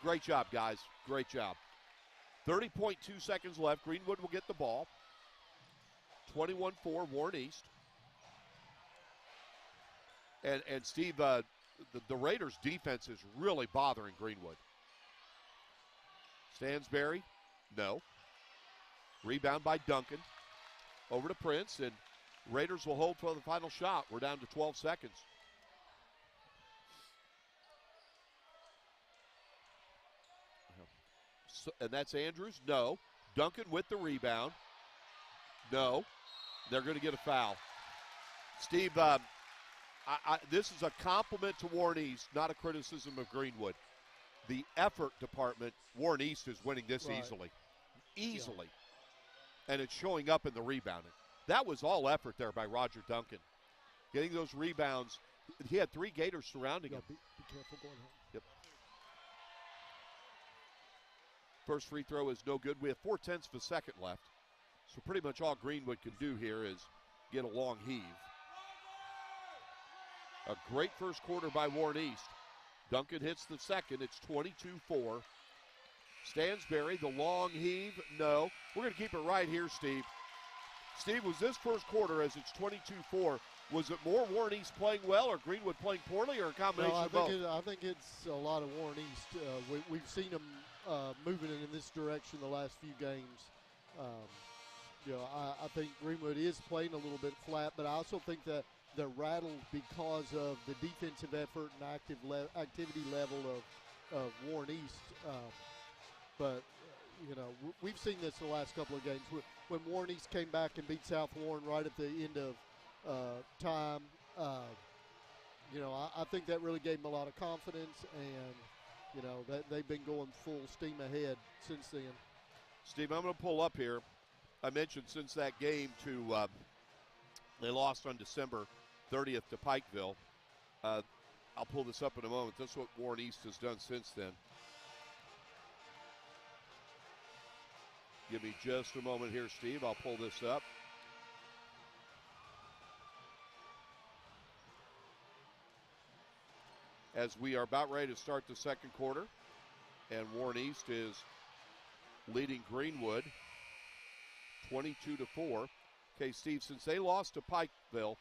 Great job, guys. Great job. 30.2 seconds left. Greenwood will get the ball. 21-4, Warren East. And Steve, the Raiders' defense is really bothering Greenwood. Stansberry, no. Rebound by Duncan. Over to Prince, and Raiders will hold for the final shot. We're down to 12 seconds. So, and that's Andrews, no. Duncan with the rebound, no. They're going to get a foul. Steve, this is a compliment to Warren East, not a criticism of Greenwood. The effort department, Warren East is winning this easily. And it's showing up in the rebounding. That was all effort there by Roger Duncan. Getting those rebounds. He had 3 Gators surrounding him. Be careful going home. Yep. First free throw is no good. We have 0.4 of a second left. So pretty much all Greenwood can do here is get a long heave. A great first quarter by Warren East. Duncan hits the second. It's 22-4. Stansberry, the long heave, no. We're going to keep it right here, Steve. Steve, was this first quarter, as it's 22-4, was it more Warren East playing well or Greenwood playing poorly, or a combination of both? I think it's a lot of Warren East. We've seen them moving in this direction the last few games. I think Greenwood is playing a little bit flat, but I also think that they're rattled because of the defensive effort and activity level of Warren East. But we've seen this in the last couple of games. When Warren East came back and beat South Warren right at the end of time, I think that really gave them a lot of confidence, and that they've been going full steam ahead since then. Steve, I'm going to pull up here. I mentioned since that game they lost on December 30th to Pikeville. I'll pull this up in a moment. That's what Warren East has done since then. Give me just a moment here, Steve. I'll pull this up. As we are about ready to start the second quarter, and Warren East is leading Greenwood 22-4. Okay, Steve, since they lost to Pikeville,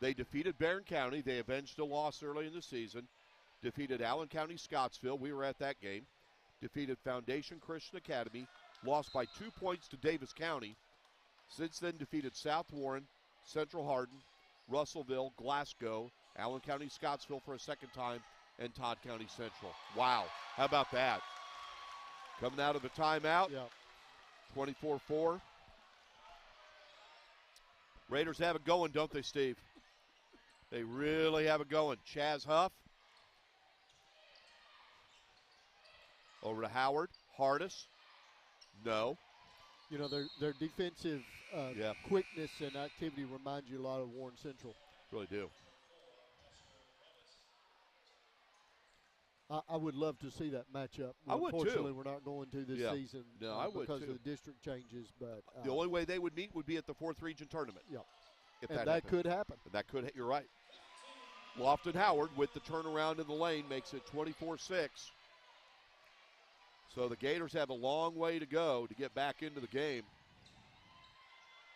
they defeated Barron County. They avenged a loss early in the season. Defeated Allen County Scottsville. We were at that game. Defeated Foundation Christian Academy. Lost by 2 points to Davis County. Since then, defeated South Warren, Central Hardin, Russellville, Glasgow, Allen County Scottsville for a second time, and Todd County Central. Wow, how about that? Coming out of a timeout, 24-4. Raiders have it going, don't they, Steve? They really have it going. Chaz Huff Over to Howard. Hardis. No. You know, their defensive quickness and activity reminds you a lot of Warren Central. Really do. I would love to see that matchup. I would, too. Unfortunately, we're not going to this season because of the district changes. But the only way they would meet would be at the 4th Region Tournament. Yep. If and that could happen. You're right. Lofton Howard with the turnaround in the lane makes it 24-6. So the Gators have a long way to go to get back into the game.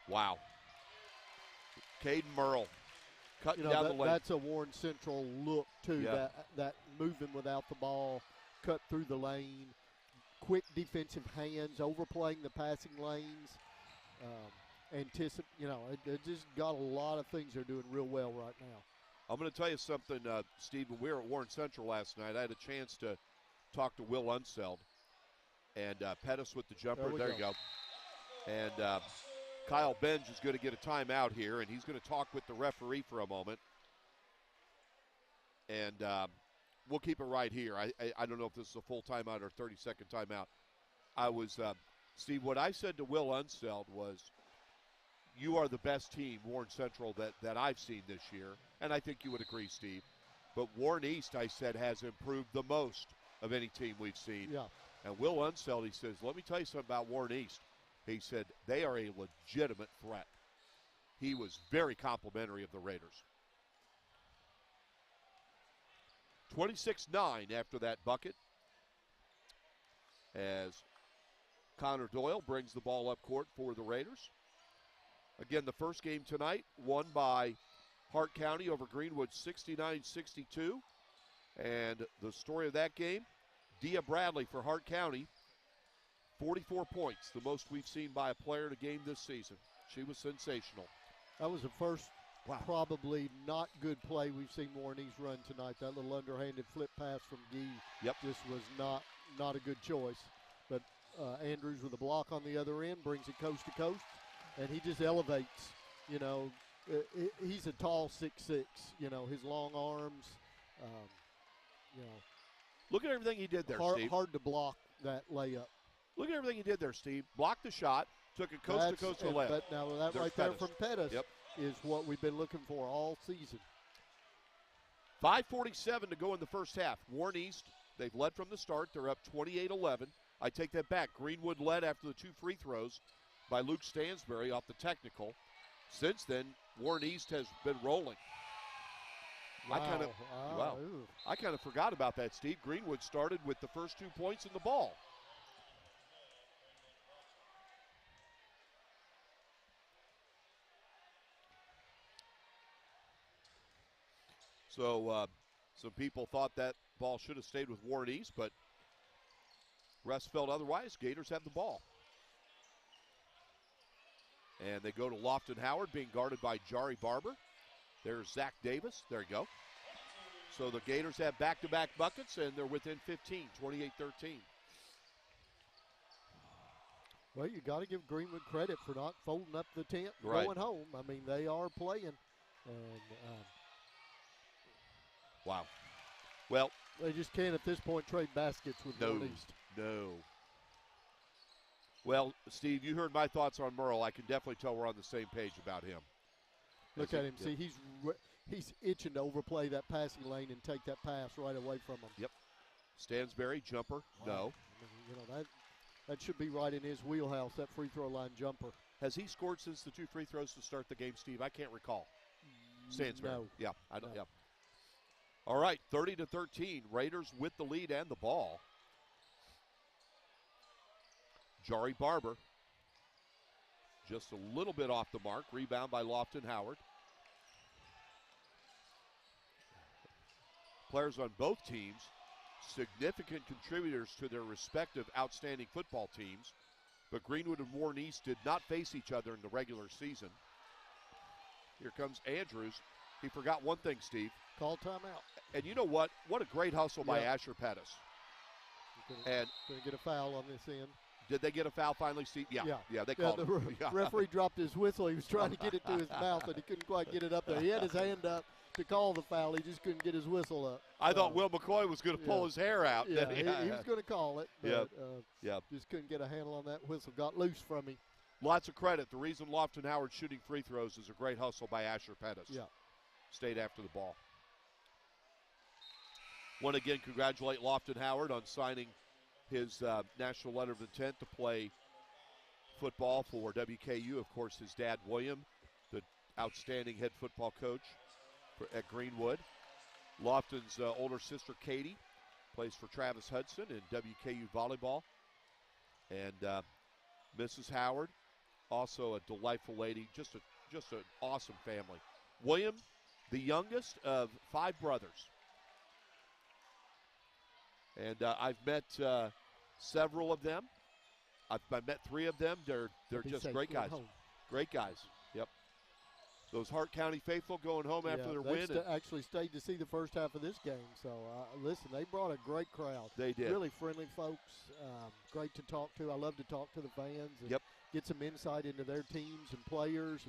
Wow. Caden Merle cutting down the lane. That's a Warren Central look, too, that moving without the ball, cut through the lane, quick defensive hands, overplaying the passing lanes, it just got a lot of things they're doing real well right now. I'm going to tell you something, Steve. When we were at Warren Central last night, I had a chance to talk to Will Unseld and Pettis with the jumper. There you go. And Kyle Benj is going to get a timeout here, and he's going to talk with the referee for a moment. And we'll keep it right here. I don't know if this is a full timeout or 30-second timeout. Steve, what I said to Will Unseld was, you are the best team, Warren Central, that I've seen this year. And I think you would agree, Steve. But Warren East, I said, has improved the most of any team we've seen. Yeah. And Will Unseld, he says, let me tell you something about Warren East. He said, they are a legitimate threat. He was very complimentary of the Raiders. 26-9 after that bucket, as Connor Doyle brings the ball up court for the Raiders. Again, the first game tonight won by Hart County over Greenwood 69-62. And the story of that game, Dia Bradley for Hart County, 44 points, the most we've seen by a player in a game this season. She was sensational. That was the first probably not good play we've seen Warren East run tonight. That little underhanded flip pass from Gee just was not a good choice. But Andrews with a block on the other end brings it coast to coast, and he just elevates. You know, he's a tall 6'6". You know, his long arms. Look at everything he did there, Steve. Hard to block that layup. Look at everything he did there, Steve. Blocked the shot, took it coast to coast to layup. But now that There's right there Pettis. from Pettis is what we've been looking for all season. 5:47 to go in the first half. Warren East, they've led from the start. They're up 28-11. I take that back. Greenwood led after the 2 free throws by Luke Stansberry off the technical. Since then, Warren East has been rolling. Wow. I kind of forgot about that, Steve. Greenwood started with the first 2 points in the ball. So some people thought that ball should have stayed with Warren East, but rest felt otherwise. Gators have the ball. And they go to Lofton Howard, being guarded by Jari Barber. There's Zach Davis. There you go. So the Gators have back-to-back buckets, and they're within 15, 28-13. Well, you got to give Greenwood credit for not folding up the tent Right. going home. I mean, they are playing. And wow. Well, they just can't at this point trade baskets with Warren East. No. Well, Steve, you heard my thoughts on Merle. I can definitely tell we're on the same page about him. Look at him. See, he's itching to overplay that passing lane and take that pass right away from him. Yep. Stansberry, jumper, no. You know, that should be right in his wheelhouse, that free throw line jumper. Has he scored since the 2 free throws to start the game, Steve? I can't recall. Stansberry. No. Yeah, I don't. No. Yeah. All right, 30-13. Raiders with the lead and the ball. Jari Barber just a little bit off the mark. Rebound by Lofton Howard. Players on both teams, significant contributors to their respective outstanding football teams. But Greenwood and Warren East did not face each other in the regular season. Here comes Andrews. He forgot one thing, Steve. Call timeout. And you know what? What a great hustle by Asher Pettis. Going to get a foul on this end. Did they get a foul finally, Steve? Yeah, they called it. The referee dropped his whistle. He was trying to get it to his mouth, and he couldn't quite get it up there. He had his hand up to call the foul. He just couldn't get his whistle up. I thought Will McCoy was going to pull his hair out. Yeah, he was going to call it, but just couldn't get a handle on that whistle. Got loose from him. Lots of credit. The reason Lofton Howard's shooting free throws is a great hustle by Asher Pettis. Yeah. Stayed after the ball. Want to again congratulate Lofton Howard on signing his national letter of intent to play football for WKU. Of course, his dad, William, the outstanding head football coach at Greenwood. Lofton's older sister, Katie, plays for Travis Hudson in WKU volleyball. And Mrs. Howard, also a delightful lady, just an awesome family. William, the youngest of 5 brothers. And I've met several of them. I've met 3 of them. They're just great guys. Great guys. Yep. Those Hart County faithful going home after their win. They actually stayed to see the first half of this game. So, listen, they brought a great crowd. They did. Really friendly folks. Great to talk to. I love to talk to the fans and get some insight into their teams and players.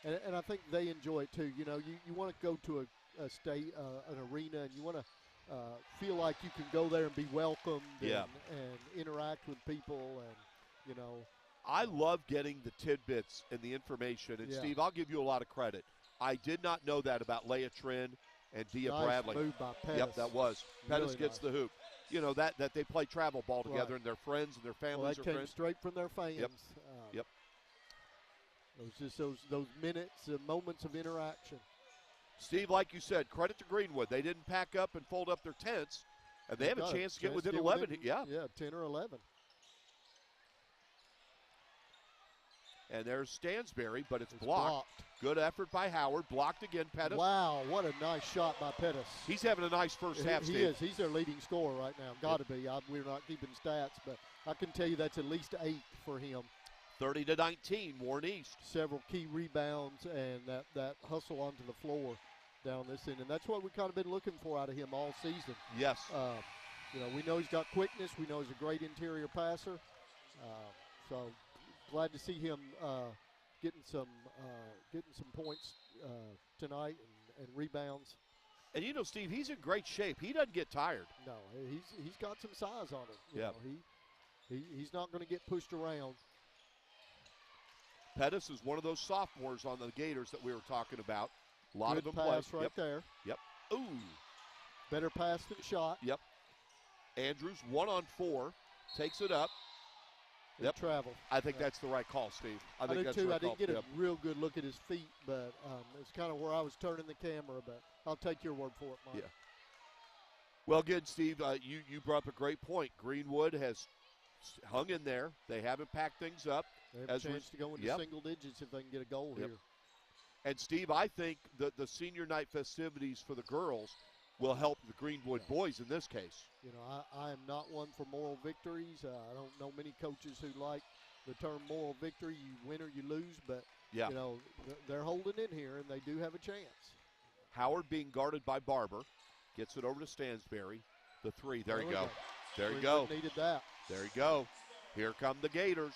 And I think they enjoy it, too. You know, you want to go to a state, an arena, and you want to feel like you can go there and be welcomed and interact with people. And, you know. I love getting the tidbits and the information. And, Steve, I'll give you a lot of credit. I did not know that about Leah Trin and Dia Bradley. Move by Pettis. Yep, that was. Pettis Really gets nice. the hoop. You know, that they play travel ball together and their friends and their families that are came friends. straight from their fans. Yep. It was just those minutes, moments of interaction. Steve, like you said, credit to Greenwood. They didn't pack up and fold up their tents, and they have a chance to get within 11. Yeah, 10 or 11. And there's Stansberry, but it's blocked. Good effort by Howard. Blocked again, Pettis. Wow, what a nice shot by Pettis. He's having a nice first half, Steve. He is. He's their leading scorer right now. Got to be. We're not keeping stats, but I can tell you that's at least 8 for him. 30-19, Warren East. Several key rebounds and that hustle onto the floor down this end. And that's what we've kind of been looking for out of him all season. Yes. You know, we know he's got quickness. We know he's a great interior passer. So glad to see him getting some points tonight and rebounds. And you know, Steve, he's in great shape. He doesn't get tired. No, he's got some size on him. You yeah. know, he's not going to get pushed around. Pettis is one of those sophomores on the Gators that we were talking about. A lot Good of them pass play. right there. Yep. Ooh. Better pass than shot. Yep. Andrews 1-on-4 takes it up. Yep. Travel. I think that's the right call, Steve. I think do that's too. the right I didn't call. get a real good look at his feet, but it's kind of where I was turning the camera. But I'll take your word for it, Mike. Yeah. Well, good, Steve. You brought up a great point. Greenwood has hung in there. They haven't packed things up. They have a chance to go into single digits if they can get a goal here. And, Steve, I think the senior night festivities for the girls will help the Greenwood boys in this case. You know, I am not one for moral victories. I don't know many coaches who like the term moral victory. You win or you lose, but, you know, they're holding in here, and they do have a chance. Howard being guarded by Barber. Gets it over to Stansberry. The 3. There you go. There you go. Needed that. There you go. Here come the Gators.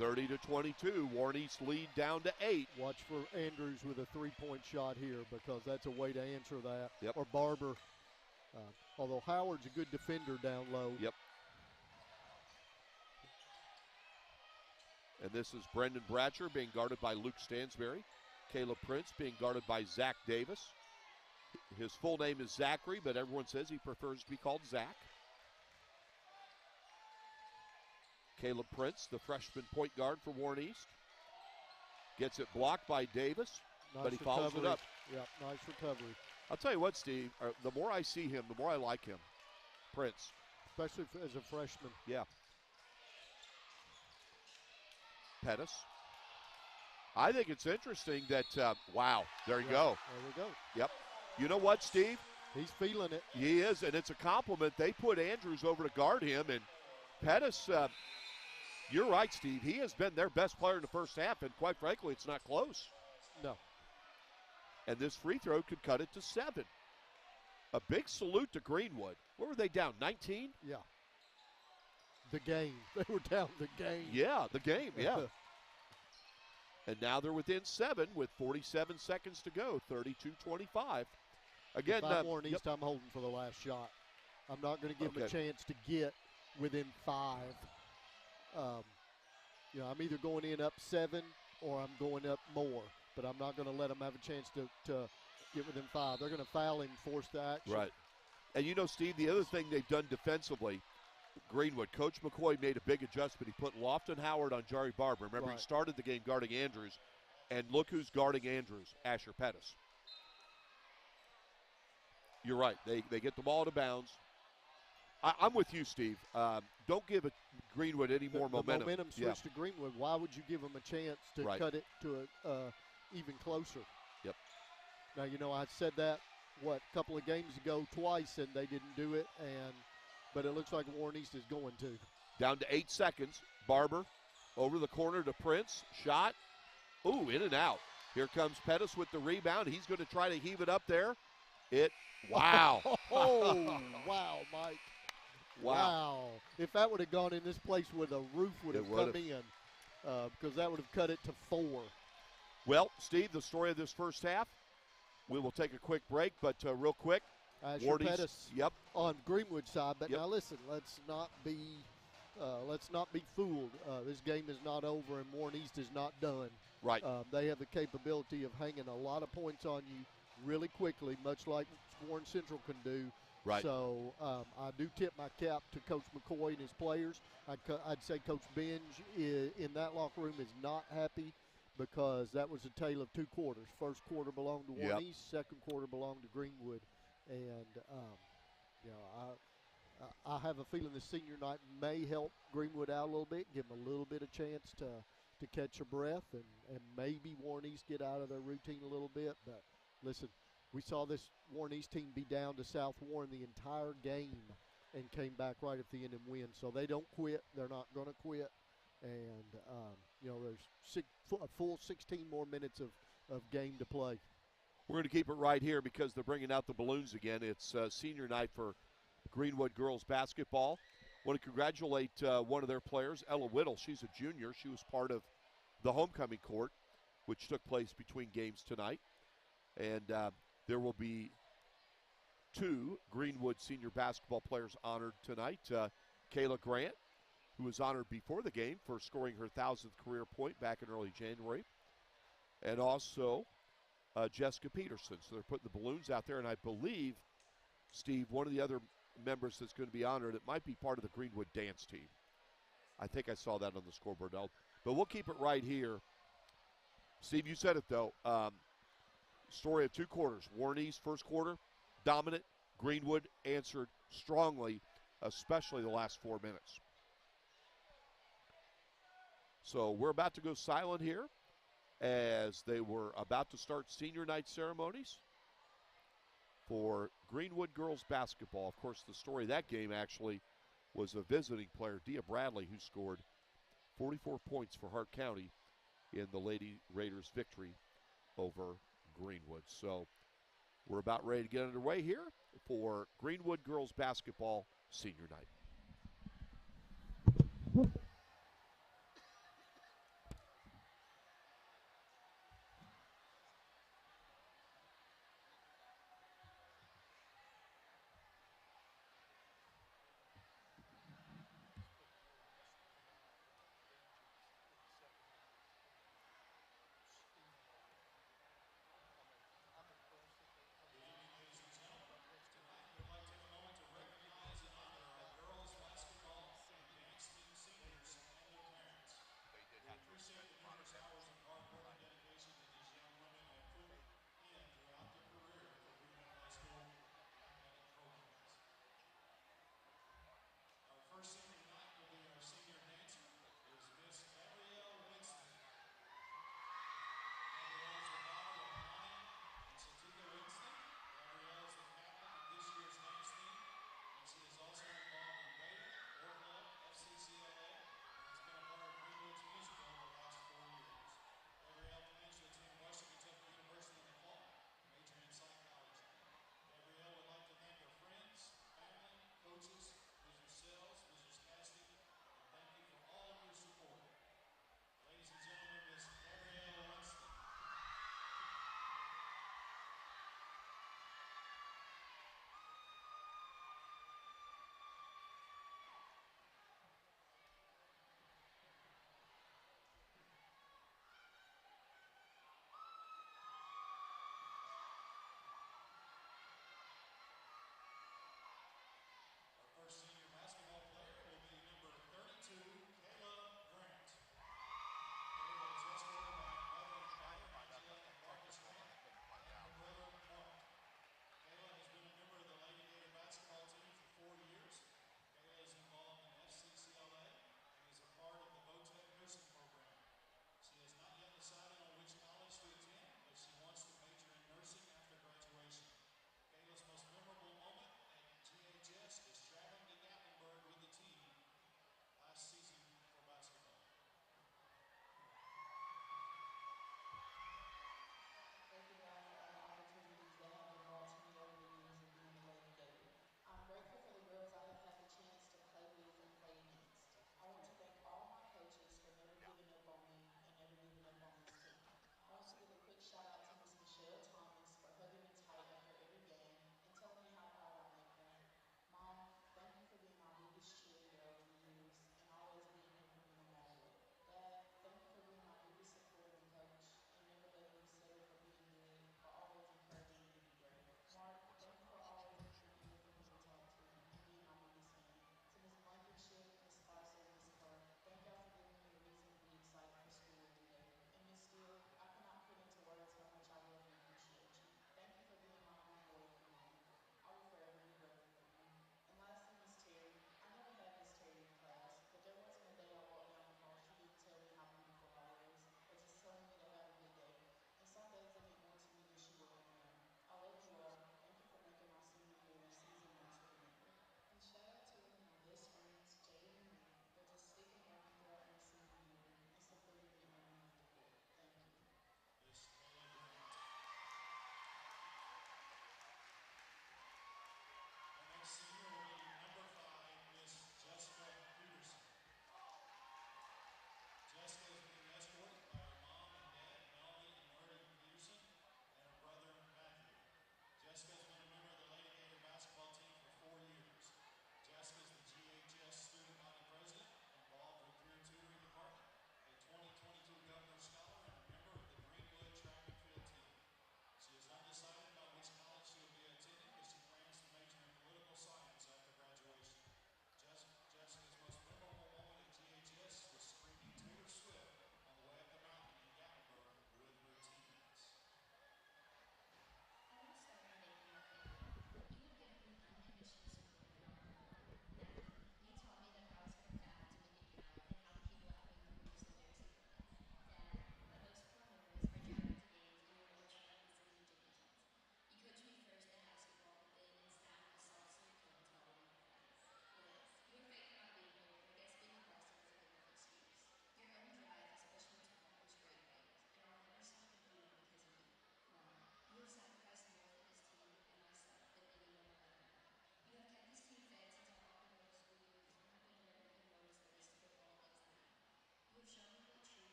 30-22. Warren East lead down to 8. Watch for Andrews with a three-point shot here because that's a way to answer that. Yep. Or Barber. Although Howard's a good defender down low. Yep. And this is Brendan Bratcher being guarded by Luke Stansberry. Caleb Prince being guarded by Zach Davis. His full name is Zachary, but everyone says he prefers to be called Zach. Caleb Prince, the freshman point guard for Warren East. Gets it blocked by Davis, but he follows it up. Yeah, nice recovery. I'll tell you what, Steve, the more I see him, the more I like him. Prince. Especially as a freshman. Yeah. Pettis. I think it's interesting that, wow, there you go. There we go. Yep. You know what, Steve? He's feeling it. He is, and it's a compliment. They put Andrews over to guard him, and Pettis, you're right, Steve. He has been their best player in the first half, and quite frankly, it's not close. No. And this free throw could cut it to 7. A big salute to Greenwood. What were they down, 19? Yeah. The game. They were down the game. Yeah, the game, yeah. And now they're within 7 with 47 seconds to go, 32-25. Again, if I'm Warren East, I'm holding for the last shot. I'm not going to give them a chance to get within 5. I'm either going in up 7 or I'm going up more, but I'm not going to let them have a chance to get within 5. They're going to foul him, force the action. Right. And Steve, the other thing they've done defensively, Greenwood, Coach McCoy made a big adjustment. He put Lofton Howard on Jerry Barber. Remember, he started the game guarding Andrews, and look who's guarding Andrews, Asher Pettis. You're right. They get the ball out of bounds. I'm with you, Steve. Don't give Greenwood any more momentum. The momentum switched to Greenwood. Why would you give them a chance to cut it to even closer? Yep. Now, I said that, a couple of games ago twice, and they didn't do it, but it looks like Warren East is going to. Down to 8 seconds. Barber over the corner to Prince. Shot. Ooh, in and out. Here comes Pettis with the rebound. He's going to try to heave it up there. Wow. Oh, wow, Mike. Wow. If that would have gone in, this place with a roof would have come in because that would have cut it to 4. Well, Steve, the story of this first half, we will take a quick break, but real quick. Asher Pettis on Greenwood's side. But Yep. now listen, let's not be fooled. This game is not over, and Warren East is not done. Right. They have the capability of hanging a lot of points on you really quickly, much like Warren Central can do. Right. So I do tip my cap to Coach McCoy and his players. I'd say Coach Binge in that locker room is not happy because that was a tale of 2 quarters. First quarter belonged to Warren East, second quarter belonged to Greenwood. And, I have a feeling the senior night may help Greenwood out a little bit, give them a little bit of chance to catch a breath and maybe Warren East get out of their routine a little bit. But, listen, we saw this Warren East team be down to South Warren the entire game and came back right at the end and win. So they don't quit. They're not going to quit. And, there's a full 16 more minutes of game to play. We're going to keep it right here because they're bringing out the balloons again. It's senior night for Greenwood girls basketball. I want to congratulate one of their players, Ella Whittle. She's a junior. She was part of the homecoming court, which took place between games tonight. And there will be 2 Greenwood senior basketball players honored tonight. Kayla Grant, who was honored before the game for scoring her 1,000th career point back in early January. And also Jessica Peterson. So they're putting the balloons out there. And I believe, Steve, one of the other members that's going to be honored, it might be part of the Greenwood dance team. I think I saw that on the scoreboard. But we'll keep it right here. Steve, you said it, though. Story of 2 quarters. Warren East, first quarter, dominant. Greenwood answered strongly, especially the last 4 minutes. So we're about to go silent here as they were about to start senior night ceremonies for Greenwood girls basketball. Of course, the story of that game actually was a visiting player, Dia Bradley, who scored 44 points for Hart County in the Lady Raiders' victory over Greenwood. So we're about ready to get underway here for Greenwood girls basketball senior night.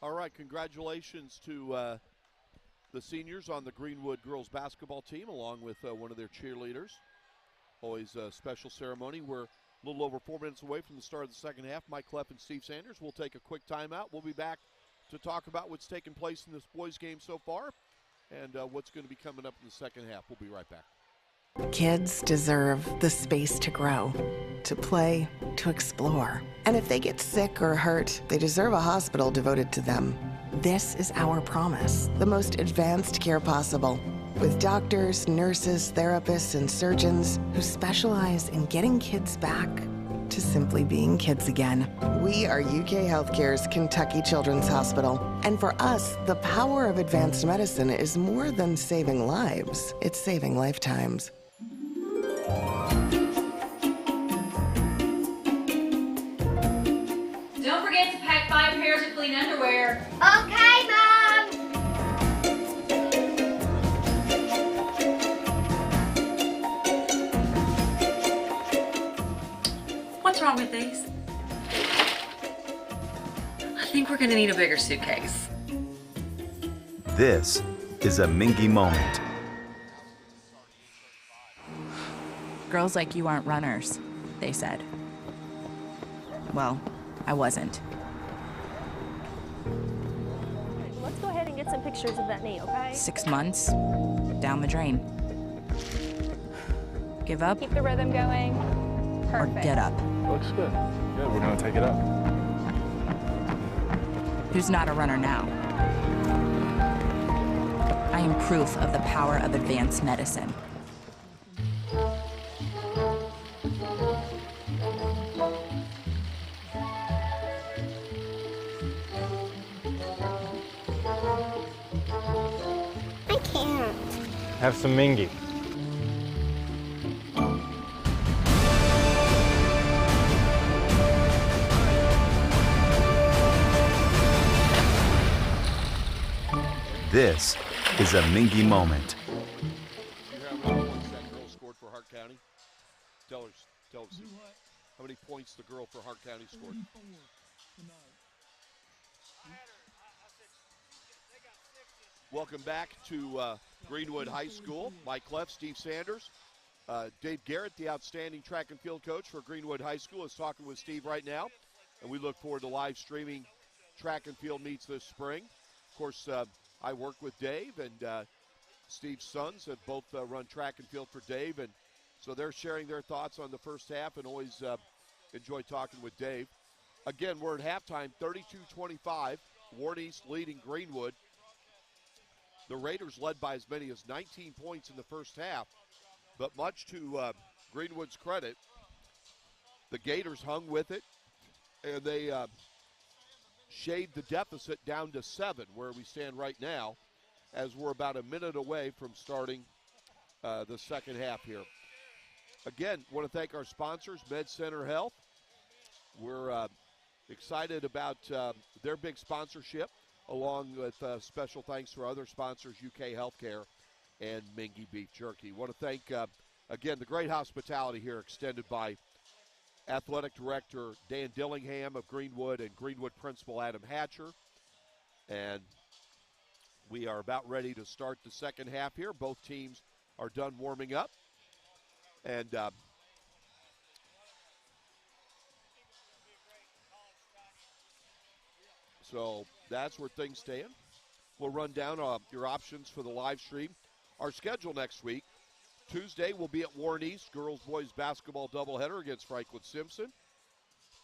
All right, congratulations to the seniors on the Greenwood girls basketball team, along with one of their cheerleaders. Always a special ceremony. We're a little over 4 minutes away from the start of the second half. Mike Cleff and Steve Sanders. We'll take a quick timeout. We'll be back to talk about what's taken place in this boys' game so far and what's going to be coming up in the second half. We'll be right back. Kids deserve the space to grow, to play, to explore. And if they get sick or hurt, they deserve a hospital devoted to them. This is our promise, the most advanced care possible, with doctors, nurses, therapists, and surgeons who specialize in getting kids back to simply being kids again. We are UK Healthcare's Kentucky Children's Hospital. And for us, the power of advanced medicine is more than saving lives, it's saving lifetimes. Don't forget to pack 5 pairs of clean underwear. Okay, Mom. What's wrong with these? I think we're gonna need a bigger suitcase. This is a Mingy moment. Girls like you aren't runners, they said. Well, I wasn't. Let's go ahead and get some pictures of that knee, okay? 6 months, down the drain. Give up Keep the rhythm going. or Perfect. get up. Looks good. Good, we're gonna take it up. Who's not a runner now? I am proof of the power of advanced medicine. I can't. Have some Mingy. This is a Mingy moment. You hear how many points that girl scored for Hart County? Tell us. How many points the girl for Hart County scored? Welcome back to Greenwood High School. Mike Cleff, Steve Sanders. Dave Garrett, the outstanding track and field coach for Greenwood High School, is talking with Steve right now. And we look forward to live streaming track and field meets this spring. Of course, I work with Dave, and Steve's sons have both run track and field for Dave. And so they're sharing their thoughts on the first half, and always enjoy talking with Dave. Again, we're at halftime, 32-25. Warren East leading Greenwood. The Raiders led by as many as 19 points in the first half. But much to Greenwood's credit, the Gators hung with it, and they shaved the deficit down to 7, where we stand right now, as we're about a minute away from starting the second half here. Again, want to thank our sponsors, Med Center Health. We're excited about their big sponsorship, along with special thanks to our other sponsors, UK Healthcare and Mingy Beef Jerky. Want to thank, again, the great hospitality here extended by Athletic Director Dan Dillingham of Greenwood and Greenwood Principal Adam Hatcher. And we are about ready to start the second half here. Both teams are done warming up. And so that's where things stand. We'll run down your options for the live stream. Our schedule next week: Tuesday we'll be at Warren East, girls-boys basketball doubleheader against Franklin Simpson.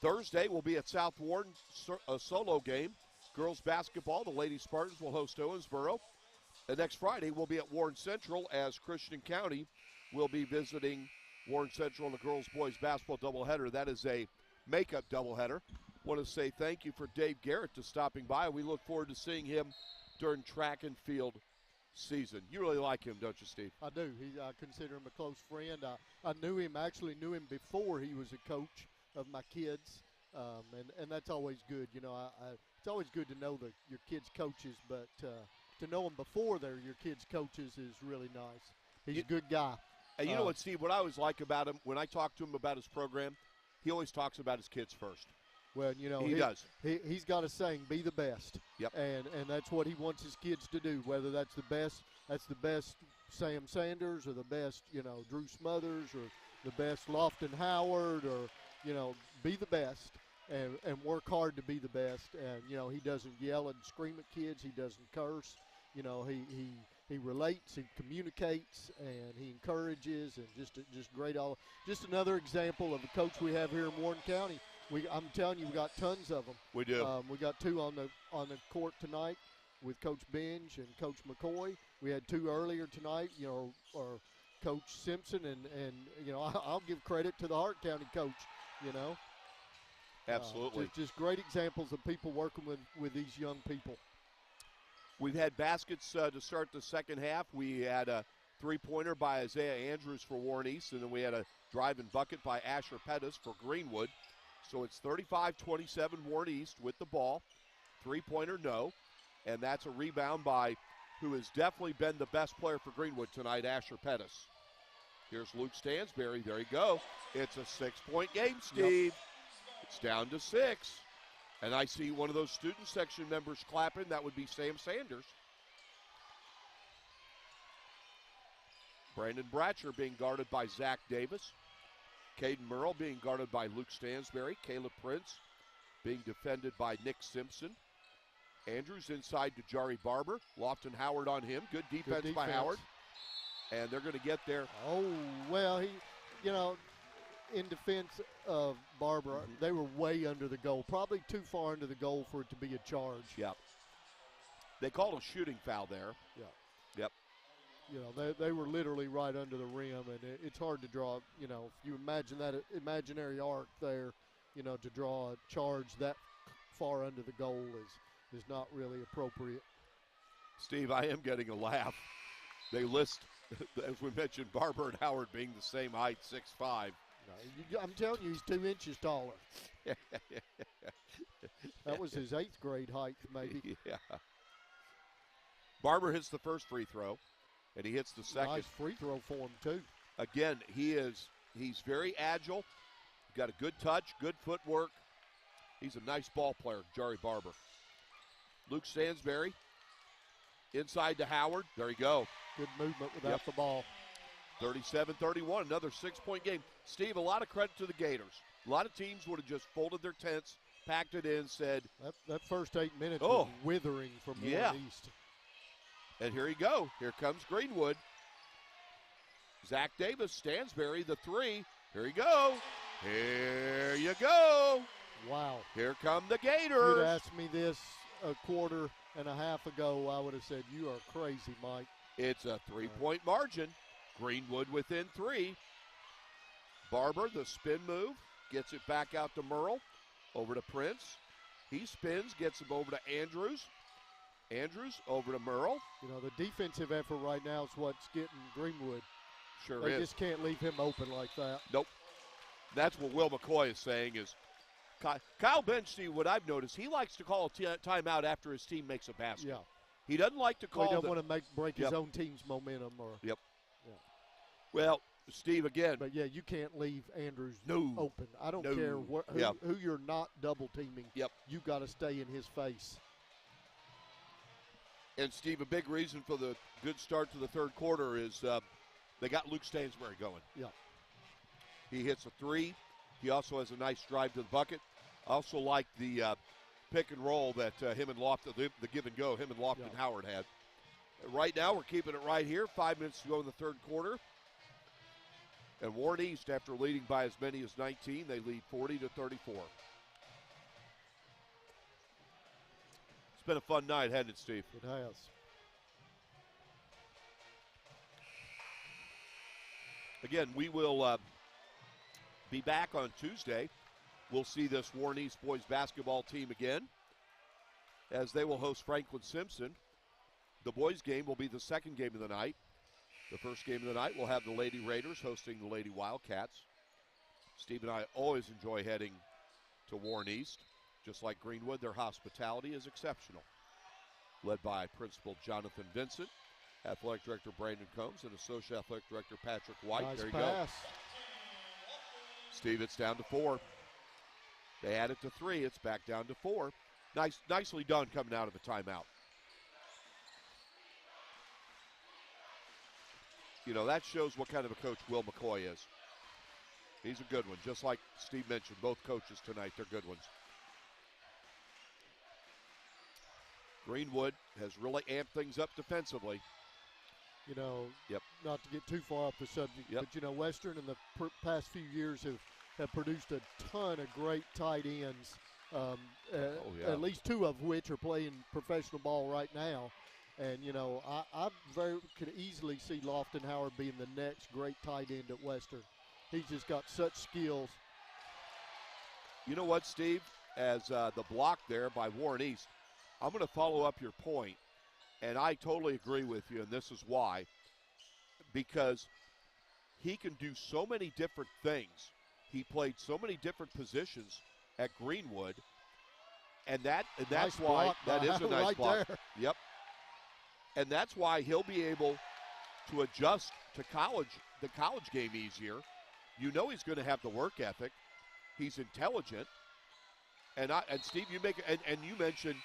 Thursday we'll be at South Warren, a solo game. Girls basketball, the Lady Spartans will host Owensboro. And next Friday we'll be at Warren Central, as Christian County will be visiting Warren Central in the girls-boys basketball doubleheader. That is a makeup doubleheader. Want to say thank you for Dave Garrett to stopping by. We look forward to seeing him during track and field season. You really like him, don't you, Steve? I do. I consider him a close friend. I knew him before he was a coach of my kids, and that's always good. You know, it's always good to know your kids' coaches, but to know them before they're your kids' coaches is really nice. He's a good guy. And you know what, Steve, what I always like about him, when I talk to him about his program, he always talks about his kids first. Well, you know, he does. He's got a saying, be the best. Yep. And that's what he wants his kids to do, whether that's the best Sam Sanders or the best, you know, Drew Smothers or the best Lofton Howard or, you know, be the best and work hard to be the best. And, you know, he doesn't yell and scream at kids. He doesn't curse. You know, he relates, he communicates, and he encourages, and just great. Just another example of a coach we have here in Warren County. I'm telling you, we got tons of them. We do. We got 2 on the court tonight with Coach Binge and Coach McCoy. We had 2 earlier tonight, you know, or Coach Simpson, and you know, I'll give credit to the Hart County coach, you know. Absolutely. Just great examples of people working with these young people. We've had baskets to start the second half. We had a three-pointer by Isaiah Andrews for Warren East, and then we had a drive-in bucket by Asher Pettis for Greenwood. So it's 35-27 Warren East with the ball. Three-pointer, no. And that's a rebound by who has definitely been the best player for Greenwood tonight, Asher Pettis. Here's Luke Stansberry. There you go. It's a 6-point game, Steve. Yep. It's down to 6. And I see one of those student section members clapping. That would be Sam Sanders. Brandon Bratcher being guarded by Zach Davis. Caden Merle being guarded by Luke Stansberry. Caleb Prince being defended by Nick Simpson. Andrews inside to Jari Barber. Lofton Howard on him. Good defense by Howard. And they're going to get there. Oh, well, he, you know, in defense of Barber, they were way under the goal. Probably too far under the goal for it to be a charge. Yep. They called a shooting foul there. Yeah. Yep. You know, they were literally right under the rim, and it's hard to draw, you know, if you imagine that imaginary arc there, you know, to draw a charge that far under the goal is not really appropriate. Steve, I am getting a laugh. They list, as we mentioned, Barber and Howard being the same height, 6'5". No, I'm telling you, he's 2 inches taller. That was his 8th grade height, maybe. Yeah. Barber hits the first free throw, and he hits the second. Nice free throw for him, too. Again, he's very agile, got a good touch, good footwork. He's a nice ball player, Jari Barber. Luke Stansberry inside to Howard. There you go. Good movement without the ball. 37-31, another 6-point game. Steve, a lot of credit to the Gators. A lot of teams would have just folded their tents, packed it in, said. That first 8 minutes was withering from Warren East. And here you go. Here comes Greenwood. Zach Davis, Stansberry, the 3. Here you go. Here you go. Wow. Here come the Gators. If you'd asked me this a quarter and a half ago, I would have said, you are crazy, Mike. It's a 3-point margin. Greenwood within 3. Barber, the spin move, gets it back out to Merle. Over to Prince. He spins, gets him over to Andrews. Andrews over to Merle. You know, the defensive effort right now is what's getting Greenwood. Sure they is. Just can't leave him open like that. Nope. That's what Will McCoy is saying is Kyle Benchey, what I've noticed, he likes to call a timeout after his team makes a basket. Yeah. He doesn't like to call. He doesn't want to break his own team's momentum. Yep. Yeah. Well, Steve, again. But, yeah, you can't leave Andrews No. open. I don't No. care who you're not double teaming. Yep. You got to stay in his face. And, Steve, a big reason for the good start to the third quarter is they got Luke Stansberry going. Yeah. He hits a 3. He also has a nice drive to the bucket. Also like the pick and roll that him and Lofton, the give and go, him and Lofton Howard had. Right now, we're keeping it right here. 5 minutes to go in the third quarter. And Warren East, after leading by as many as 19, they lead 40-34. It's been a fun night, hasn't it, Steve? It has. Again, we will be back on Tuesday. We'll see this Warren East boys basketball team again as they will host Franklin Simpson. The boys game will be the second game of the night. The first game of the night will have the Lady Raiders hosting the Lady Wildcats. Steve and I always enjoy heading to Warren East. Just like Greenwood, their hospitality is exceptional. Led by Principal Jonathan Vincent, Athletic Director Brandon Combs, and Associate Athletic Director Patrick White. Nice there you pass. go. Steve, it's down to 4. They add it to 3. It's back down to 4. Nicely done coming out of the timeout. You know, that shows what kind of a coach Will McCoy is. He's a good one. Just like Steve mentioned, both coaches tonight, they're good ones. Greenwood has really amped things up defensively. You know, not to get too far off the subject, but, you know, Western in the past few years have produced a ton of great tight ends, at least 2 of which are playing professional ball right now. And, you know, I could easily see Lofton Howard being the next great tight end at Western. He's just got such skills. You know what, Steve? As the block there by Warren East, I'm going to follow up your point, and I totally agree with you, and this is why. Because he can do so many different things. He played so many different positions at Greenwood, and that's nice why block, that is a nice right block. there. Yep. And that's why he'll be able to adjust to the college game easier. You know he's going to have the work ethic. He's intelligent. And Steve, you mentioned,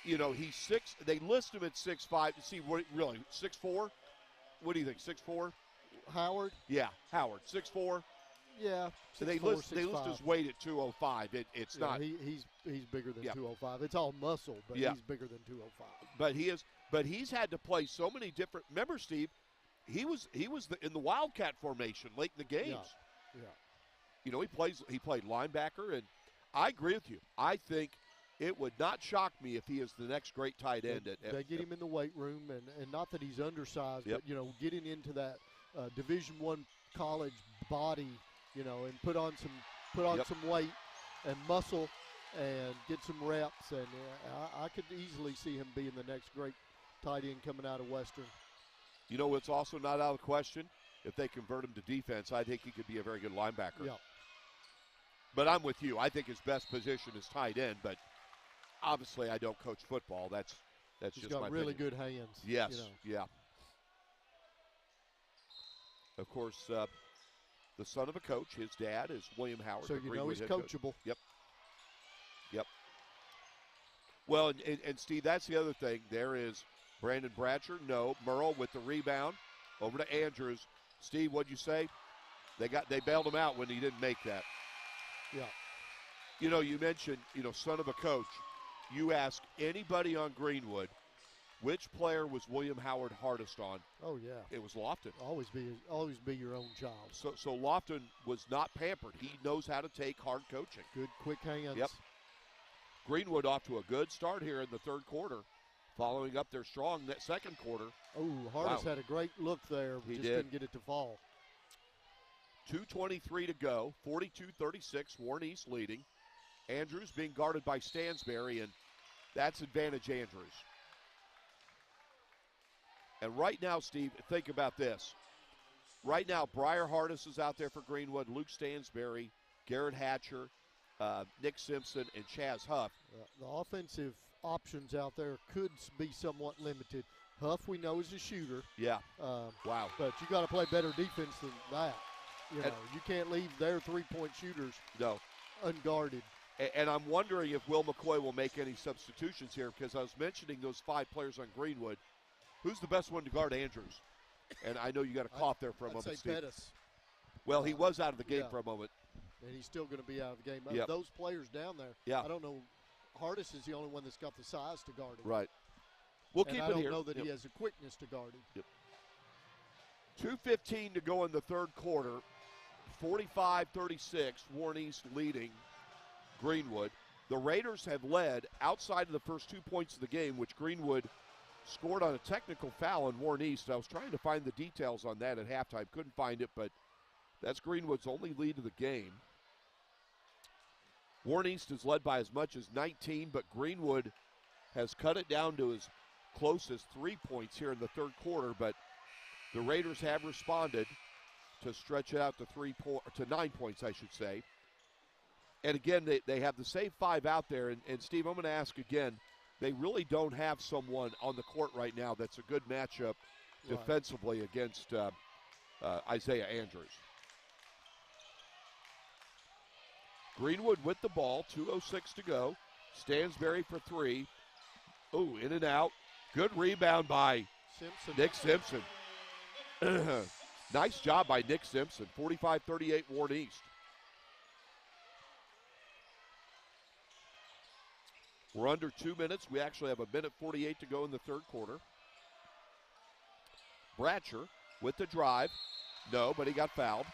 you know, he's 6. They list him at 6'5". See, what really 6'4"? What do you think? 6'4"? Howard? Yeah, Howard, 6'4". Yeah. So they list his weight at 205. It's not. He's bigger than 205. It's all muscle, but he's bigger than 205. But he's had to play so many different. Remember, Steve, he was in the Wildcat formation late in the games. Yeah. You know, he played linebacker, and I agree with you. I think it would not shock me if he is the next great tight end. They get him in the weight room, and not that he's undersized, but, you know, getting into that Division I college body, you know, and put on some weight and muscle and get some reps. And I could easily see him being the next great tight end coming out of Western. You know what's also not out of the question? If they convert him to defense, I think he could be a very good linebacker. Yeah. But I'm with you. I think his best position is tight end, but obviously I don't coach football. That's He's just got my really opinion. good hands. Yes, you know. yeah. Of course, the son of a coach, his dad is William Howard. So you know he's coachable. Yep. Well, and Steve, that's the other thing. There is Brandon Bratcher. No, Merle with the rebound over to Andrews. Steve, what'd you say? They bailed him out when he didn't make that. Yeah. You know, you mentioned, you know, son of a coach. You ask anybody on Greenwood, which player was William Howard hardest on? Oh yeah. It was Lofton. Always be your own child. So Lofton was not pampered. He knows how to take hard coaching. Good, quick hands. Yep. Greenwood off to a good start here in the third quarter, following up their strong second quarter. Oh, Hardis had a great look there. He just couldn't get it to fall. 2:23 to go, 42-36, Warren East leading. Andrews being guarded by Stansberry, and that's advantage Andrews. And right now, Steve, think about this. Right now, Briar Hardis is out there for Greenwood, Luke Stansberry, Garrett Hatcher, Nick Simpson, and Chaz Huff. The offensive options out there could be somewhat limited. Huff, we know, is a shooter. Yeah. Wow. But you got to play better defense than that. You know, you can't leave their three-point shooters unguarded. And I'm wondering if Will McCoy will make any substitutions here, because I was mentioning those 5 players on Greenwood. Who's the best one to guard Andrews? And I know you got a cough there for a moment, I'd say Steve. Pettis. Well, he was out of the game for a moment. And he's still going to be out of the game. Yep. Those players down there, I don't know. Hardis is the only one that's got the size to guard him. Right. We'll keep I it don't here. know that he has the quickness to guard him. 2:15 to go in the third quarter. 45-36, Warren East leading Greenwood. The Raiders have led outside of the first 2 points of the game, which Greenwood scored on a technical foul on Warren East. I was trying to find the details on that at halftime. Couldn't find it, but that's Greenwood's only lead of the game. Warren East is led by as much as 19, but Greenwood has cut it down to as close as 3 points here in the third quarter, but the Raiders have responded to stretch it out to 9 points, I should say. And again, they have the same 5 out there. And Steve, I'm going to ask again, they really don't have someone on the court right now that's a good matchup defensively against Isaiah Andrews. Greenwood with the ball, 2:06 to go. Stansberry for three. Oh, in and out. Good rebound by Simpson. Nick Simpson. Nice job by Nick Simpson. 45-38 Warren East. We're under 2 minutes. We actually have 1:48 to go in the third quarter. Bratcher with the drive. No, but he got fouled.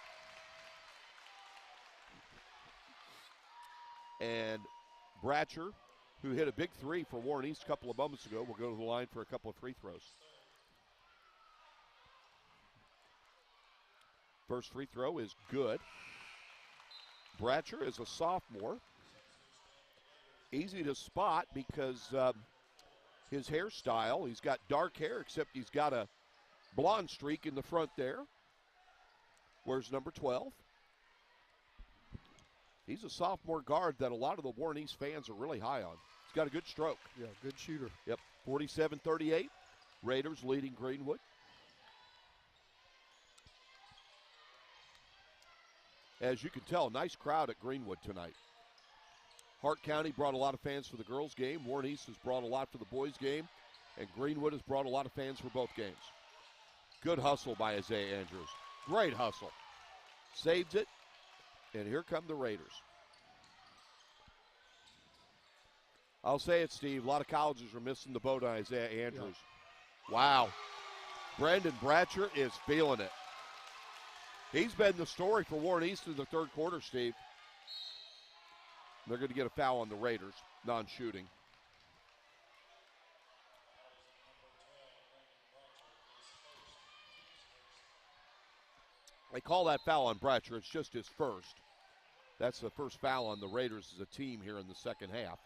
And Bratcher, who hit a big three for Warren East a couple of moments ago, will go to the line for a couple of free throws. First free throw is good. Bratcher is a sophomore. Easy to spot because his hairstyle, he's got dark hair, except he's got a blonde streak in the front there. Where's number 12? He's a sophomore guard that a lot of the Warren East fans are really high on. He's got a good stroke. Yeah, good shooter. Yep, 47-38. Raiders leading Greenwood. As you can tell, nice crowd at Greenwood tonight. Hart County brought a lot of fans for the girls' game. Warren East has brought a lot for the boys' game. And Greenwood has brought a lot of fans for both games. Good hustle by Isaiah Andrews. Great hustle. Saves it. And here come the Raiders. I'll say it, Steve. A lot of colleges are missing the boat on Isaiah Andrews. Yeah. Wow. Brandon Bratcher is feeling it. He's been the story for Warren East in the third quarter, Steve. They're going to get a foul on the Raiders, non-shooting. They call that foul on Bratcher. It's just his first. That's the first foul on the Raiders as a team here in the second half.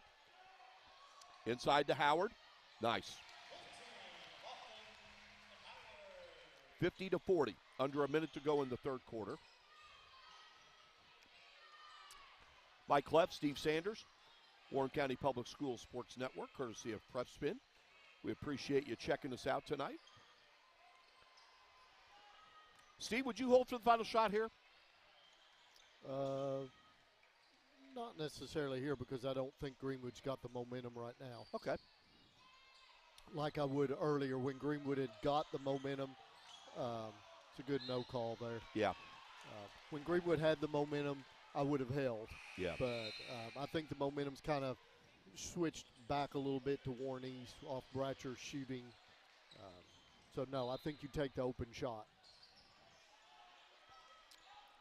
Inside to Howard. Nice. 50-40. Under a minute to go in the third quarter. Mike Cleff, Steve Sanders, Warren County Public Schools Sports Network, courtesy of Prep Spin. We appreciate you checking us out tonight. Steve, would you hold for the final shot here? Not necessarily here because I don't think Greenwood's got the momentum right now. Okay. Like I would earlier when Greenwood had got the momentum. It's a good no call there. Yeah. When Greenwood had the momentum, I would have held. Yeah. But I think the momentum's kind of switched back a little bit to Warren East off Bratcher shooting. So, no, I think you take the open shot.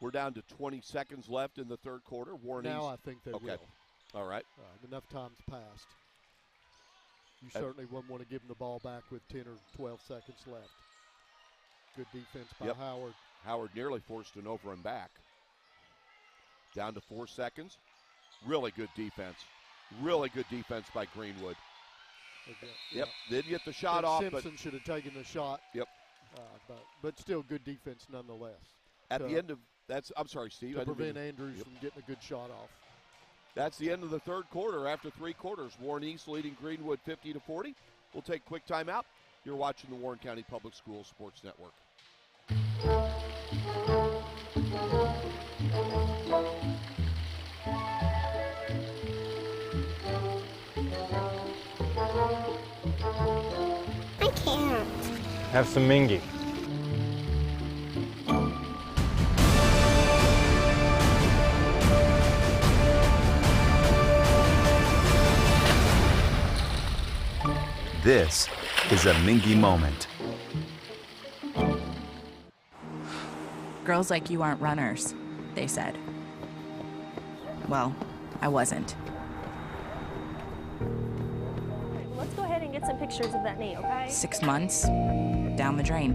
We're down to 20 seconds left in the third quarter. Warren now East. I think they will. All right. Enough time's passed. You certainly wouldn't want to give them the ball back with 10 or 12 seconds left. Good defense by Howard. Howard nearly forced an over and back. Down to 4 seconds. Really good defense. Really good defense by Greenwood. Yep. Didn't get the shot off. Simpson should have taken the shot. Yep. But still good defense nonetheless. At the end of I'm sorry, Steve. To prevent Andrews from getting a good shot off. That's the end of the third quarter. After 3 quarters, Warren East leading Greenwood 50-40. We'll take a quick timeout. You're watching the Warren County Public Schools Sports Network. I can't. Have some Mingy. This is a Mingy moment. Girls like you aren't runners, they said. Well, I wasn't. Let's go ahead and get some pictures of that knee, okay? 6 months, down the drain.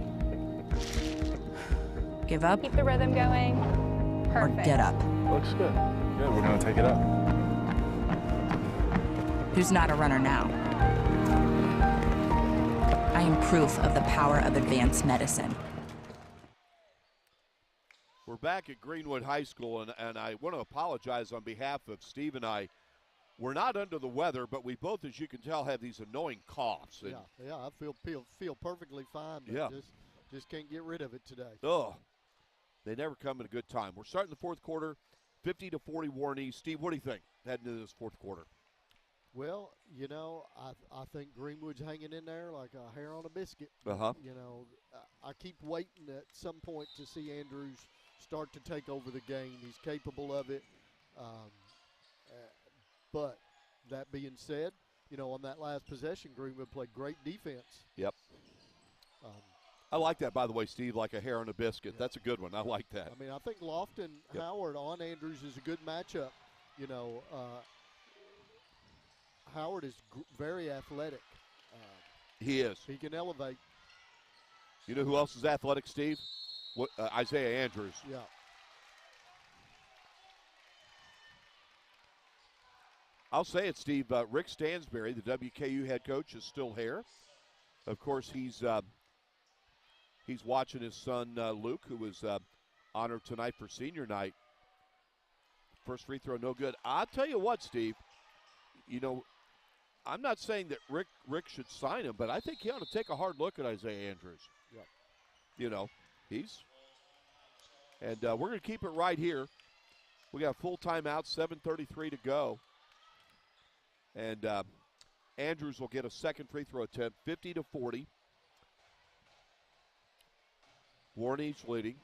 Give up Keep the rhythm going. or Perfect. get up. Looks good. Good, we're gonna take it up. Who's not a runner now? I am proof of the power of advanced medicine. We're back at Greenwood High School, and I want to apologize on behalf of Steve and I. We're not under the weather, but we both, as you can tell, have these annoying coughs. And I feel perfectly fine, but just can't get rid of it today. Oh, they never come at a good time. We're starting the fourth quarter, 50-40 Warren East. Steve, what do you think heading into this fourth quarter? Well, I think Greenwood's hanging in there like a hair on a biscuit. Uh-huh. I keep waiting at some point to see Andrews start to take over the game. He's capable of it. But that being said, on that last possession, Greenwood played great defense. Yep. I like that, by the way, Steve, like a hair on a biscuit. That's a good one. I like that. I think Lofton-Howard on Andrews is a good matchup. Howard is very athletic. He is. He can elevate. You know who else is athletic, Steve? Isaiah Andrews. Yeah. I'll say it, Steve. Rick Stansberry, the WKU head coach, is still here. Of course, he's watching his son, Luke, who was honored tonight for senior night. First free throw, no good. I'll tell you what, Steve. I'm not saying that Rick should sign him, but I think he ought to take a hard look at Isaiah Andrews. Yep. And we're going to keep it right here. We got full timeout, 7:33 to go. And Andrews will get a second free throw attempt, 50-40. Warren East leading.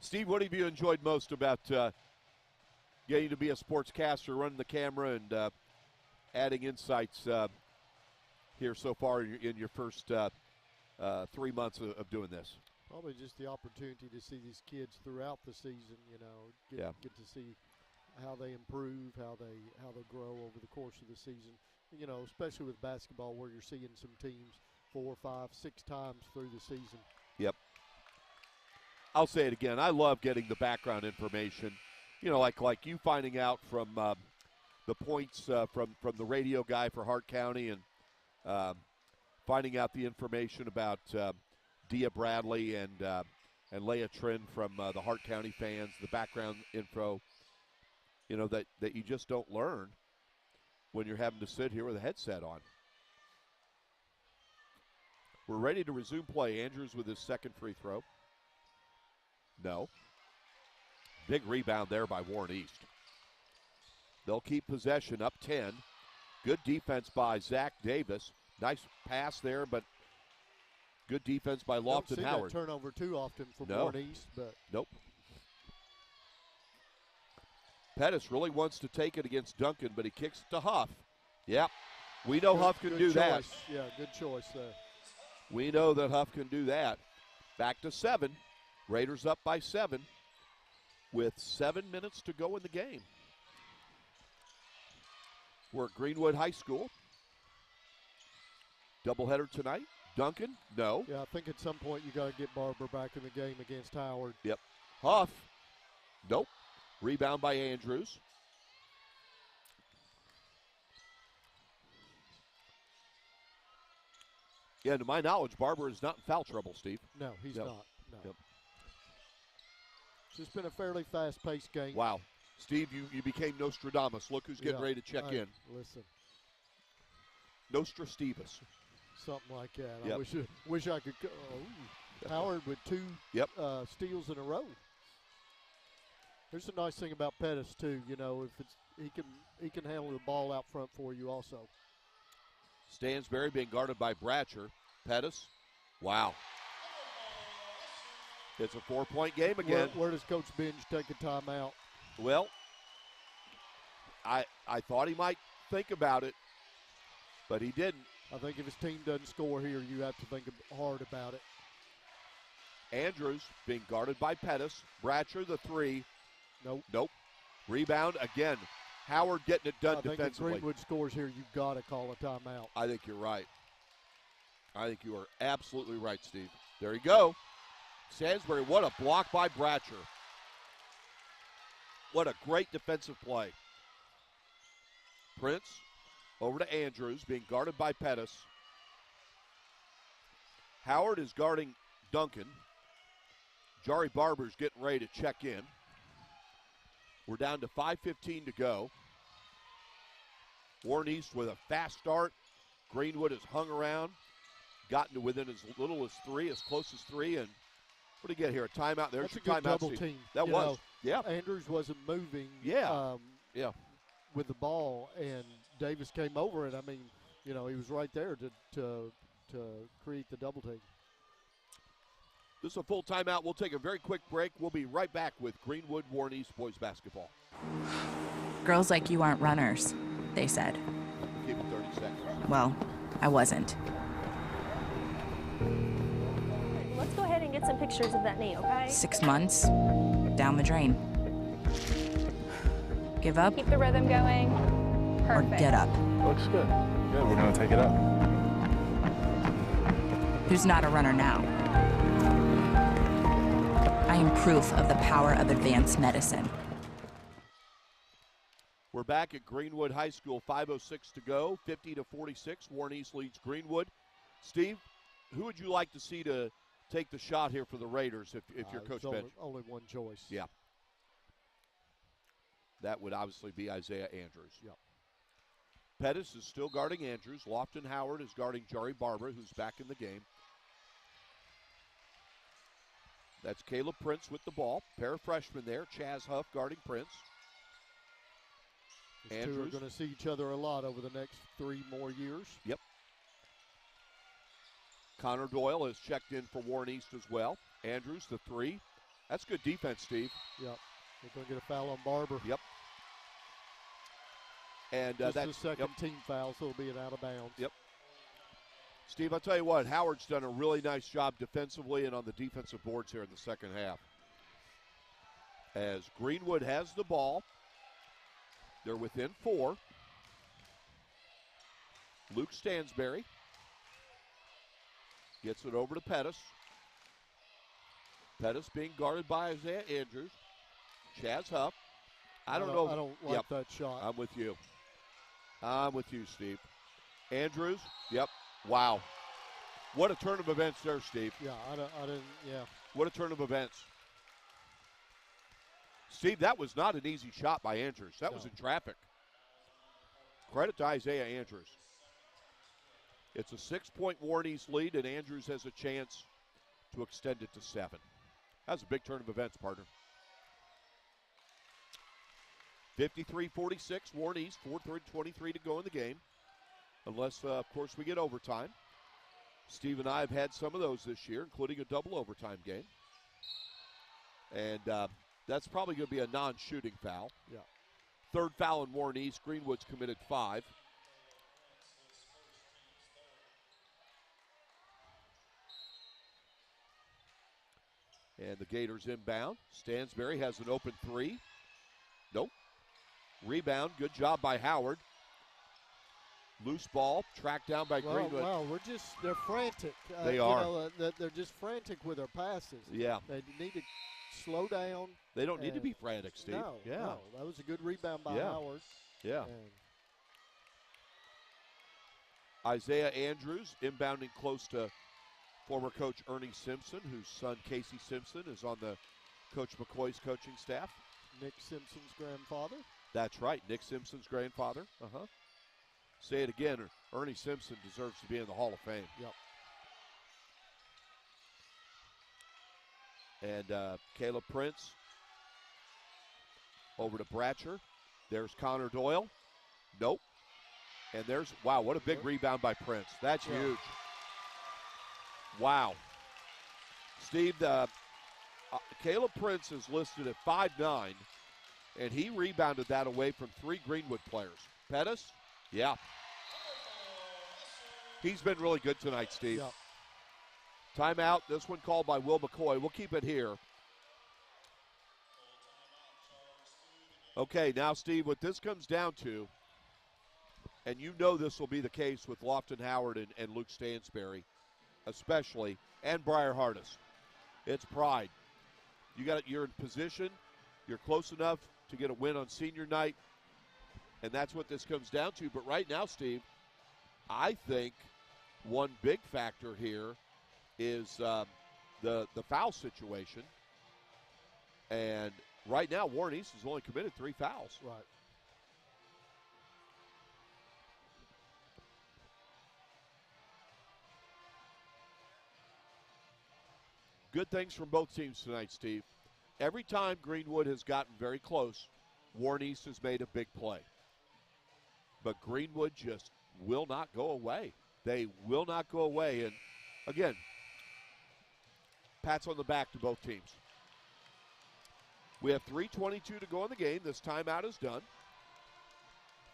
Steve, what have you enjoyed most about getting to be a sportscaster, running the camera, and adding insights here so far in your first 3 months of doing this? Probably just the opportunity to see these kids throughout the season, get to see how they improve, how they grow over the course of the season. Especially with basketball where you're seeing some teams 4, 5, 6 times through the season. Yep. I'll say it again. I love getting the background information. Like you finding out from the points from the radio guy for Hart County and finding out the information about Dia Bradley and Leah Trin from the Hart County fans, the background info, that you just don't learn when you're having to sit here with a headset on. We're ready to resume play. Andrews with his second free throw. No. Big rebound there by Warren East. They'll keep possession up 10. Good defense by Zach Davis. Nice pass there, but good defense by Lofton Howard. Don't see that turnover too often from Warren East, but nope. Pettis really wants to take it against Duncan, but he kicks it to Huff. Yep. We know Huff can do that. Yeah, good choice there. We know that Huff can do that. Back to 7. Raiders up by 7 with 7 minutes to go in the game. We're at Greenwood High School. Doubleheader tonight. Duncan? No. Yeah, I think at some point you got to get Barber back in the game against Howard. Yep. Huff? Nope. Rebound by Andrews. Yeah, to my knowledge, Barber is not in foul trouble, Steve. No, he's not. No. Yep. It's just been a fairly fast-paced game. Wow. Steve, you became Nostradamus. Look who's getting ready to check in. Listen. Nostrastevus. Something like that. Yep. I wish I could go. Oh, Howard with 2 steals in a row. Here's the nice thing about Pettis too. If he can handle the ball out front for you also. Stansberry being guarded by Bratcher. Pettis. Wow. It's a 4-point game again. Where does Coach Binge take a timeout? Well, I thought he might think about it, but he didn't. I think if his team doesn't score here, you have to think hard about it. Andrews being guarded by Pettis. Bratcher, the 3. Nope. Rebound again. Howard getting it done defensively. I think if Greenwood scores here, you've got to call a timeout. I think you're right. I think you are absolutely right, Steve. There you go. Stansberry, what a block by Bratcher. What a great defensive play. Prince over to Andrews, being guarded by Pettis. Howard is guarding Duncan. Jari Barber's getting ready to check in. We're down to 5:15 to go. Warren East with a fast start. Greenwood has hung around. gotten to within as little as 3, as close as 3, and what do you get here? A timeout. There's That's your a good timeout. double Steve. team. That You was. know, Yeah. Andrews wasn't moving. Yeah. With the ball, and Davis came over, and I mean, he was right there to create the double team. This is a full timeout. We'll take a very quick break. We'll be right back with Greenwood Warren East boys basketball. Girls like you aren't runners, they said. We'll keep it 30 seconds. Well, I wasn't. Let's go ahead and get some pictures of that knee, okay? 6 months, down the drain. Give up Keep the rhythm going. or Perfect. get up. Looks good. Good, we're gonna take it up. Who's not a runner now? I am proof of the power of advanced medicine. We're back at Greenwood High School, 5:06 to go, 50-46. Warren East leads Greenwood. Steve, who would you like to see to take the shot here for the Raiders if you're Coach Bench? Only one choice. Yeah. That would obviously be Isaiah Andrews. Yep. Pettis is still guarding Andrews. Lofton Howard is guarding Jari Barber, who's back in the game. That's Caleb Prince with the ball. Pair of freshmen there. Chaz Huff guarding Prince. These two are going to see each other a lot over the next 3 more years. Yep. Connor Doyle has checked in for Warren East as well. Andrews, the 3. That's good defense, Steve. Yep. They're going to get a foul on Barber. Yep. And that's that's the second team foul, so it'll be an out of bounds. Yep. Steve, I'll tell you what, Howard's done a really nice job defensively and on the defensive boards here in the second half. As Greenwood has the ball, they're within 4. Luke Stansberry gets it over to Pettis. Pettis being guarded by Isaiah Andrews. Chaz Huff. I don't know. I don't like that shot. I'm with you. I'm with you, Steve. Andrews, yep. Wow. What a turn of events there, Steve. Yeah, I didn't, yeah. What a turn of events. Steve, that was not an easy shot by Andrews. That was in traffic. Credit to Isaiah Andrews. It's a 6-point Warren East lead, and Andrews has a chance to extend it to 7. That's a big turn of events, partner. 53-46, Warren East, 4:23 to go in the game. Unless, of course, we get overtime. Steve and I have had some of those this year, including a double overtime game. And that's probably going to be a non-shooting foul. Yeah. Third foul in Warren East. Greenwood's committed 5. And the Gators inbound. Stansberry has an open 3. Nope. Rebound. Good job by Howard. Loose ball, tracked down by Greenwood. Well, they're frantic. They are. They're just frantic with their passes. Yeah. They need to slow down. They don't need to be frantic, Steve. No, that was a good rebound by Howard. Yeah. Isaiah Andrews inbounding close to former coach Ernie Simpson, whose son Casey Simpson is on the Coach McCoy's coaching staff. Nick Simpson's grandfather. That's right, Nick Simpson's grandfather. Say it again, Ernie Simpson deserves to be in the Hall of Fame. Yep. And Caleb Prince over to Bratcher. There's Connor Doyle. Nope. And there's, wow, what a big rebound by Prince. That's huge. Wow. Steve, Caleb Prince is listed at 5'9", and he rebounded that away from 3 Greenwood players. Pettis? Yeah. He's been really good tonight, Steve. Yep. Timeout. This one called by Will McCoy. We'll keep it here. Okay, now, Steve, what this comes down to, and you know this will be the case with Lofton Howard and Luke Stansberry, especially, and Briar Hardis. It's pride. You're in position. You're close enough to get a win on senior night, and that's what this comes down to. But right now, Steve, I think one big factor here is the foul situation. And right now, Warren East has only committed 3 fouls. Right. Good things from both teams tonight, Steve. Every time Greenwood has gotten very close, Warren East has made a big play. But Greenwood just will not go away. They will not go away. And, again, pats on the back to both teams. We have 3:22 to go in the game. This timeout is done.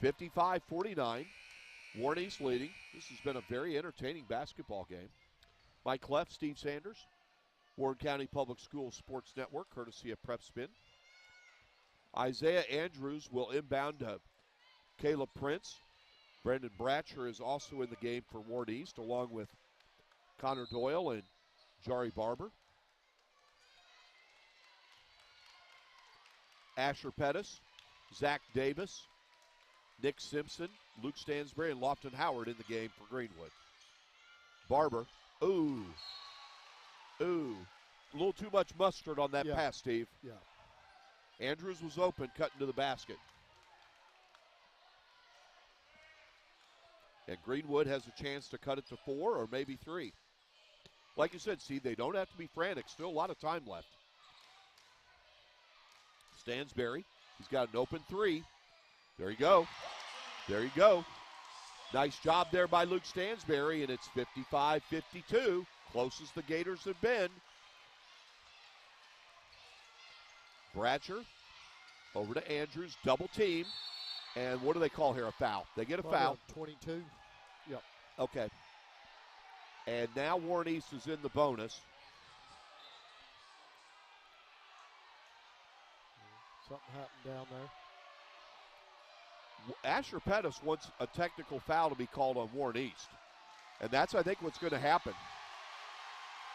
55-49. Warren East leading. This has been a very entertaining basketball game. Mike Cleff, Steve Sanders, Warren County Public Schools Sports Network, courtesy of Prep Spin. Isaiah Andrews will inbound to Caleb Prince. Brendan Bratcher is also in the game for Warren East, along with Connor Doyle and Jari Barber. Asher Pettis, Zach Davis, Nick Simpson, Luke Stansberry, and Lofton Howard in the game for Greenwood. Barber, a little too much mustard on that pass, Steve. Yeah. Andrews was open, cutting to the basket. And Greenwood has a chance to cut it to 4 or maybe 3. Like you said, Steve, they don't have to be frantic. Still a lot of time left. Stansberry, he's got an open 3. There you go. There you go. Nice job there by Luke Stansberry, and it's 55-52. Closest the Gators have been. Bratcher over to Andrews, double team. And what do they call here? A foul. They get a foul. 22. Yep. Okay. And now Warren East is in the bonus. Something happened down there. Asher Pettis wants a technical foul to be called on Warren East. And that's, I think, what's going to happen.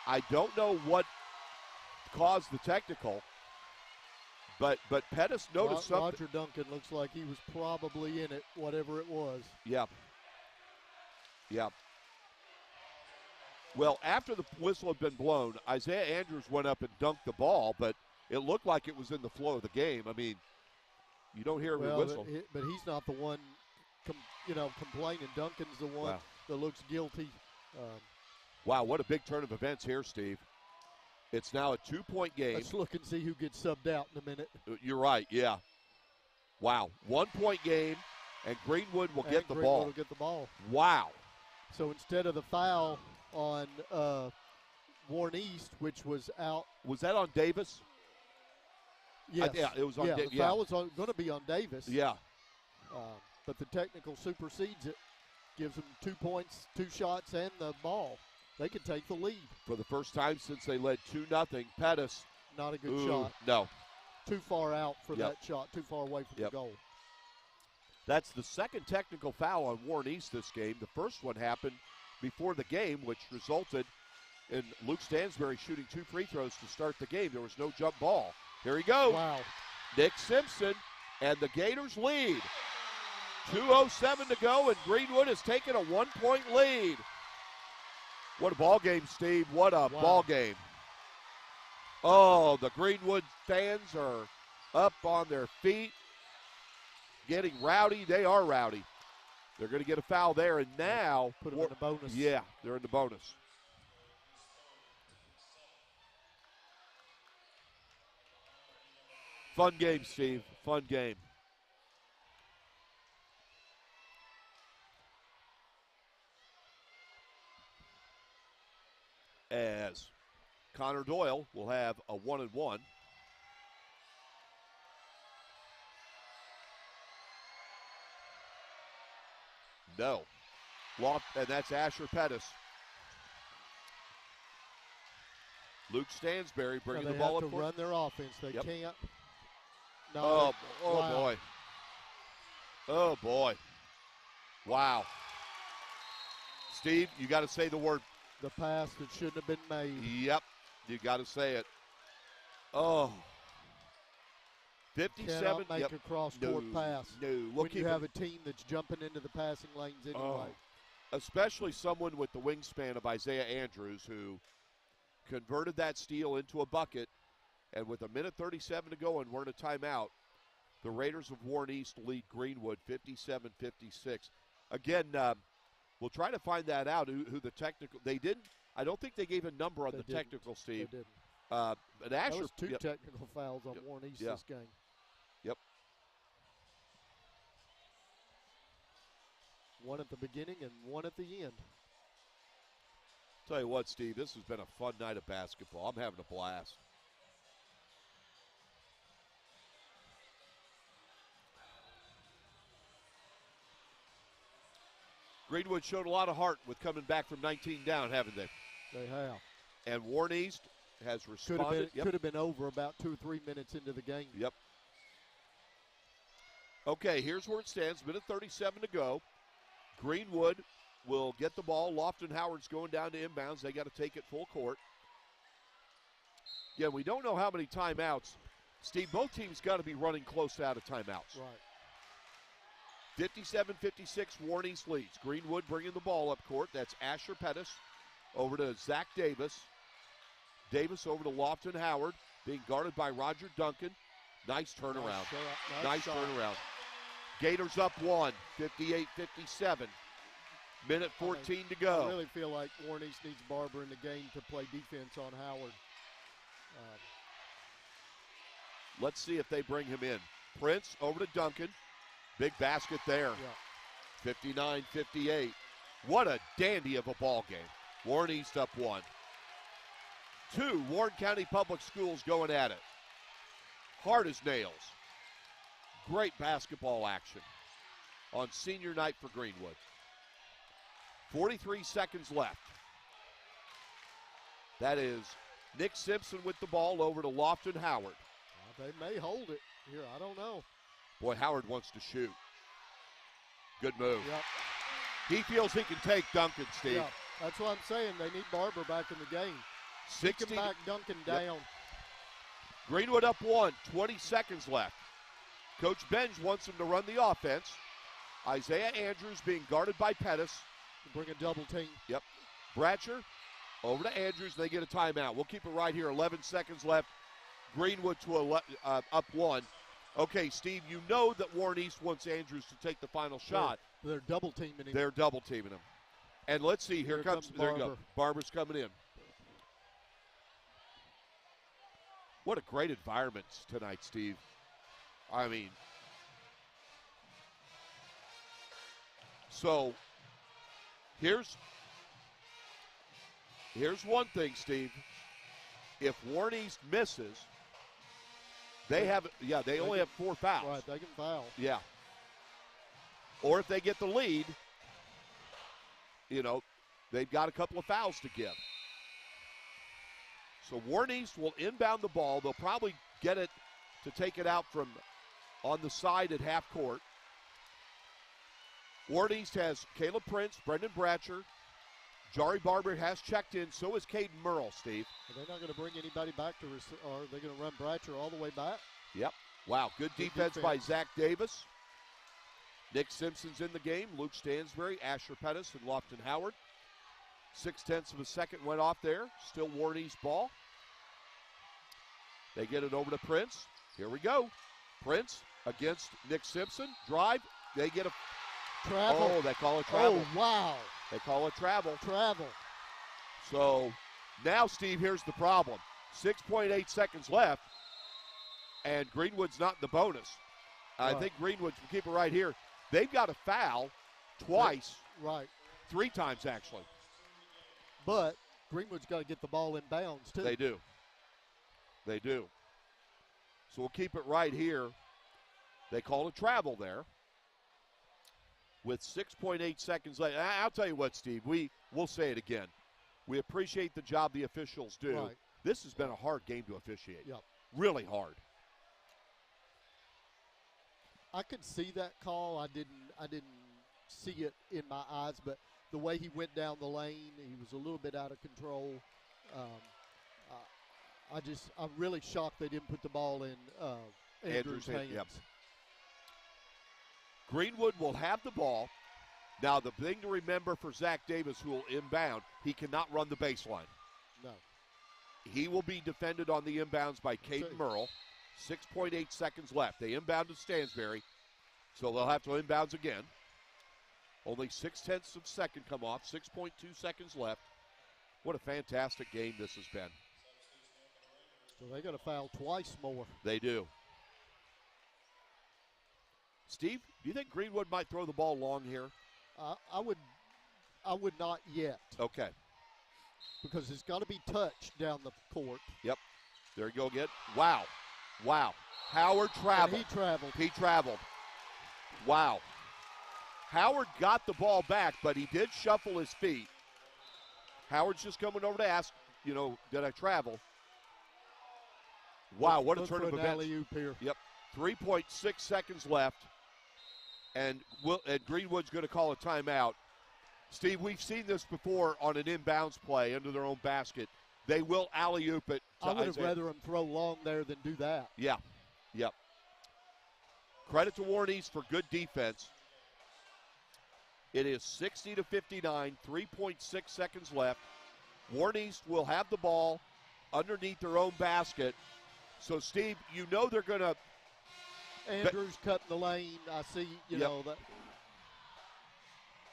I don't know what caused the technical, but Pettis noticed something. Roger Duncan looks like he was probably in it, whatever it was. Yep. Yep. Well, after the whistle had been blown, Isaiah Andrews went up and dunked the ball, but it looked like it was in the flow of the game. I mean, you don't hear a whistle. But he's not the one, complaining. Duncan's the one that looks guilty. Wow, what a big turn of events here, Steve. It's now a 2-point game. Let's look and see who gets subbed out in a minute. You're right, yeah. Wow, 1-point game, and Greenwood will get the ball. Greenwood will get the ball. Wow. So instead of the foul on Warren East, which was out. Was that on Davis? Yes. Yeah, it was on Davis. The foul was going to be on Davis. Yeah. But the technical supersedes it, gives them 2 points, 2 shots, and the ball. They could take the lead. For the first time since they led 2-0, Pettis. Not a good shot. No. Too far out for that shot, too far away from the goal. That's the second technical foul on Warren East this game. The first one happened before the game, which resulted in Luke Stansberry shooting 2 free throws to start the game. There was no jump ball. Here he goes. Wow. Nick Simpson, and the Gators lead. 2:07 to go, and Greenwood has taken a 1-point lead. What a ball game, Steve. What a ball game. Oh, the Greenwood fans are up on their feet, getting rowdy. They are rowdy. They're going to get a foul there, and now put them in the bonus. Yeah, they're in the bonus. Fun game, Steve. Fun game. As Connor Doyle will have a 1-and-1. No. And that's Asher Pettis. Luke Stansberry bringing the ball up. They have to run their offense. They can't. No, boy. Oh, boy. Wow. Steve, you got to say the word. The pass that shouldn't have been made. Yep, you got to say it. Oh. 57. Cannot make a cross-court pass. No. When you have a team that's jumping into the passing lanes anyway. Especially someone with the wingspan of Isaiah Andrews, who converted that steal into a bucket. And with 1:37 to go and we're in a timeout, the Raiders of Warren East lead Greenwood 57-56. Again, we'll try to find that out, who the technical – they didn't – I don't think they gave a number on They the didn't. technical, Steve. They didn't. But Asher, That was two yep. technical fouls on Warren East Yeah. this game. Yep. One at the beginning and one at the end. Tell you what, Steve, this has been a fun night of basketball. I'm having a blast. Greenwood showed a lot of heart with coming back from 19 down, haven't they? They have. And Warren East has responded. Could have been over about 2 or 3 minutes into the game. Yep. Okay, here's where it stands. Minute 37 to go. Greenwood will get the ball. Lofton Howard's going down to inbounds. They got to take it full court. Yeah, we don't know how many timeouts. Steve, both teams got to be running close out of timeouts. Right. 57-56, Warren East leads. Greenwood bringing the ball up court. That's Asher Pettis over to Zach Davis. Davis over to Lofton Howard, being guarded by Roger Duncan. Nice turnaround. Nice turnaround. Gators up 1, 58-57. Minute 14 to go. I really feel like Warren East needs Barber in the game to play defense on Howard. Let's see if they bring him in. Prince over to Duncan. Big basket there. Yeah. 59-58. What a dandy of a ball game. Warren East up 1. 2, Warren County Public Schools going at it. Hard as nails. Great basketball action on senior night for Greenwood. 43 seconds left. That is Nick Simpson with the ball over to Lofton Howard. They may hold it here. I don't know. Boy, Howard wants to shoot. Good move. Yep. He feels he can take Duncan, Steve. Yeah, that's what I'm saying. They need Barber back in the game. 60 Kick him back, Duncan down. Greenwood up 1, 20 seconds left. Coach Benj wants him to run the offense. Isaiah Andrews being guarded by Pettis. Bring a double team. Yep. Bratcher over to Andrews. They get a timeout. We'll keep it right here. 11 seconds left. Greenwood to up 1. Okay, Steve, you know that Warren East wants Andrews to take the final shot. They're double teaming him. They're double teaming him. And let's see, here comes there you go. Barber's coming in. What a great environment tonight, Steve. I mean, so here's one thing, Steve. If Warren East misses, they only have 4 fouls. Right, they can foul. Yeah. Or if they get the lead, they've got a couple of fouls to give. So Warren East will inbound the ball. They'll probably get it to take it out from on the side at half court. Warren East has Caleb Prince, Brendan Bratcher, Jari Barber has checked in. So is Caden Merle, Steve. Are they not going to bring anybody back to or are they going to run Bratcher all the way back? Yep. Wow, good defense by Zach Davis. Nick Simpson's in the game. Luke Stansberry, Asher Pettis, and Lofton Howard. 0.6 of a second went off there. Still Warren East ball. They get it over to Prince. Here we go. Prince against Nick Simpson. Drive. They get a travel. Oh, they call it travel. Oh, wow. They call it travel. Travel. So now, Steve, here's the problem. 6.8 seconds left, and Greenwood's not in the bonus. I think Greenwood, we'll keep it right here, they've got to foul twice. Right. 3 times, actually. But Greenwood's got to get the ball in bounds, too. They do. They do. So we'll keep it right here. They call it travel there with 6.8 seconds left. I'll tell you what, Steve, we'll say it again. We appreciate the job the officials do. Right. This has been a hard game to officiate. Yep. Really hard. I could see that call. I didn't see it in my eyes, but the way he went down the lane, he was a little bit out of control. I'm really shocked they didn't put the ball in Andrews' hands. Yep. Greenwood will have the ball. Now, the thing to remember for Zach Davis, who will inbound, he cannot run the baseline. No. He will be defended on the inbounds by Caden Merle. 6.8 seconds left. They inbound to Stansberry, so they'll have to inbounds again. Only 0.6 of a second come off. 6.2 seconds left. What a fantastic game this has been. So they got to foul twice more. They do. Steve, do you think Greenwood might throw the ball long here? I would not yet. Okay. Because it's got to be touched down the court. Yep. There you go again. Wow. Wow. Howard traveled. And he traveled. He traveled. Wow. Howard got the ball back, but he did shuffle his feet. Howard's just coming over to ask, did I travel? Wow, what a turn of events. Here. Yep. 3.6 seconds left, and Greenwood's going to call a timeout. Steve, we've seen this before on an inbounds play under their own basket. They will alley-oop it. I would have rather him throw long there than do that. Yeah. Yep. Credit to Warnies for good defense. It is 60-59, 3.6 seconds left. Warnies will have the ball underneath their own basket. So, Steve, they're going to – Andrews cutting the lane. I see, that.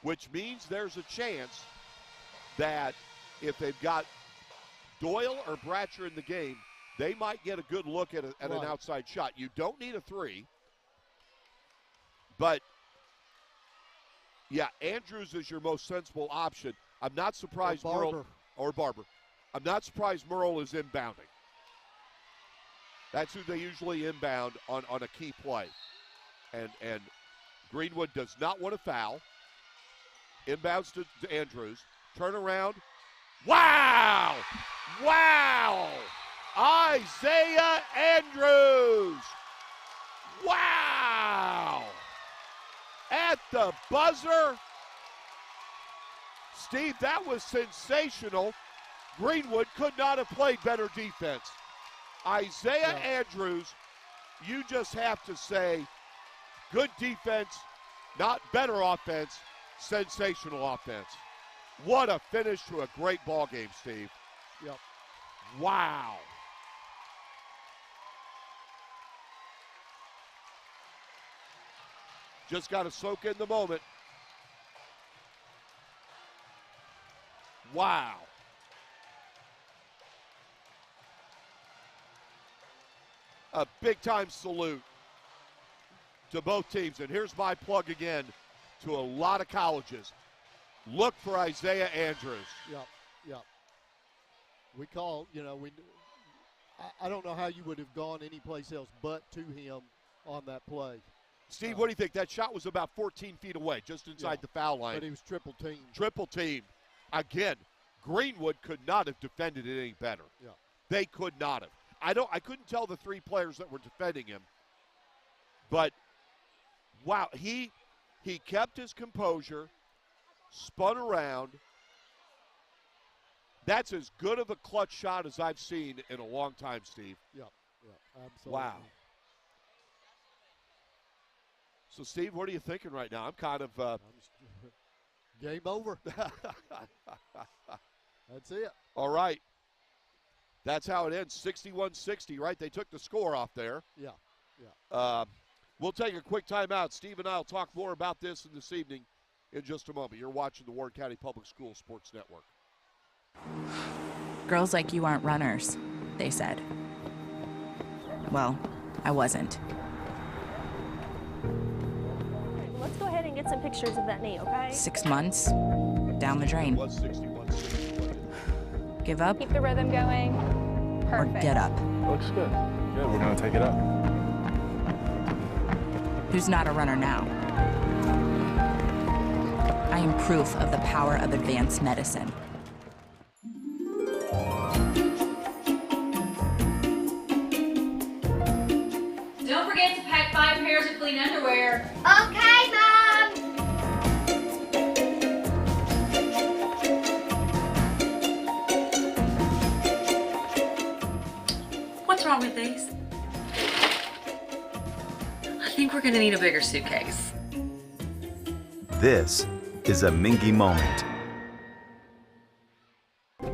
Which means there's a chance that if they've got Doyle or Bratcher in the game, they might get a good look at an outside shot. You don't need a three. But, yeah, Andrews is your most sensible option. I'm not surprised Merle – or Barber. I'm not surprised Merle is inbounding. That's who they usually inbound on a key play. And Greenwood does not want to foul. Inbounds to Andrews. Turn around. Wow! Wow! Isaiah Andrews! Wow! At the buzzer. Steve, that was sensational. Greenwood could not have played better defense. Isaiah Andrews, you just have to say, good defense, not better offense, sensational offense. What a finish to a great ball game, Steve. Yep. Wow. Just got to soak in the moment. Wow. A big-time salute to both teams. And here's my plug again to a lot of colleges. Look for Isaiah Andrews. Yep. We call, I don't know how you would have gone anyplace else but to him on that play. Steve, what do you think? That shot was about 14 feet away, just inside the foul line. But he was triple teamed. Triple teamed. Again, Greenwood could not have defended it any better. Yeah. They could not have. I couldn't tell the three players that were defending him. But wow, he kept his composure, spun around. That's as good of a clutch shot as I've seen in a long time, Steve. Yeah, absolutely. Wow. So, Steve, what are you thinking right now? I'm kind of game over. That's it. All right. That's how it ends, 61-60, right? They took the score off there. Yeah. We'll take a quick timeout. Steve and I will talk more about this this evening in just a moment. You're watching the Warren County Public Schools Sports Network. Girls like you aren't runners, they said. Well, I wasn't. Let's go ahead and get some pictures of that knee, okay? 6 months, down the drain. It was 61-60. Give up. Keep the rhythm going. Perfect. Or get up. Looks good. Good, we're gonna take it up. Who's not a runner now? I am proof of the power of advanced medicine. Don't forget to pack 5 pairs of clean underwear. Okay, Mom. What's wrong with these? I think we're gonna need a bigger suitcase. This is a Mingy moment.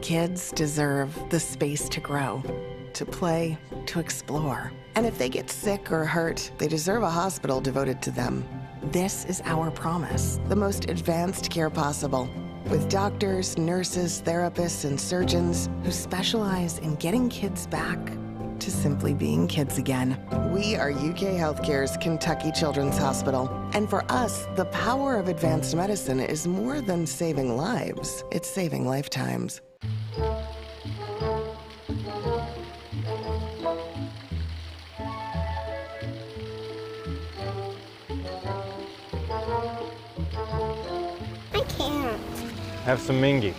Kids deserve the space to grow, to play, to explore. And if they get sick or hurt, they deserve a hospital devoted to them. This is our promise, the most advanced care possible. with doctors, nurses, therapists, and surgeons who specialize in getting kids back to simply being kids again. We are UK Healthcare's Kentucky Children's Hospital. And for us, the power of advanced medicine is more than saving lives. It's saving lifetimes. I can't. Have some Mingy.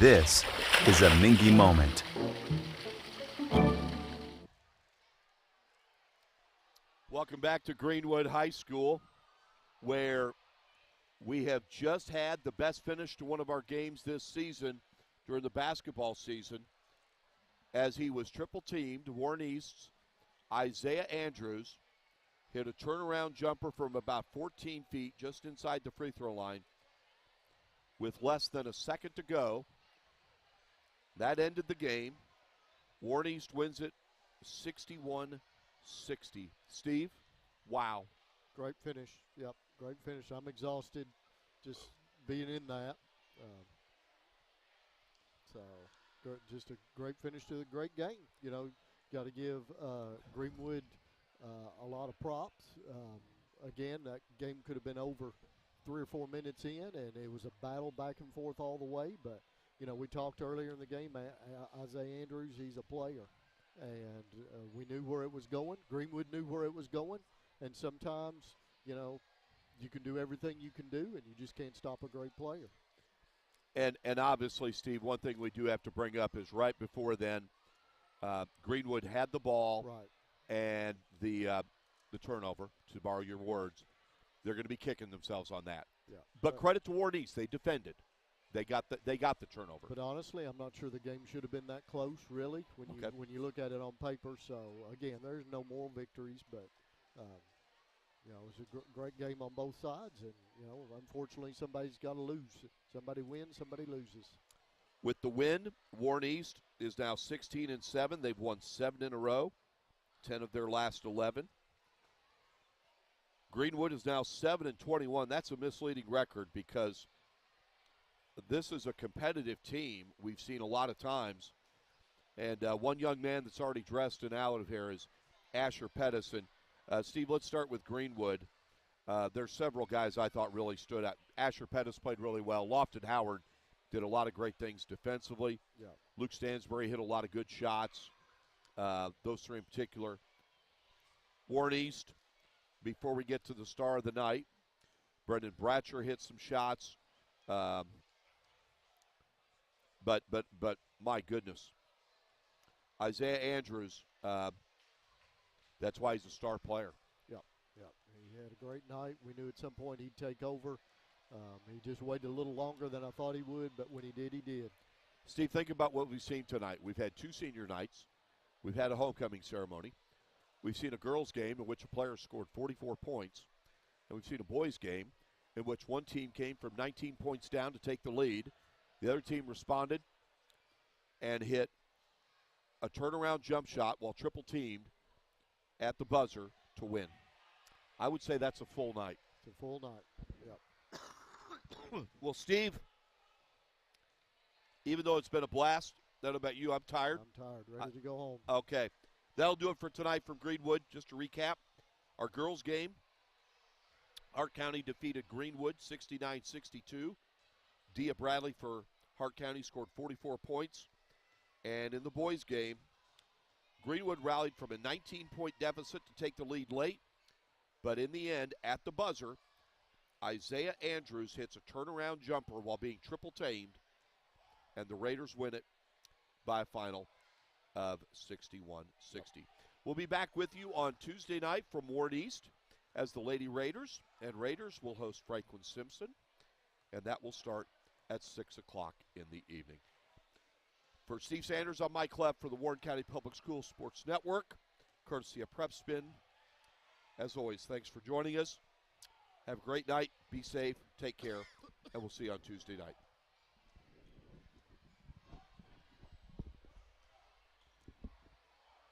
This is a Mingy moment. Welcome back to Greenwood High School, where we have just had the best finish to one of our games this season during the basketball season, as he was triple teamed. Warren East's Isaiah Andrews hit a turnaround jumper from about 14 feet just inside the free throw line with less than a second to go. That ended the game. Warren East wins it 61-60. Steve, wow. Great finish. Yep, great finish. I'm exhausted just being in that. Just a great finish to the great game. You know, got to give Greenwood a lot of props. Again, that game could have been over 3 or 4 minutes in, and it was a battle back and forth all the way. But, you know, we talked earlier in the game, Isaiah Andrews, he's a player. And we knew where it was going. Greenwood knew where it was going. And sometimes, you know, you can do everything you can do, and you just can't stop a great player. And obviously, Steve, one thing we do have to bring up is right before then, Greenwood had the ball, right, and the turnover, to borrow your words. They're going to be kicking themselves on that. Yeah. But credit to Warren East, they defended. They got the turnover. But honestly, I'm not sure the game should have been that close, really, when you look at it on paper. So again, there's no moral victories, but you know, it was a great game on both sides, and you know, unfortunately, somebody's got to lose. Somebody wins, somebody loses. With the win, Warren East is now 16-7. They've won 7 in a row, 10 of their last 11. Greenwood is now 7-21. That's a misleading record because this is a competitive team we've seen a lot of times. And one young man that's already dressed and out of here is Asher Pedersen. Steve, let's start with Greenwood. There's several guys I thought really stood out. Asher Pettis played really well. Lofton Howard did a lot of great things defensively. Yeah. Luke Stansbury hit a lot of good shots, those three in particular. Warren East, before we get to the star of the night, Brendan Bratcher hit some shots. But my goodness, Isaiah Andrews, that's why he's a star player. Yeah. He had a great night. We knew at some point he'd take over. He just waited a little longer than I thought he would, but when he did, he did. Steve, think about what we've seen tonight. We've had 2 senior nights. We've had a homecoming ceremony. We've seen a girls' game in which a player scored 44 points. And we've seen a boys' game in which one team came from 19 points down to take the lead. The other team responded and hit a turnaround jump shot while triple-teamed at the buzzer to win. I would say that's a full night. It's a full night, yep. Well, Steve, even though it's been a blast, I don't know about you, I'm tired. I'm tired, ready to go home. Okay. That'll do it for tonight from Greenwood. Just to recap, our girls' game, Hart County defeated Greenwood 69-62. Dia Bradley for Hart County scored 44 points. And in the boys' game, Greenwood rallied from a 19-point deficit to take the lead late. But in the end, at the buzzer, Isaiah Andrews hits a turnaround jumper while being triple-teamed, and the Raiders win it by a final of 61-60. We'll be back with you on Tuesday night from Warren East as the Lady Raiders and Raiders will host Franklin Simpson, and that will start at 6 o'clock in the evening. For Steve Sanders, I'm Mike Cleff for the Warren County Public Schools Sports Network, courtesy of Prep Spin. As always, thanks for joining us. Have a great night. Be safe. Take care. And we'll see you on Tuesday night.